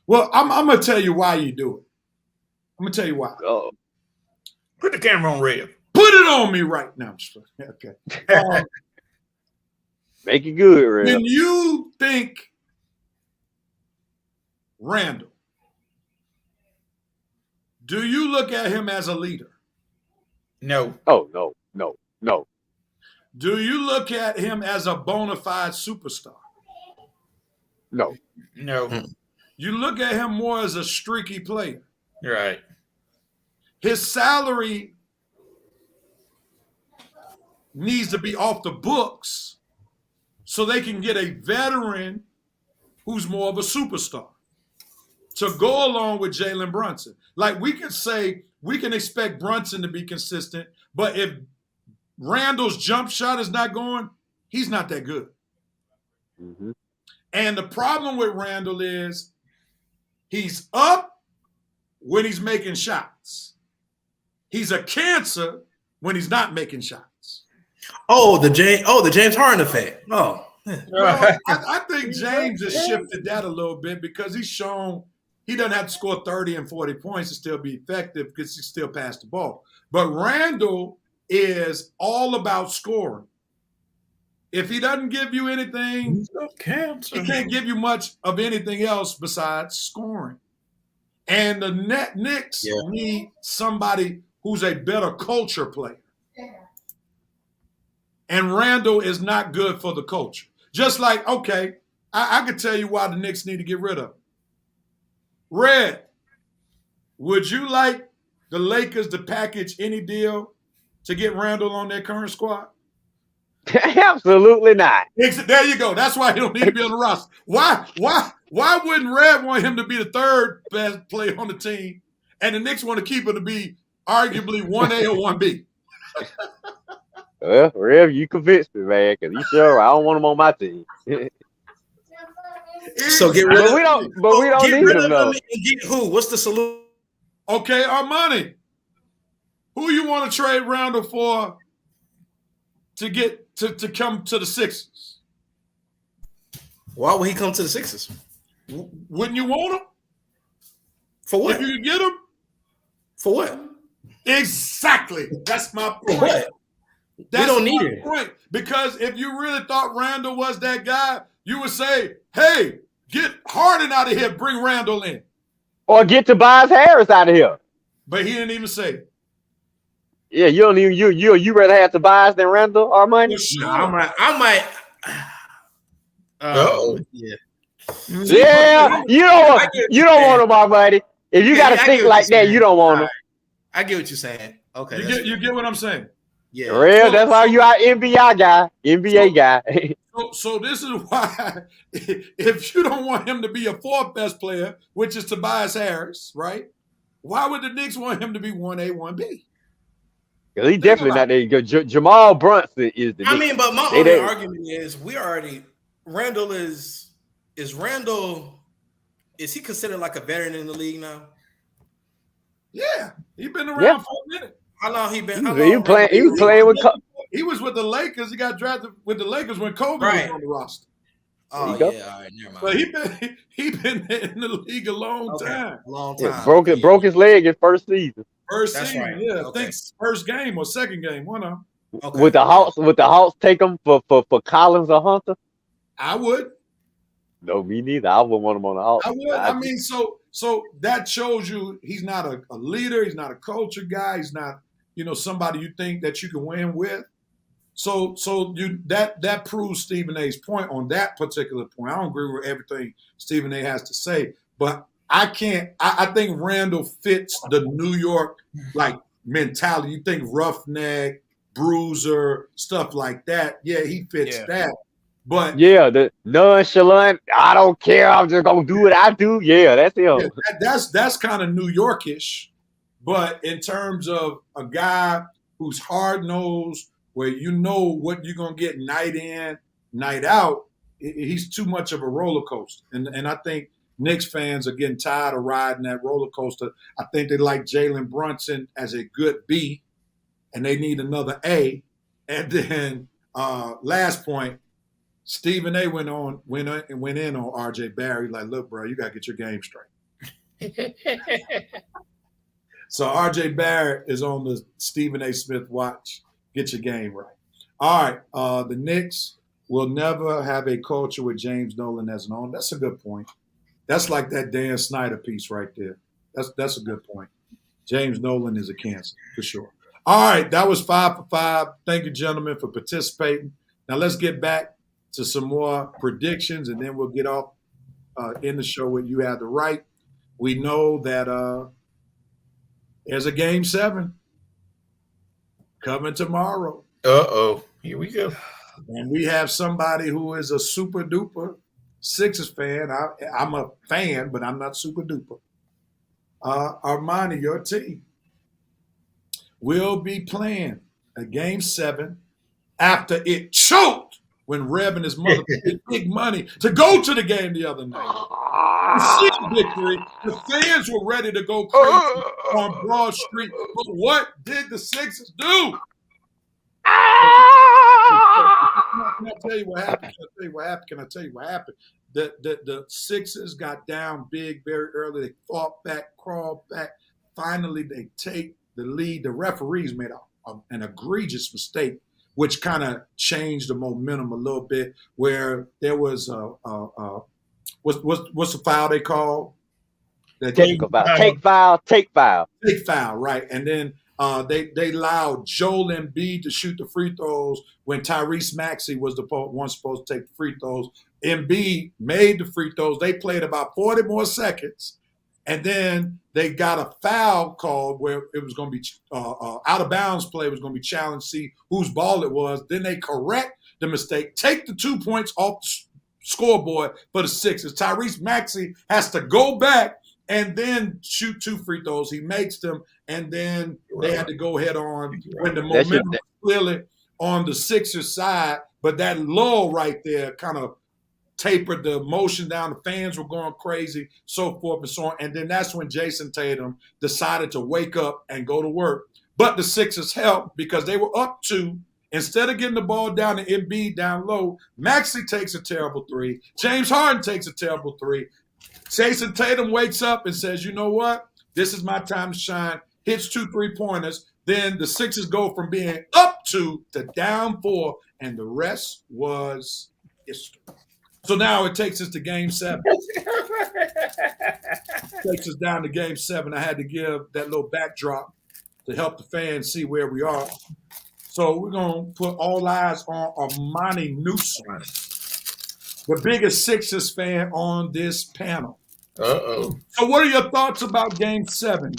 Well, I'm gonna tell you why you do it. I'm gonna tell you why. Oh. Put the camera on Rev. Put it on me right now. Okay. Make it good, Rev. When you think Randall, do you look at him as a leader? No. Oh, no. Do you look at him as a bona fide superstar? No. You look at him more as a streaky player. Right. His salary needs to be off the books so they can get a veteran who's more of a superstar to go along with Jalen Brunson. Like we could say we can expect Brunson to be consistent, but if Randall's jump shot is not going, he's not that good. Mm-hmm. And the problem with Randall is he's up when he's making shots. He's a cancer when he's not making shots. The James Harden effect. Oh. Well, I think James has shifted that a little bit because he's shown he doesn't have to score 30 and 40 points to still be effective because he still passed the ball. But Randall is all about scoring. If he doesn't give you anything, he can't give you much of anything else besides scoring. And the Knicks need somebody who's a better culture player. And Randall is not good for the culture. Just like, okay, I could tell you why the Knicks need to get rid of him. Red, would you like the Lakers to package any deal to get Randall on their current squad? Absolutely not. There you go. That's why he don't need to be on the roster. Why wouldn't Red want him to be the third best player on the team and the Knicks want to keep him to be arguably 1A or 1B? Well, Rev, you convinced me, man, because you sure I don't want him on my team. So get rid of him. But we don't need him, though. And get who? What's the solution? Okay, Armani. Who you want to trade Randall for to get to come to the Sixers? Why would he come to the Sixers? Wouldn't you want him? For what? If you could get him? For what? Exactly. That's my point. For what? We don't need it. Point. Because if you really thought Randall was that guy, you would say, hey, Get Harden out of here. Bring Randall in. Or get Tobias Harris out of here. But he didn't even say it. Yeah, you don't even you rather have Tobias than Randall Armani? Sure. No, I might. Yeah. Yeah, you don't want him, Armani. If you got to think like that, you don't want him. I get what you're saying. Okay, you get what I'm saying? Yeah, real. That's why you are NBA guy. So this is why, if you don't want him to be a fourth best player, which is Tobias Harris, right? Why would the Knicks want him to be 1A, 1B? Because he definitely not there. Jamal Brunson is the. I mean, but my only argument is Randall is Randall. Is he considered like a veteran in the league now? Yeah, he's been around for a minute. How long he been? He was playing with. He was with the Lakers. He got drafted with the Lakers when Kobe was on the roster. Oh yeah, all right, never mind. But he been in the league a long time. Yeah, broke his leg his first season. First season, right. Yeah. Okay. I think first game or second game, one of them. Okay. Would the Hawks take him for Collins or Hunter? I would. No, me neither. I wouldn't want him on the Hawks. I would. I mean, so that shows you he's not a leader. He's not a culture guy. He's not, somebody you think that you can win with. So that proves Stephen A's point on that particular point. I don't agree with everything Stephen A has to say, but I think Randall fits the New York mentality. You think roughneck, bruiser, stuff like that. Yeah, he fits that. But the nonchalant, I don't care, I'm just gonna do what I do. Yeah, that's him. Yeah, that's kind of New Yorkish. But in terms of a guy who's hard nosed, where you know what you're gonna get night in, night out, he's too much of a roller coaster. And I think Knicks fans are getting tired of riding that roller coaster. I think they like Jalen Brunson as a good B, and they need another A. And then last point, Stephen A went in on RJ Barry, like, look, bro, you gotta get your game straight. So RJ Barrett is on the Stephen A. Smith watch. Get your game right. All right. The Knicks will never have a culture with James Dolan as an owner. That's a good point. That's like that Dan Snyder piece right there. That's a good point. James Dolan is a cancer for sure. All right. That was 5 for 5. Thank you, gentlemen, for participating. Now let's get back to some more predictions, and then we'll get off in the show where you have the right. We know that there's a Game 7 coming tomorrow. Here we go. And we have somebody who is a super duper Sixers fan. I'm a fan, but I'm not super duper. Armani, your team, will be playing a Game 7 after it choked when Rev and his mother paid big money to go to the game the other night. The victory, the fans were ready to go crazy on Broad Street. But what did the Sixers do? Can I tell you what happened? Can I tell you what happened? The Sixers got down big very early. They fought back, crawled back. Finally, they take the lead. The referees made an egregious mistake, which kind of changed the momentum a little bit, where there was what's the foul they call? Take foul, right. And then they allowed Joel Embiid to shoot the free throws when Tyrese Maxey was the one supposed to take the free throws. Embiid made the free throws. They played about 40 more seconds, and then they got a foul called where it was going to be out of bounds play was going to be challenged, see whose ball it was. Then they correct the mistake, take the 2 points off the scoreboard for the Sixers. Tyrese Maxey has to go back and then shoot 2 free throws. He makes them, and then they had to go head on when the momentum was clearly on the Sixers side. But that lull right there kind of tapered the motion down. The fans were going crazy, so forth and so on. And then that's when Jason Tatum decided to wake up and go to work. But the Sixers helped because they were up 2. Instead of getting the ball down to Embiid down low, Maxey takes a terrible 3. James Harden takes a terrible 3. Jason Tatum wakes up and says, you know what? This is my time to shine. Hits 2 3-pointers. Then the Sixers go from being up 2 to down 4, and the rest was history. So now it takes us to Game 7. Takes us down to Game 7. I had to give that little backdrop to help the fans see where we are. So we're going to put all eyes on Armani Newsom, the biggest Sixers fan on this panel. Uh-oh. So what are your thoughts about Game 7?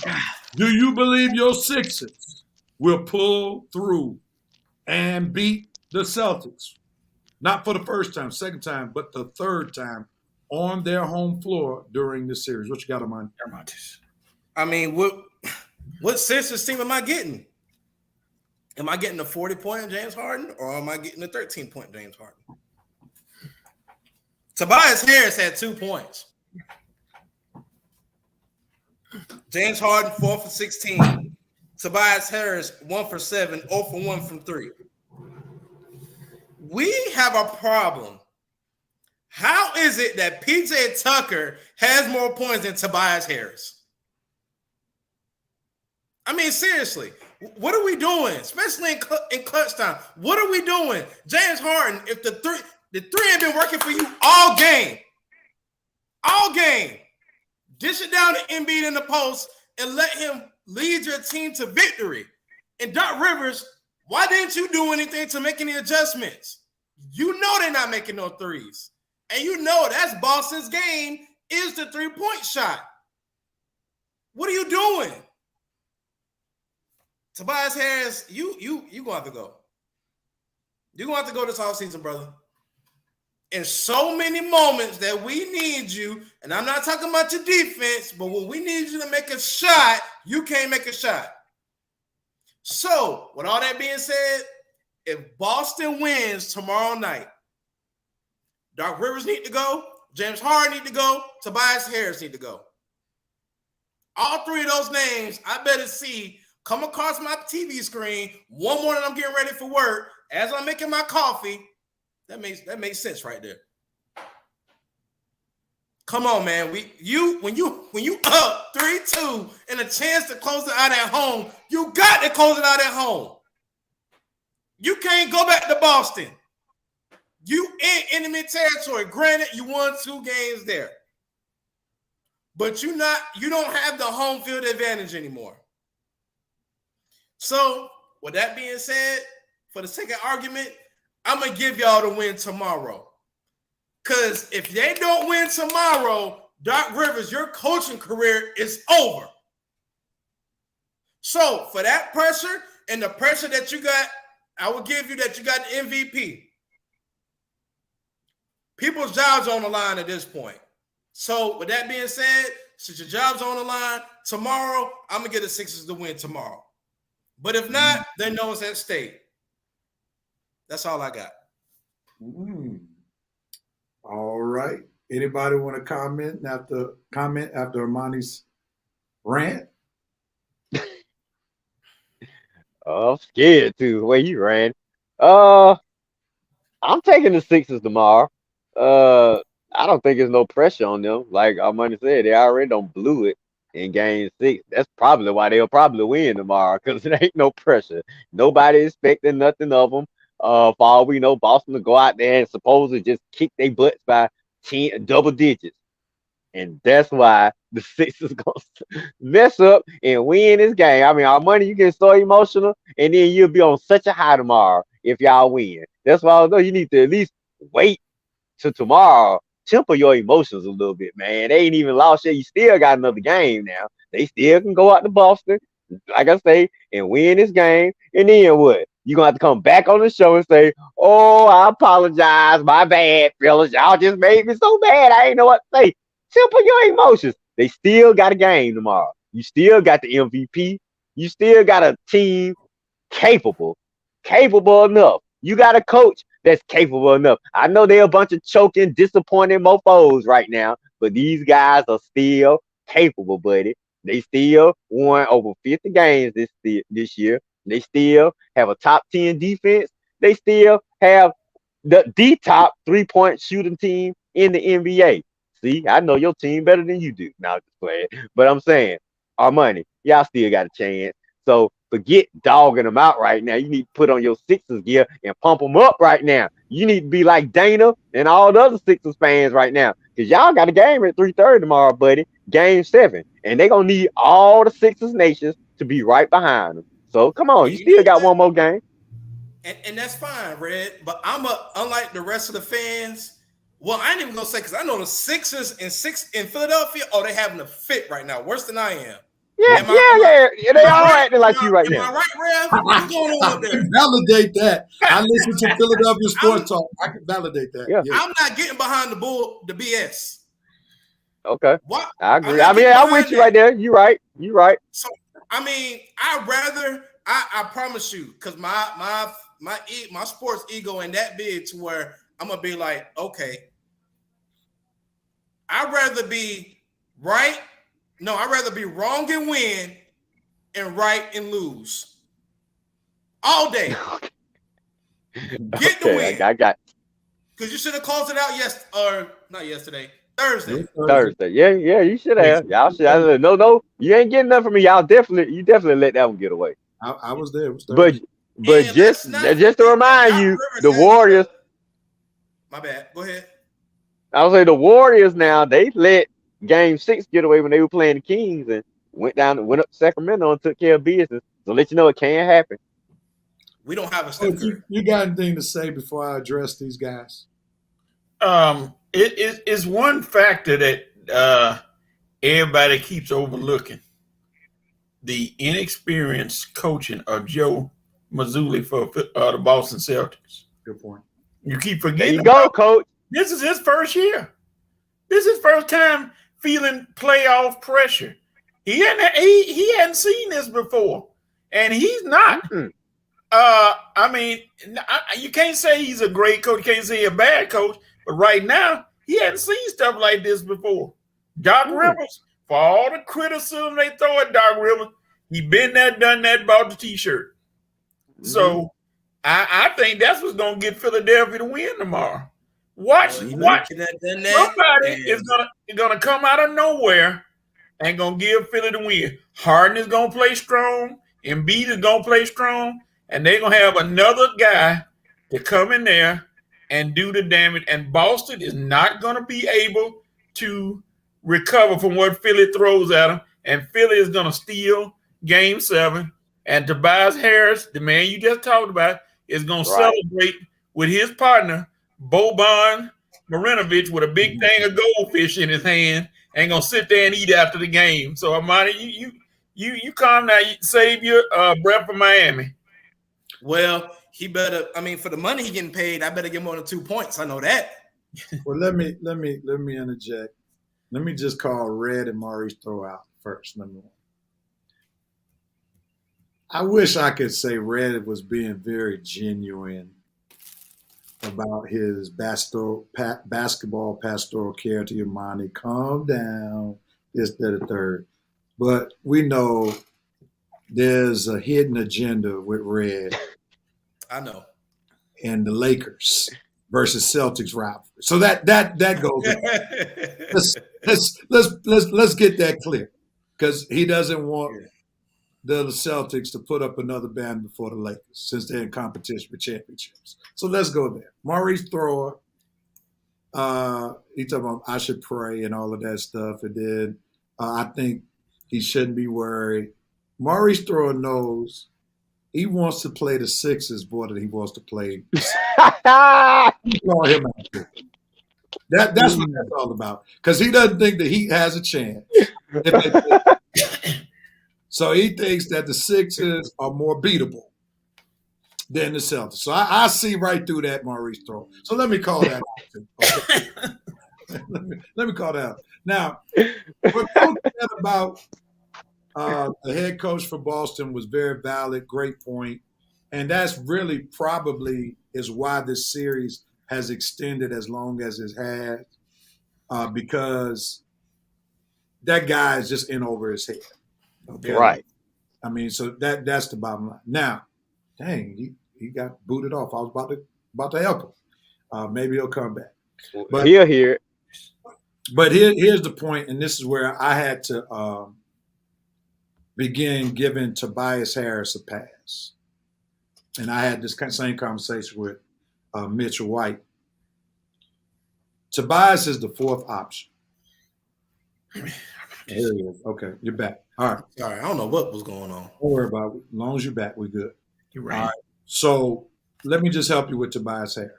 Do you believe your Sixers will pull through and beat the Celtics? Not for the first time, second time, but the third time on their home floor during this series. What you got, Armani? I mean, what Sixers team am I getting? Am I getting a 40-point James Harden, or am I getting a 13-point James Harden? Tobias Harris had 2 points. James Harden, 4 for 16. Tobias Harris, 1 for 7, 0 for 1 from 3. We have a problem. How is it that PJ Tucker has more points than Tobias Harris? I mean, seriously, what are we doing? Especially in clutch time. What are we doing? James Harden, if the three had been working for you all game, dish it down to Embiid in the post and let him lead your team to victory. And Doc Rivers, why didn't you do anything to make any adjustments? You know they're not making no threes. And you know that's Boston's game is the 3-point shot. What are you doing? Tobias Harris, you gonna have to go. You're gonna have to go this offseason, brother. In so many moments that we need you, and I'm not talking about your defense, but when we need you to make a shot, you can't make a shot. So, with all that being said, if Boston wins tomorrow night, Doc Rivers need to go, James Harden need to go, Tobias Harris need to go. All three of those names I better see come across my TV screen one morning I'm getting ready for work as I'm making my coffee. That makes sense right there. Come on, man. When you up 3-2 and a chance to close it out at home, you got to close it out at home. You can't go back to Boston. You in enemy territory. Granted, you won 2 games there. But you don't have the home field advantage anymore. So, with that being said, for the sake of argument, I'm going to give y'all the win tomorrow. Because if they don't win tomorrow, Doc Rivers, your coaching career is over. So, for that pressure and the pressure that you got, I will give you that you got the MVP. People's jobs are on the line at this point. So, with that being said, since your job's on the line, tomorrow, I'm going to get the Sixers to win tomorrow. But if not, they know it's at stake. That's all I got. All right. Anybody want to comment after Armani's rant? I'm scared too. The way you ran. I'm taking the Sixers tomorrow. I don't think there's no pressure on them. Like Armani said, they already don't blew it in Game 6. That's probably why they'll probably win tomorrow, because there ain't no pressure. Nobody expecting nothing of them. For all we know, Boston will go out there and supposedly just kick their butts by 10 double digits. And that's why the Sixers going to mess up and win this game. I mean, our money, you get so emotional, and then you'll be on such a high tomorrow if y'all win. That's why I know you need to at least wait till tomorrow. Temper your emotions a little bit, man. They ain't even lost yet. You still got another game now. They still can go out to Boston, like I say, and win this game. And then what? You're going to have to come back on the show and say, oh, I apologize. My bad, fellas. Y'all just made me so bad. I ain't know what to say. Temper your emotions. They still got a game tomorrow. You still got the MVP. You still got a team capable enough. You got a coach that's capable enough. I know they're a bunch of choking, disappointed mofos right now, but these guys are still capable, buddy. They still won over 50 games this year. They still have a top 10 defense. They still have the top 3-point shooting team in the NBA. See, I know your team better than you do. Now, just playing. But I'm saying, Armani, y'all still got a chance. So forget dogging them out right now. You need to put on your Sixers gear and pump them up right now. You need to be like Dana and all the other Sixers fans right now, because y'all got a game at 3:30 tomorrow, buddy. Game 7, and they're gonna need all the Sixers nations to be right behind them. So come on, you still got one more game. And that's fine, Red. But unlike the rest of the fans. Well, I ain't even gonna say, because I know the Sixers in Philadelphia. Oh, they having a fit right now, worse than I am. Yeah. They all acting like you right now. Am I right, Rev? What's going on up there? Validate that. I listen to Philadelphia Sports Talk. I can validate that. Yeah. I'm not getting behind the BS. Okay. What? I agree. I'm with you right there. You right. So I promise you, because my sports ego ain't that big to where I'm gonna be like, okay, I'd rather be right. No, I'd rather be wrong and win and right and lose all day. Get the win. I got. Because you should have closed it out not yesterday, Thursday. Thursday. Yeah, you should have. Y'all should have. No, you ain't getting nothing from me. You definitely let that one get away. I was there. But just to remind you, the Warriors. My bad. Go ahead. I was saying the Warriors now, they let Game 6 get away when they were playing the Kings and went up to Sacramento and took care of business. So let you know it can happen. We don't have a Steph Curry. You got anything to say before I address these guys? It is one factor that everybody keeps overlooking: the inexperienced coaching of Joe Mazzulla for the Boston Celtics. Good point. You keep forgetting. There you go, Coach. This is his first year. This is his first time feeling playoff pressure. He hadn't seen this before, and he's not. Mm-hmm. You can't say he's a great coach. You can't say he's a bad coach. But right now, he hadn't seen stuff like this before. Doc Rivers, for all the criticism they throw at Doc Rivers, he been there, done that, bought the T-shirt. Mm-hmm. So I think that's what's going to get Philadelphia to win tomorrow. Watch. Somebody is gonna come out of nowhere and gonna give Philly the win. Harden is gonna play strong, Embiid is gonna play strong, and they're gonna have another guy to come in there and do the damage. And Boston is not gonna be able to recover from what Philly throws at them. And Philly is gonna steal Game 7. And Tobias Harris, the man you just talked about, is gonna celebrate with his partner Boban Marinovic with a big thing of goldfish in his hand and gonna sit there and eat after the game. So Armani, you calm down, you save your breath for Miami. Well, he better. I mean, for the money he getting paid, I better get more than 2 points. I know that. Well, let me interject. Let me just call Red and Maurice throw out first. Number one. I wish I could say Red was being very genuine about his basketball pastoral care to Armani. Calm down, this, that, and third. But we know there's a hidden agenda with Red. I know. And the Lakers versus Celtics rivalry. So that goes. let's get that clear, because he doesn't want the Celtics to put up another band before the Lakers, since they're in competition for championships. So let's go there. Maurice Thrower, he talking about I should pray and all of that stuff. And then I think he shouldn't be worried. Maurice Thrower knows he wants to play the Sixers more than he wants to play. Call him out. That's what that's all about. Because he doesn't think the Heat has a chance. So he thinks that the Sixers are more beatable than the Celtics. So I see right through that, Maurice Thrower. So let me call that out. Okay. let me call that out. Now, what Coach said about the head coach for Boston was very valid, great point. And that's really probably is why this series has extended as long as it has, because that guy is just in over his head. Okay. Right. I mean, so that's the bottom line. Now, dang, he got booted off. I was about to help him. Maybe he'll come back. But he'll hear it. But here's the point, and this is where I had to begin giving Tobias Harris a pass. And I had this same conversation with Mitchell White. Tobias is the fourth option. Here he is. Okay, you're back. All right. Sorry, I don't know what was going on. Don't worry about it. As long as you're back, we're good. You're right. All right. So let me just help you with Tobias Harris.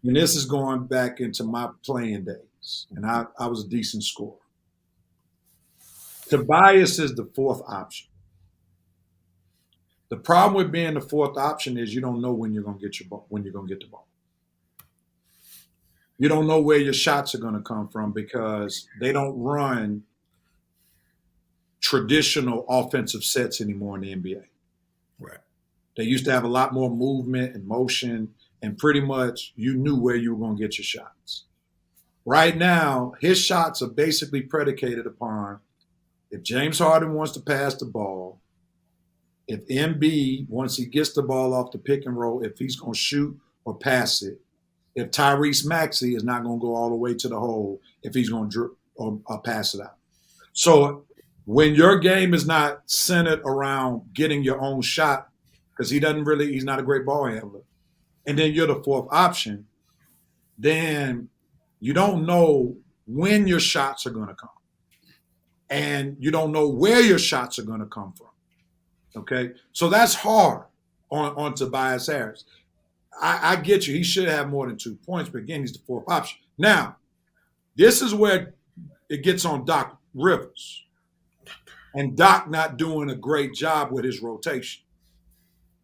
And this is going back into my playing days. And I was a decent scorer. Tobias is the fourth option. The problem with being the fourth option is you don't know when you're going to get the ball. You don't know where your shots are going to come from because they don't run traditional offensive sets anymore in the NBA. Right. They used to have a lot more movement and motion, and pretty much you knew where you were going to get your shots. Right now, his shots are basically predicated upon if James Harden wants to pass the ball, if Embiid, once he gets the ball off the pick and roll, if he's going to shoot or pass it, if Tyrese Maxey is not going to go all the way to the hole, if he's going to drip or pass it out. So when your game is not centered around getting your own shot, because he's not a great ball handler, and then you're the fourth option, then you don't know when your shots are going to come. And you don't know where your shots are going to come from. Okay? So that's hard on Tobias Harris. I get you. He should have more than 2 points, but again, he's the fourth option. Now, this is where it gets on Doc Rivers. And Doc not doing a great job with his rotation.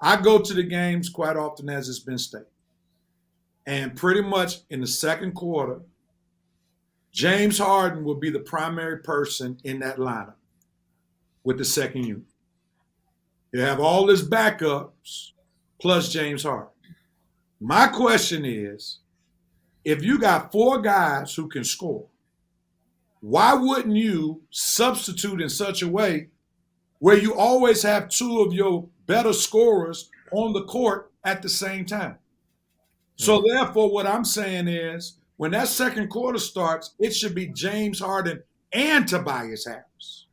I go to the games quite often, as it's been stated. And pretty much in the second quarter, James Harden will be the primary person in that lineup with the second unit. You have all his backups plus James Harden. My question is, if you got 4 guys who can score, why wouldn't you substitute in such a way where you always have 2 of your better scorers on the court at the same time? So therefore, what I'm saying is, when that second quarter starts, it should be James Harden and Tobias Harris,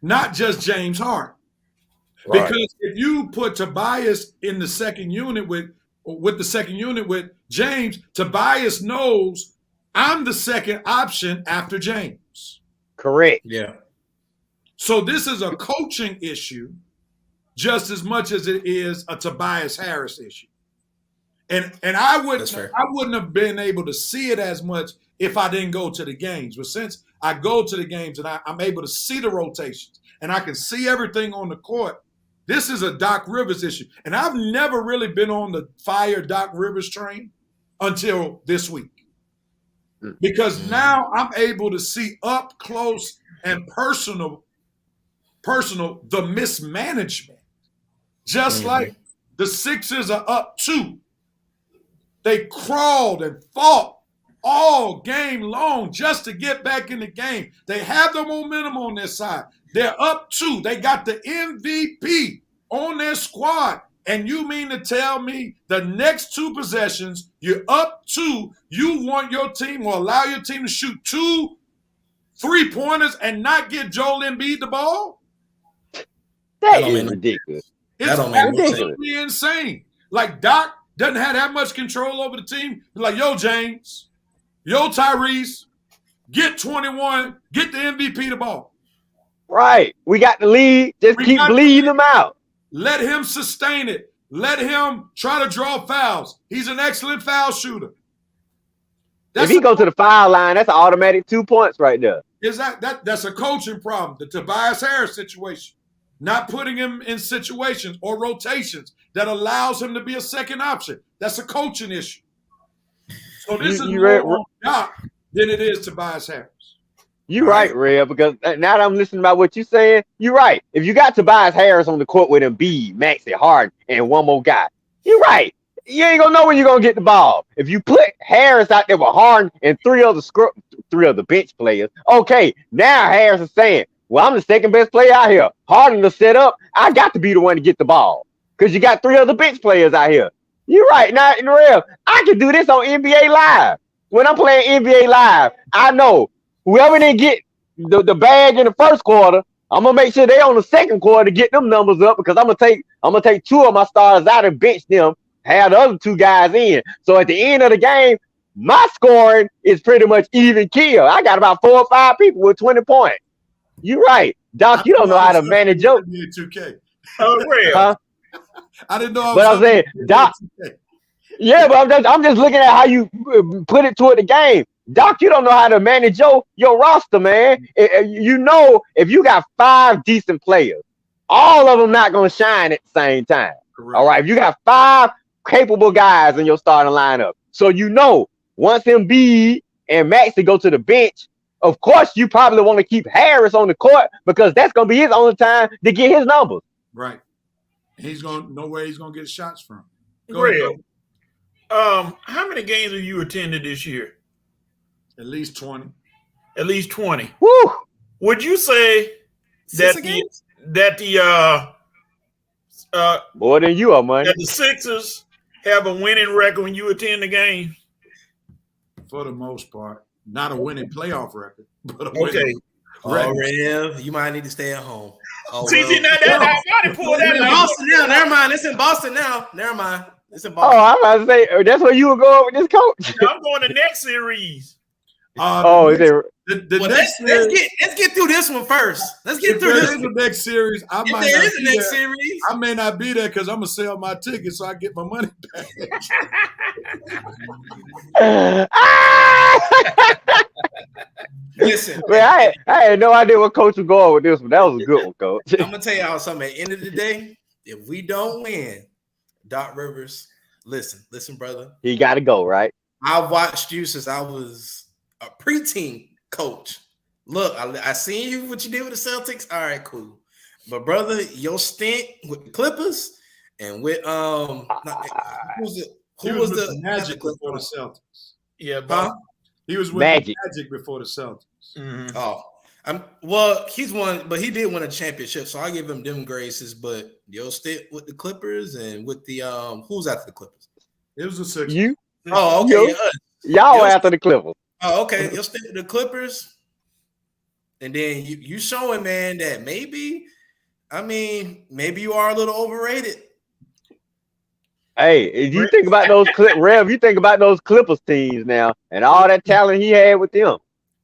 not just James Harden. Right. Because if you put Tobias in the second unit with James, Tobias knows I'm the second option after James. Correct. Yeah. So this is a coaching issue just as much as it is a Tobias Harris issue. And I wouldn't have been able to see it as much if I didn't go to the games. But since I go to the games and I'm able to see the rotations and I can see everything on the court, this is a Doc Rivers issue. And I've never really been on the fire Doc Rivers train until this week. Because now I'm able to see up close and personal the mismanagement. Just like the Sixers are up 2. They crawled and fought all game long just to get back in the game. They have the momentum on their side. They're up 2. They got the MVP on their squad. And you mean to tell me the next 2 possessions, you're up 2, you want your team or allow your team to shoot 2 3-pointers and not get Joel Embiid the ball? That is ridiculous. It's absolutely insane. Like Doc doesn't have that much control over the team. Be like, yo, James, yo, Tyrese, get 21, get the MVP the ball. Right. We got the lead. Just keep bleeding them out. Let him sustain it. Let him try to draw fouls. He's an excellent foul shooter. If he goes to the foul line, that's an automatic 2 points right there. That's a coaching problem. The Tobias Harris situation. Not putting him in situations or rotations that allows him to be a second option. That's a coaching issue. So this is more on Doc than it is Tobias Harris. You're right, Rev, because now that I'm listening about what you're saying, you're right. If you got Tobias Harris on the court with Embiid, Maxey, Harden, and one more guy, you're right. You ain't gonna know when you're gonna get the ball. If you put Harris out there with Harden and 3 other bench players, okay, now Harris is saying, well, I'm the second best player out here. Harden to set up. I got to be the one to get the ball because you got 3 other bench players out here. You're right. Now, in real, I can do this on NBA Live. When I'm playing NBA Live, I know whoever didn't get the bag in the first quarter, I'm gonna make sure they on the second quarter to get them numbers up because I'm gonna take 2 of my stars out and bench them have the other two guys in. So at the end of the game, my scoring is pretty much even kill. I got about 4 or 5 people with 20 points. You're right, Doc. You don't know how to manage your 2K. Real. huh? I didn't know. But I'm saying, Doc. Yeah, but I'm just looking at how you put it toward the game. Doc, you don't know how to manage your roster, man. You know, if you got 5 decent players, all of them not gonna shine at the same time. Correct. All right, if you got 5 capable guys in your starting lineup, so you know once Embiid and Maxey go to the bench, of course you probably want to keep Harris on the court because that's gonna be his only time to get his numbers. Right. He's gonna know where he's gonna get shots from. Real. How many games have you attended this year? At least 20. At least 20. Woo! Would you say that more than you are, man. that the Sixers have a winning record when you attend the game? For the most part, not a winning playoff record, but a Okay. winning Rev, you might need to stay at home. Oh, see, now that pull that in Boston now. Never mind. It's in Boston now. Never mind. It's in Boston. Oh, I'm about to say that's where you were going with this coach. I'm going to next series. Let's get through this one first. Let's get through this. The next series, series, I may not be there because I'm gonna sell my ticket so I get my money back. Listen, man, I had no idea what coach was going with this one. That was a good one, coach. I'm gonna tell y'all something. At the end of the day, if we don't win, Doc Rivers, listen, brother. He got to go, right? I've watched you since I was a preteen coach. Look, I seen you what you did with the Celtics. All right, cool. But brother, your stint with the Clippers and with who was the Magic before the Celtics? Yeah, but he was with Magic before the Celtics. Mm-hmm. Oh, he's won, but he did win a championship, so I give him them graces. But your stint with the Clippers and with the who's after the Clippers? It was the Sixers. You? Oh, okay. Y'all after the Clippers. Oh, okay. You'll stick to the Clippers, and then you showing, man, that maybe you are a little overrated. Hey, if you think about those you think about those Clippers teams now, and all that talent he had with them,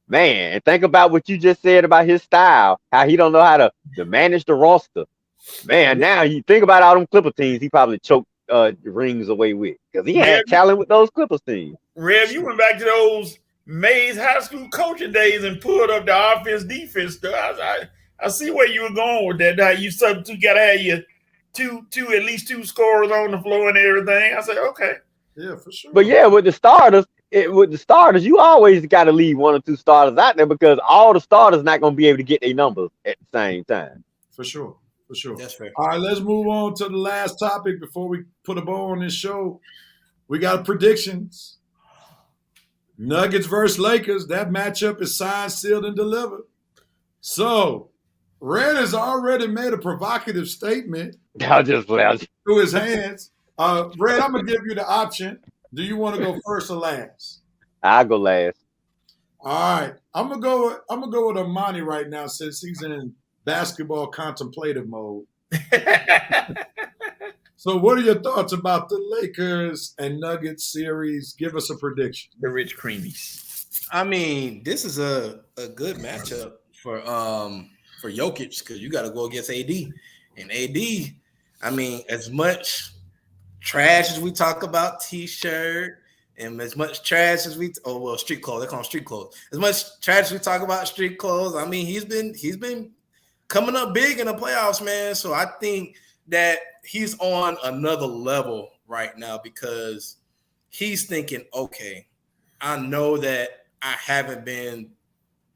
man. And think about what you just said about his style, how he don't know how to manage the roster, man. Now you think about all them Clipper teams, he probably choked rings away with because he had talent with those Clippers teams. Rev, you went back to those Mays High School coaching days and pulled up the offense defense stuff. I see where you were going with that. How you substitute got to have your at least two scorers on the floor and everything. I said, okay, yeah, for sure. But yeah, with the starters, you always got to leave 1 or 2 starters out there because all the starters not going to be able to get their numbers at the same time. For sure. That's fair. All right, let's move on to the last topic before we put a bow on this show. We got predictions. Nuggets versus Lakers. That matchup is signed, sealed, and delivered. So, Red has already made a provocative statement. I'll just through his hands. Red, I'm gonna give you the option. Do you want to go first or last? I'll go last. All right, I'm gonna go with Armani right now since he's in basketball contemplative mode. So what are your thoughts about the Lakers and Nuggets series? Give us a prediction. The rich creamies. I mean, this is a good matchup for Jokic because you got to go against AD. And AD, I mean, as much trash as we talk about T-shirt and as much trash as street clothes, they call them street clothes. As much trash as we talk about street clothes, I mean, he's been coming up big in the playoffs, man. So I think that he's on another level right now because he's thinking, okay, I know that I haven't been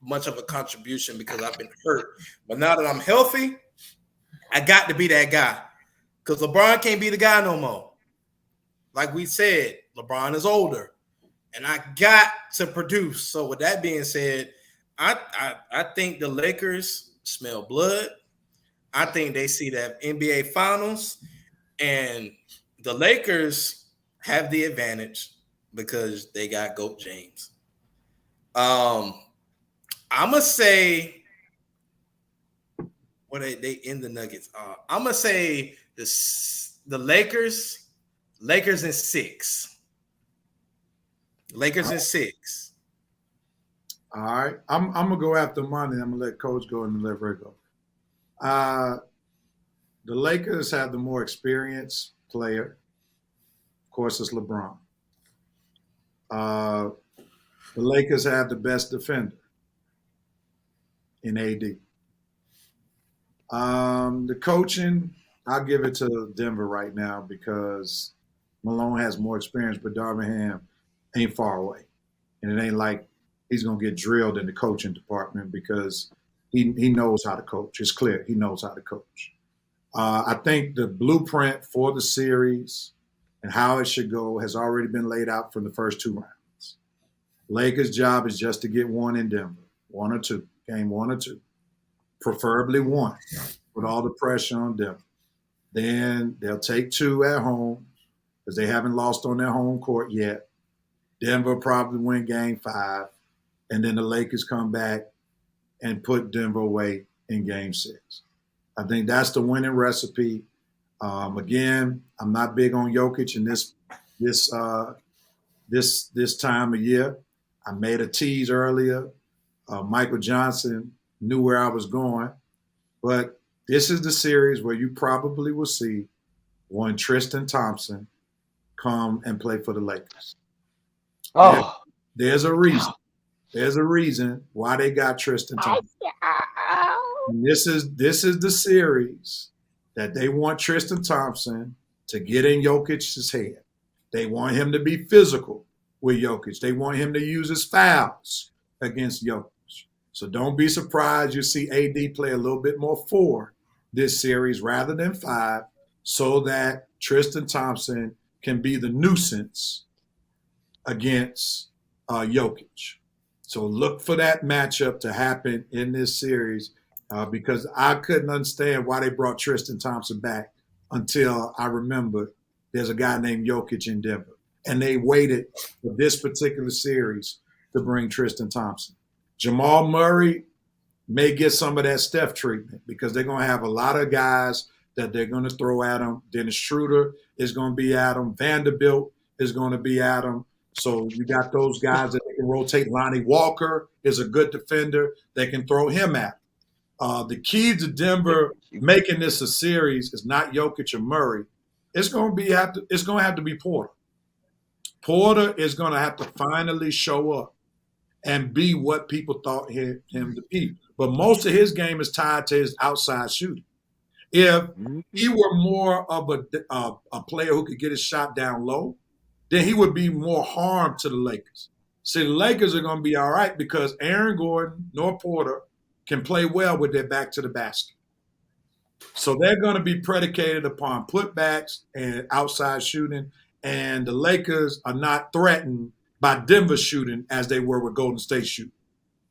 much of a contribution because I've been hurt. But now that I'm healthy, I got to be that guy because LeBron can't be the guy no more. Like we said, LeBron is older and I got to produce. So with that being said, I think the Lakers smell blood. I think they see that NBA Finals, and the Lakers have the advantage because they got GOAT James. I'm gonna say what they in the Nuggets. I'm gonna say the Lakers Lakers in 6. Lakers in 6. All right. I'm gonna go after money. I'm gonna let Coach go and let Ray go. The Lakers have the more experienced player. Of course, it's LeBron. The Lakers have the best defender in AD. The coaching, I'll give it to Denver right now because Malone has more experience, but Darvin Ham ain't far away. And it ain't like he's going to get drilled in the coaching department because he knows how to coach. It's clear he knows how to coach. I think the blueprint for the series and how it should go has already been laid out from the first 2 rounds. Lakers' job is just to get one in Denver, 1 or 2, game 1 or 2, preferably 1, with all the pressure on Denver. Then they'll take 2 at home because they haven't lost on their home court yet. Denver probably win game 5, and then the Lakers come back and put Denver away in game 6. I think that's the winning recipe. Again, I'm not big on Jokic in this time of year. I made a tease earlier. Michael Johnson knew where I was going, but this is the series where you probably will see one Tristan Thompson come and play for the Lakers. Oh, there's a reason. There's a reason why they got Tristan Thompson. And this is the series that they want Tristan Thompson to get in Jokic's head. They want him to be physical with Jokic. They want him to use his fouls against Jokic. So don't be surprised you see AD play a little bit more 4 this series rather than 5 so that Tristan Thompson can be the nuisance against Jokic. So look for that matchup to happen in this series because I couldn't understand why they brought Tristan Thompson back until I remembered there's a guy named Jokic in Denver. And they waited for this particular series to bring Tristan Thompson. Jamal Murray may get some of that Steph treatment because they're going to have a lot of guys that they're going to throw at him. Dennis Schroeder is going to be at him. Vanderbilt is going to be at him. So you got those guys that they can rotate. Lonnie Walker is a good defender. They can throw him at. The key to Denver making this a series is not Jokic or Murray. It's going to have to be Porter. Porter is going to have to finally show up and be what people thought him to be. But most of his game is tied to his outside shooting. If he were more of a player who could get his shot down low, then he would be more harm to the Lakers. See, the Lakers are going to be all right because Aaron Gordon nor Porter can play well with their back to the basket. So they're going to be predicated upon putbacks and outside shooting, and the Lakers are not threatened by Denver shooting as they were with Golden State shooting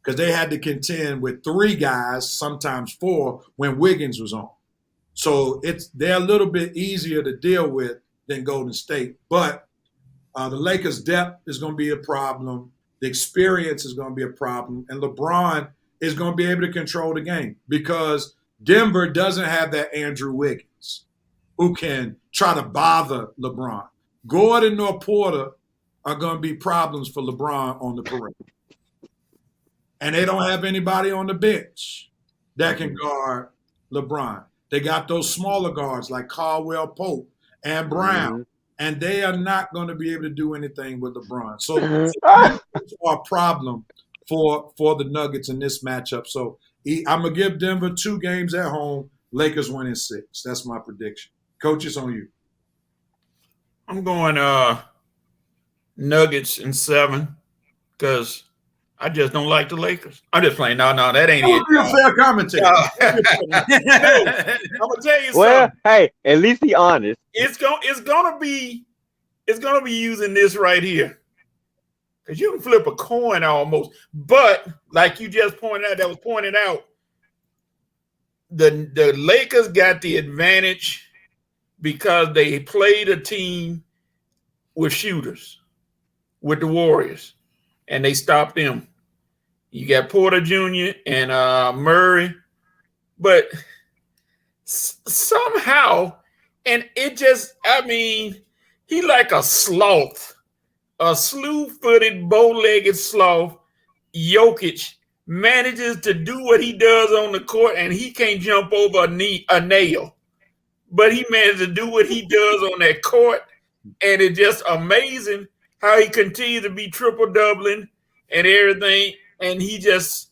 because they had to contend with 3 guys, sometimes 4, when Wiggins was on. So they're a little bit easier to deal with than Golden State, but the Lakers' depth is going to be a problem. The experience is going to be a problem. And LeBron is going to be able to control the game because Denver doesn't have that Andrew Wiggins who can try to bother LeBron. Gordon nor Porter are going to be problems for LeBron on the perimeter. And they don't have anybody on the bench that can guard LeBron. They got those smaller guards like Caldwell Pope and Brown. And they are not going to be able to do anything with LeBron. So it's a problem for the Nuggets in this matchup. So I'm going to give Denver 2 games at home. Lakers win in 6. That's my prediction. Coach, it's on you. I'm going Nuggets in 7 because I just don't like the Lakers. I'm just playing. No, that ain't it. Be a fair commentator. I'm gonna tell you well, something. Hey, at least he honest. It's gonna be using this right here because you can flip a coin almost. But like you just pointed out, the Lakers got the advantage because they played a team with shooters, with the Warriors, and they stopped them. You got Porter Jr. and Murray, but somehow, and it just, he like a sloth, a slew-footed, bow-legged sloth. Jokic manages to do what he does on the court, and he can't jump over a nail. But he managed to do what he does on that court, and it's just amazing how he continues to be triple-doubling and everything, and he just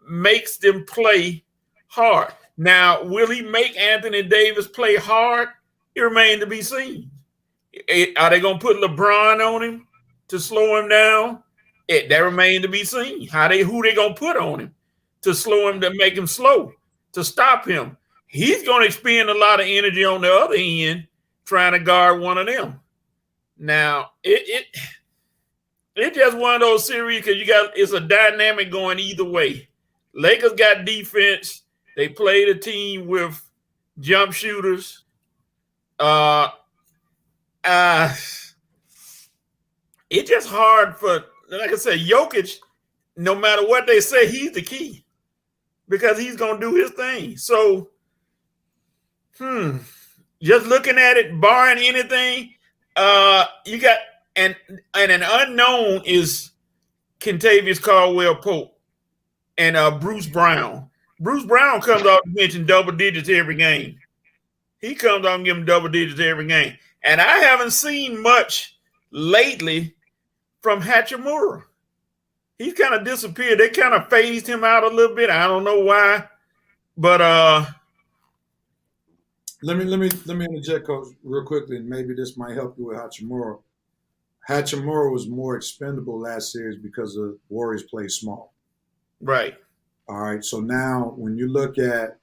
makes them play hard. Now, will he make Anthony Davis play hard? It remains to be seen. Are they going to put LeBron on him to slow him down? That remains to be seen. Who they going to put on him to slow him, to make him slow, to stop him? He's going to expend a lot of energy on the other end trying to guard one of them. Now, it's just one of those series because it's a dynamic going either way. Lakers got defense. They played a team with jump shooters. It's just hard for, like I said, Jokic, no matter what they say, he's the key because he's going to do his thing. So, just looking at it, barring anything, you got, and an unknown is Kentavious Caldwell-Pope and Bruce Brown. Bruce Brown comes off the bench in double digits every game. He comes on and gives him double digits every game. And I haven't seen much lately from Hachimura. He's kind of disappeared. They kind of phased him out a little bit. I don't know why. But let me interject, Coach, real quickly, and maybe this might help you with Hachimura. Hachimura was more expendable last series because the Warriors played small. Right. All right. So now when you look at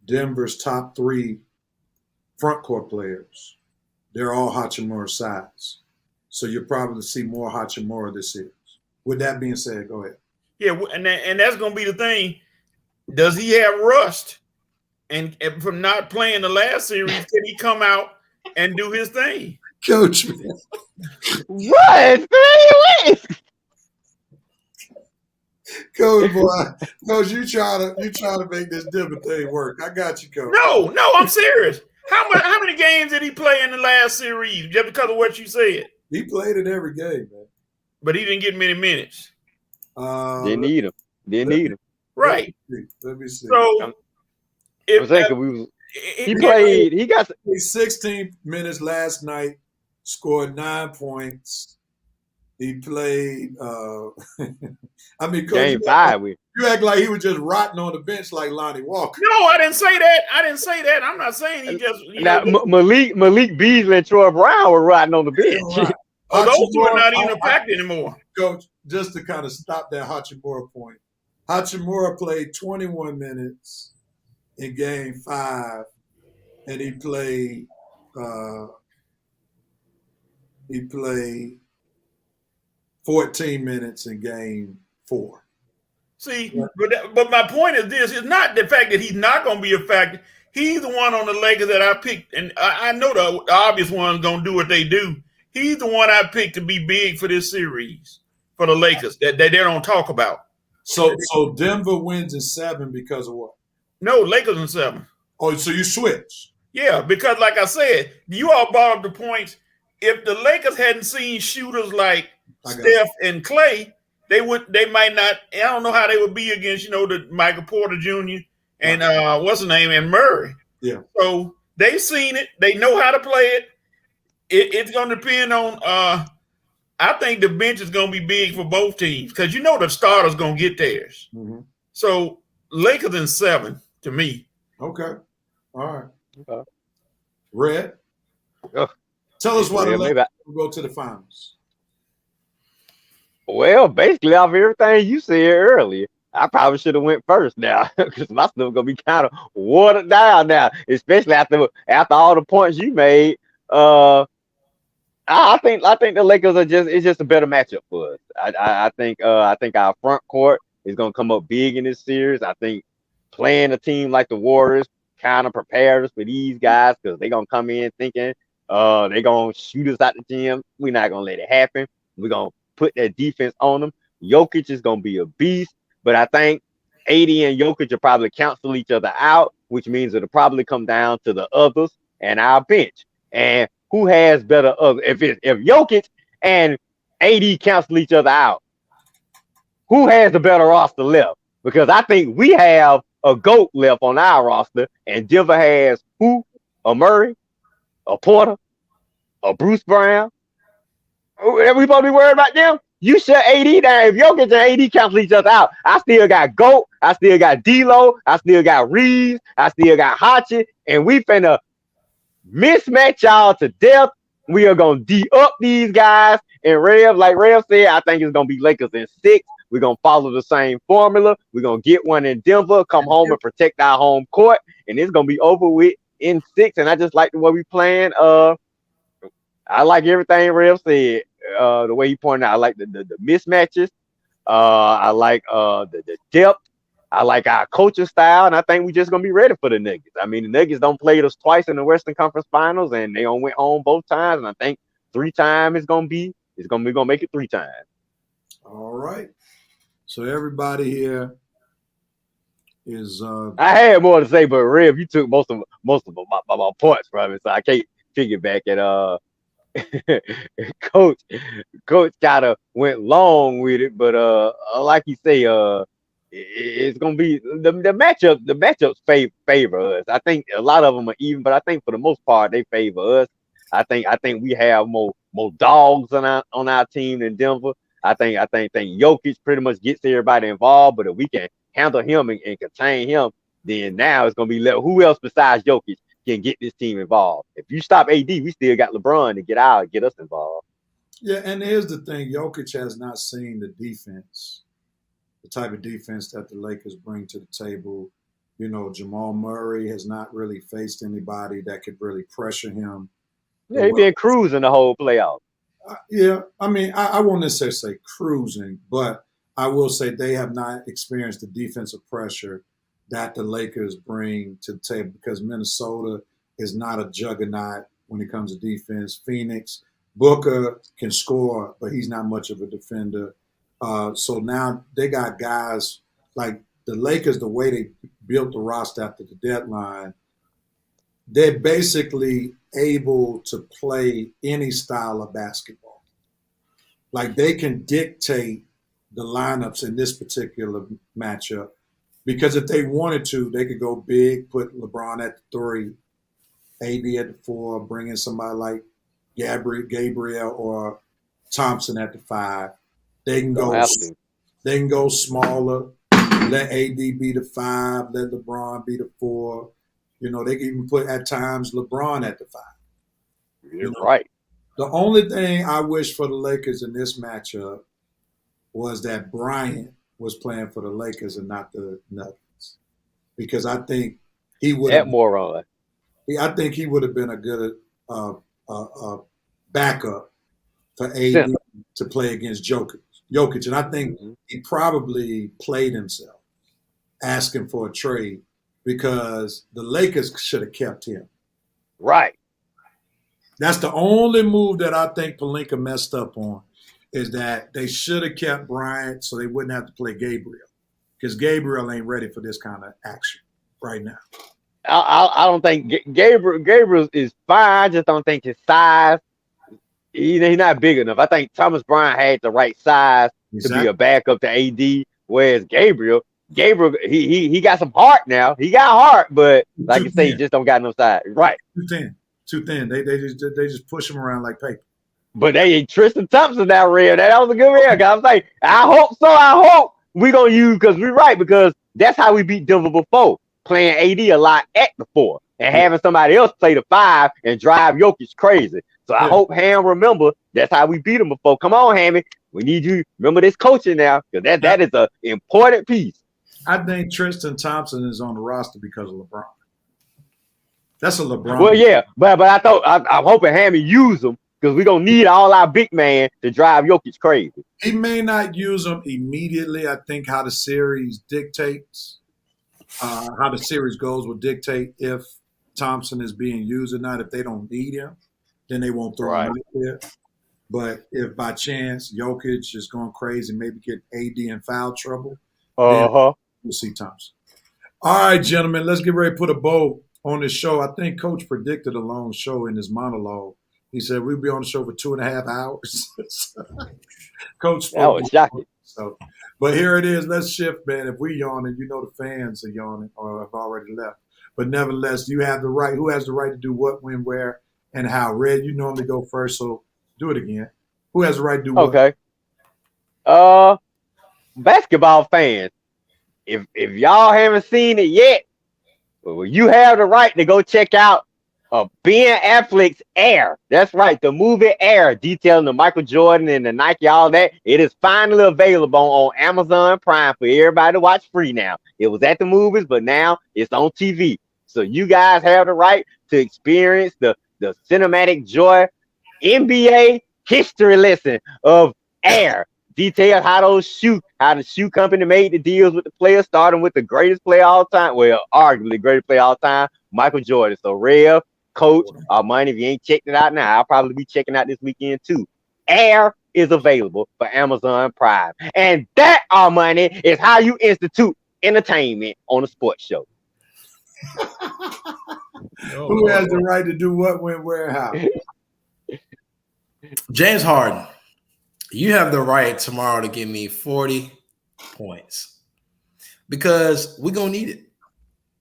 Denver's top 3 front court players, they're all Hachimura size. So you'll probably see more Hachimura this series. With that being said, go ahead. Yeah, and that's going to be the thing. Does he have rust? And from not playing the last series, can he come out and do his thing? Coach, What? Coach, boy, Coach, you try to make this Denver thing work. I got you, Coach. No, I'm serious. How many games did he play in the last series? Just because of what you said. He played in every game, man. But he didn't get many minutes. Didn't need him. Right. Let me see. So He got 16 minutes last night, scored 9 points. He played I mean, Coach, game 5. You act like he was just rotting on the bench like Lonnie Walker. No, I didn't say that. I'm not saying he just Malik Beasley and Troy Brown were riding on the bench. Right. Those two are not even a fact anymore. Coach, just to kind of stop that Hachimura point. Hachimura played 21 minutes in game 5, and he played 14 minutes in game 4. See, but my point is this: it's not the fact that he's not going to be a factor. He's the one on the Lakers that I picked, and I know the obvious one's going to do what they do. He's the one I picked to be big for this series for the Lakers that they don't talk about. So Denver wins in 7 because of what? No, Lakers in 7. Oh, so you switch? Yeah, because like I said, you all brought up the points. If the Lakers hadn't seen shooters like Steph and Clay, they might not. I don't know how they would be against the Michael Porter Jr. and what's his name and Murray. Yeah. So they've seen it. They know how to play it. It's going to depend on. I think the bench is going to be big for both teams because the starter's going to get theirs. Mm-hmm. So Lakers in 7 to me. Okay. All right. Okay. Red. Tell us why the Lakers will go to the finals. Well, basically off everything you said earlier, I probably should have went first now because my stuff gonna be kind of watered down now, especially after all the points you made. I think the Lakers it's just a better matchup for us. I think our front court is gonna come up big in this series. I think playing a team like the Warriors kind of prepares us for these guys because they're gonna come in thinking they're gonna shoot us out the gym. We're not gonna let it happen. We're gonna put that defense on them. Jokic is gonna be a beast, but I think AD and Jokic will probably cancel each other out, which means it'll probably come down to the others and our bench. And who has better if Jokic and AD cancel each other out, who has the better roster left? Because I think we have a GOAT left on our roster, and Denver has who? A Murray, a Porter, a Bruce Brown. We supposed to be worried about them? You shut AD down. If Jokic and AD cancel each other out, I still got GOAT, I still got D'Lo, I still got Reeves, I still got Hachi, and we finna mismatch y'all to death. We are gonna D-up these guys. And Rev, like Rev said, I think it's gonna be Lakers in 6. We're gonna follow the same formula. We're gonna get one in Denver, come home and protect our home court, and it's gonna be over with in 6. And I just like the way we playing. I like everything Rev said. The way he pointed out, I like the mismatches. I like the depth. I like our coaching style, and I think we just gonna be ready for the Nuggets. I mean, the Nuggets don't play us twice in the Western Conference Finals, and they went home both times. And I think 3 times we're gonna make it 3 times. All right. So everybody here is. I had more to say, but Rev, you took most of my points from it, so I can't figure back at Coach kind of went long with it, but like you say, it's gonna be the matchup. The matchups favor us. I think a lot of them are even, but I think for the most part they favor us. I think we have more dogs on our team than Denver. I think Jokic pretty much gets everybody involved, but if we can handle him and contain him, then now it's gonna be who else besides Jokic can get this team involved. If you stop AD, we still got LeBron to get us involved. Yeah, and here's the thing: Jokic has not seen the defense, the type of defense that the Lakers bring to the table. You know, Jamal Murray has not really faced anybody that could really pressure him. Yeah, he's been cruising the whole playoff. Yeah, I mean, I won't necessarily say cruising, but I will say they have not experienced the defensive pressure that the Lakers bring to the table, because Minnesota is not a juggernaut when it comes to defense. Phoenix, Booker can score, but he's not much of a defender. So now they got guys like the Lakers, the way they built the roster after the deadline, they're basically able to play any style of basketball. Like they can dictate the lineups in this particular matchup, because if they wanted to, they could go big, put LeBron at the 3, AD at the 4, bring in somebody like Gabriel or Thompson at the 5. They can go smaller, let AD be the 5, let LeBron be the 4. You know, they can even put at times LeBron at the 5. You're right. The only thing I wish for the Lakers in this matchup was that Bryant was playing for the Lakers and not the Nuggets, because I think he would have moron. I think he would have been a good backup for AD to play against Jokic, and I think he probably played himself asking for a trade, because the Lakers should have kept him. Right. That's the only move that I think Pelinka messed up on, is that they should have kept Bryant so they wouldn't have to play Gabriel, because Gabriel ain't ready for this kind of action right now. I don't think Gabriel is fine. I just don't think his size, he's not big enough. I think Thomas Bryant had the right size to be a backup to AD, whereas Gabriel, he got some heart now. He got heart, but like you say, he just don't got no size. Right. Too thin. They just push him around like paper. But they ain't Tristan Thompson now, real. That was a good real. I was like, I hope we're gonna use, because we're right, because that's how we beat Denver before, playing AD a lot at the 4 and having somebody else play the 5 and drive Jokic crazy. So I hope Ham remember that's how we beat him before. Come on, Hammy. We need you. Remember this coaching now, because that is an important piece. I think Tristan Thompson is on the roster because of LeBron. That's a LeBron. Well, yeah, but I'm hoping Hammy use him, because we're going to need all our big man to drive Jokic crazy. He may not use them immediately. I think how the series dictates, how the series goes will dictate if Thompson is being used or not. If they don't need him, then they won't throw him out there. But if by chance Jokic is going crazy, maybe get AD in foul trouble, then we'll see Thompson. All right, gentlemen, let's get ready to put a bow on this show. I think Coach predicted a long show in his monologue. He said we'd be on the show for 2.5 hours. Coach, that was shocking. So, but here it is. Let's shift, man. If we yawning, you know the fans are yawning or have already left. But nevertheless, you have the right. Who has the right to do what, when, where, and how? Red, you normally go first, so do it again. Who has the right to do what? Okay. Basketball fans, if y'all haven't seen it yet, well, you have the right to go check out Ben Affleck's Air. That's right, the movie Air, detailing the Michael Jordan and the Nike, all that. It is finally available on Amazon Prime for everybody to watch free now. It was at the movies, but now it's on TV. So you guys have the right to experience the cinematic joy NBA history lesson of Air. Details how the shoe company made the deals with the players, starting with the greatest player all time. Well, arguably the greatest player all time, Michael Jordan. So Rev, Coach, Armani, if you ain't checked it out now, I'll probably be checking out this weekend too. Air is available for Amazon Prime. And that, Armani, is how you institute entertainment on a sports show. Who has the right to do what, when, where, how? James Harden, you have the right tomorrow to give me 40 points because we're going to need it.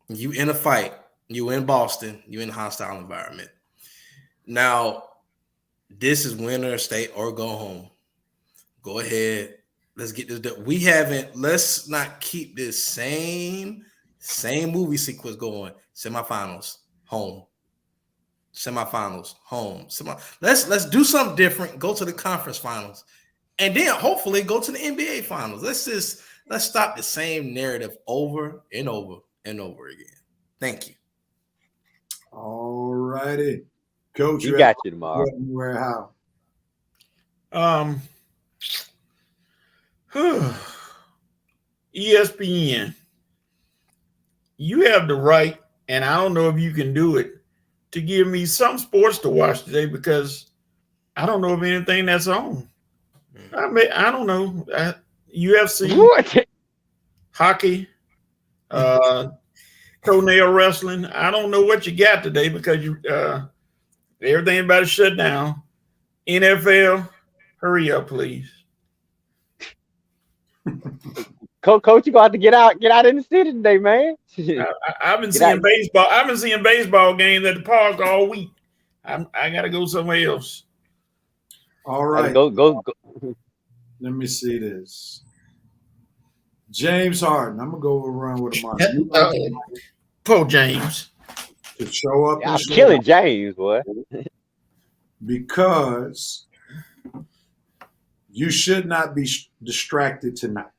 You in a fight. You in Boston. You in a hostile environment. Now, this is winner, stay, or go home. Go ahead. Let's get this done. Let's not keep this same movie sequence going. Semifinals, home. Semifinals, home. Let's do something different. Go to the conference finals. And then hopefully go to the NBA finals. Let's stop the same narrative over and over and over again. Thank you. All righty. Coach, you got you tomorrow. Where, how? ESPN, you have the right, and I don't know if you can do it, to give me some sports to watch today because I don't know of anything that's on. I don't know. UFC, what? Hockey, toenail wrestling. I don't know what you got today because everything about to shut down. NFL, hurry up, please. Coach, you gonna have to get out in the city today, man. I've been seeing baseball. I've been seeing baseball games at the park all week. I gotta go somewhere else. All right. Go. Let me see this. James Harden. I'm gonna go around with him. Poor James. To show up. I'm killing James, boy. Because you should not be distracted tonight.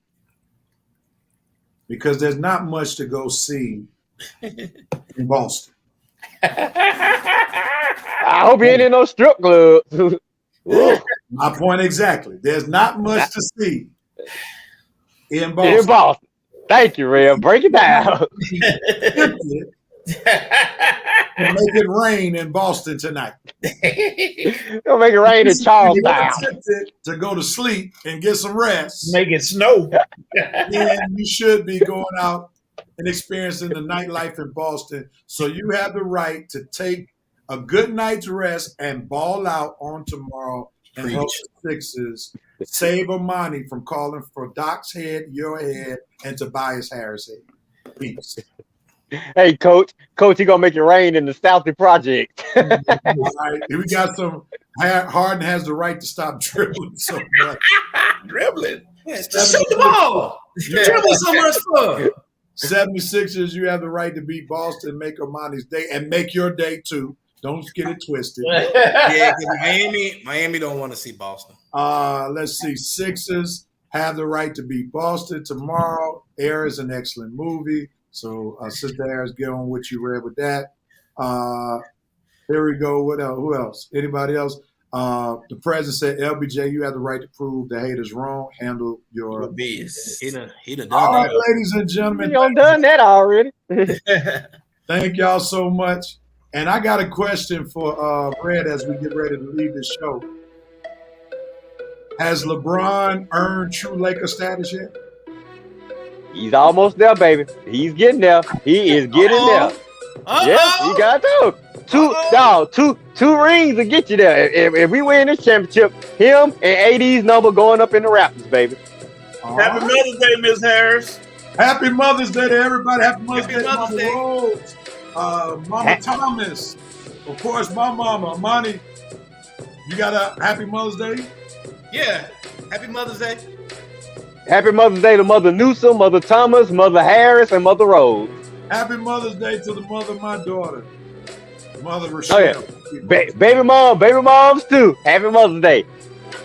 Because there's not much to go see in Boston. I hope you ain't in no strip club. My point exactly. There's not much to see in Boston. In Boston. Thank you, Ray. Break it down. Make it rain in Boston tonight. It'll make it rain in Charlestown. To go to sleep and get some rest. Make it snow. And you should be going out and experiencing the nightlife in Boston. So you have the right to take a good night's rest and ball out on tomorrow and help the Sixers save Armani from calling for Doc's head, your head, and Tobias Harris' head. Peace. Hey, Coach, you gonna make it rain in the Southie Project. All right. We got some. Harden has the right to stop dribbling so much. Dribbling? Yeah, just shoot the ball. You're dribbling so much fun. 76ers, you have the right to beat Boston, make Armani's day, and make your day too. Don't get it twisted. Yeah, Miami don't want to see Boston. Let's see. Sixers have the right to beat Boston tomorrow. Air is an excellent movie. So, Sister Harris, get on what you read with that. Here we go. What else? Who else? Anybody else? The president said, LBJ, you have the right to prove the haters wrong. Handle your business. He done all done right, that. ladies and gentlemen. He done that already. Thank y'all so much. And I got a question for Red as we get ready to leave this show. Has LeBron earned true Laker status yet? He's almost there, baby. He's getting there. He is getting there. Yes, he got to. two rings to get you there. If we win this championship, him and AD's number going up in the Raptors, baby. Happy Mother's Day, Miss Harris. Happy Mother's Day to everybody. Happy Mother's Day to Mama Rose, Mama Thomas. Of course, my mama, Armani. You got a Happy Mother's Day? Yeah. Happy Mother's Day. Happy Mother's Day to Mother Newsom, Mother Thomas, Mother Harris, and Mother Rose. Happy Mother's Day to the mother of my daughter, Mother Rochelle. Baby moms too. Happy Mother's Day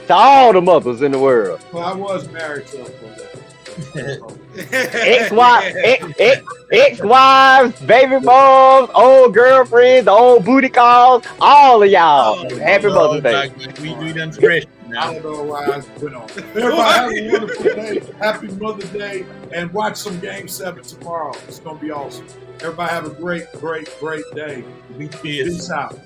to all the mothers in the world. Well, I was married to her for Ex-wives, baby moms, old girlfriends, old booty calls, all of y'all. Happy Mother's Day. We done fresh now. I don't know why I went on. Everybody have a wonderful day. Happy Mother's Day, and watch some Game 7 tomorrow. It's going to be awesome. Everybody have a great, great, great day. We Peace out.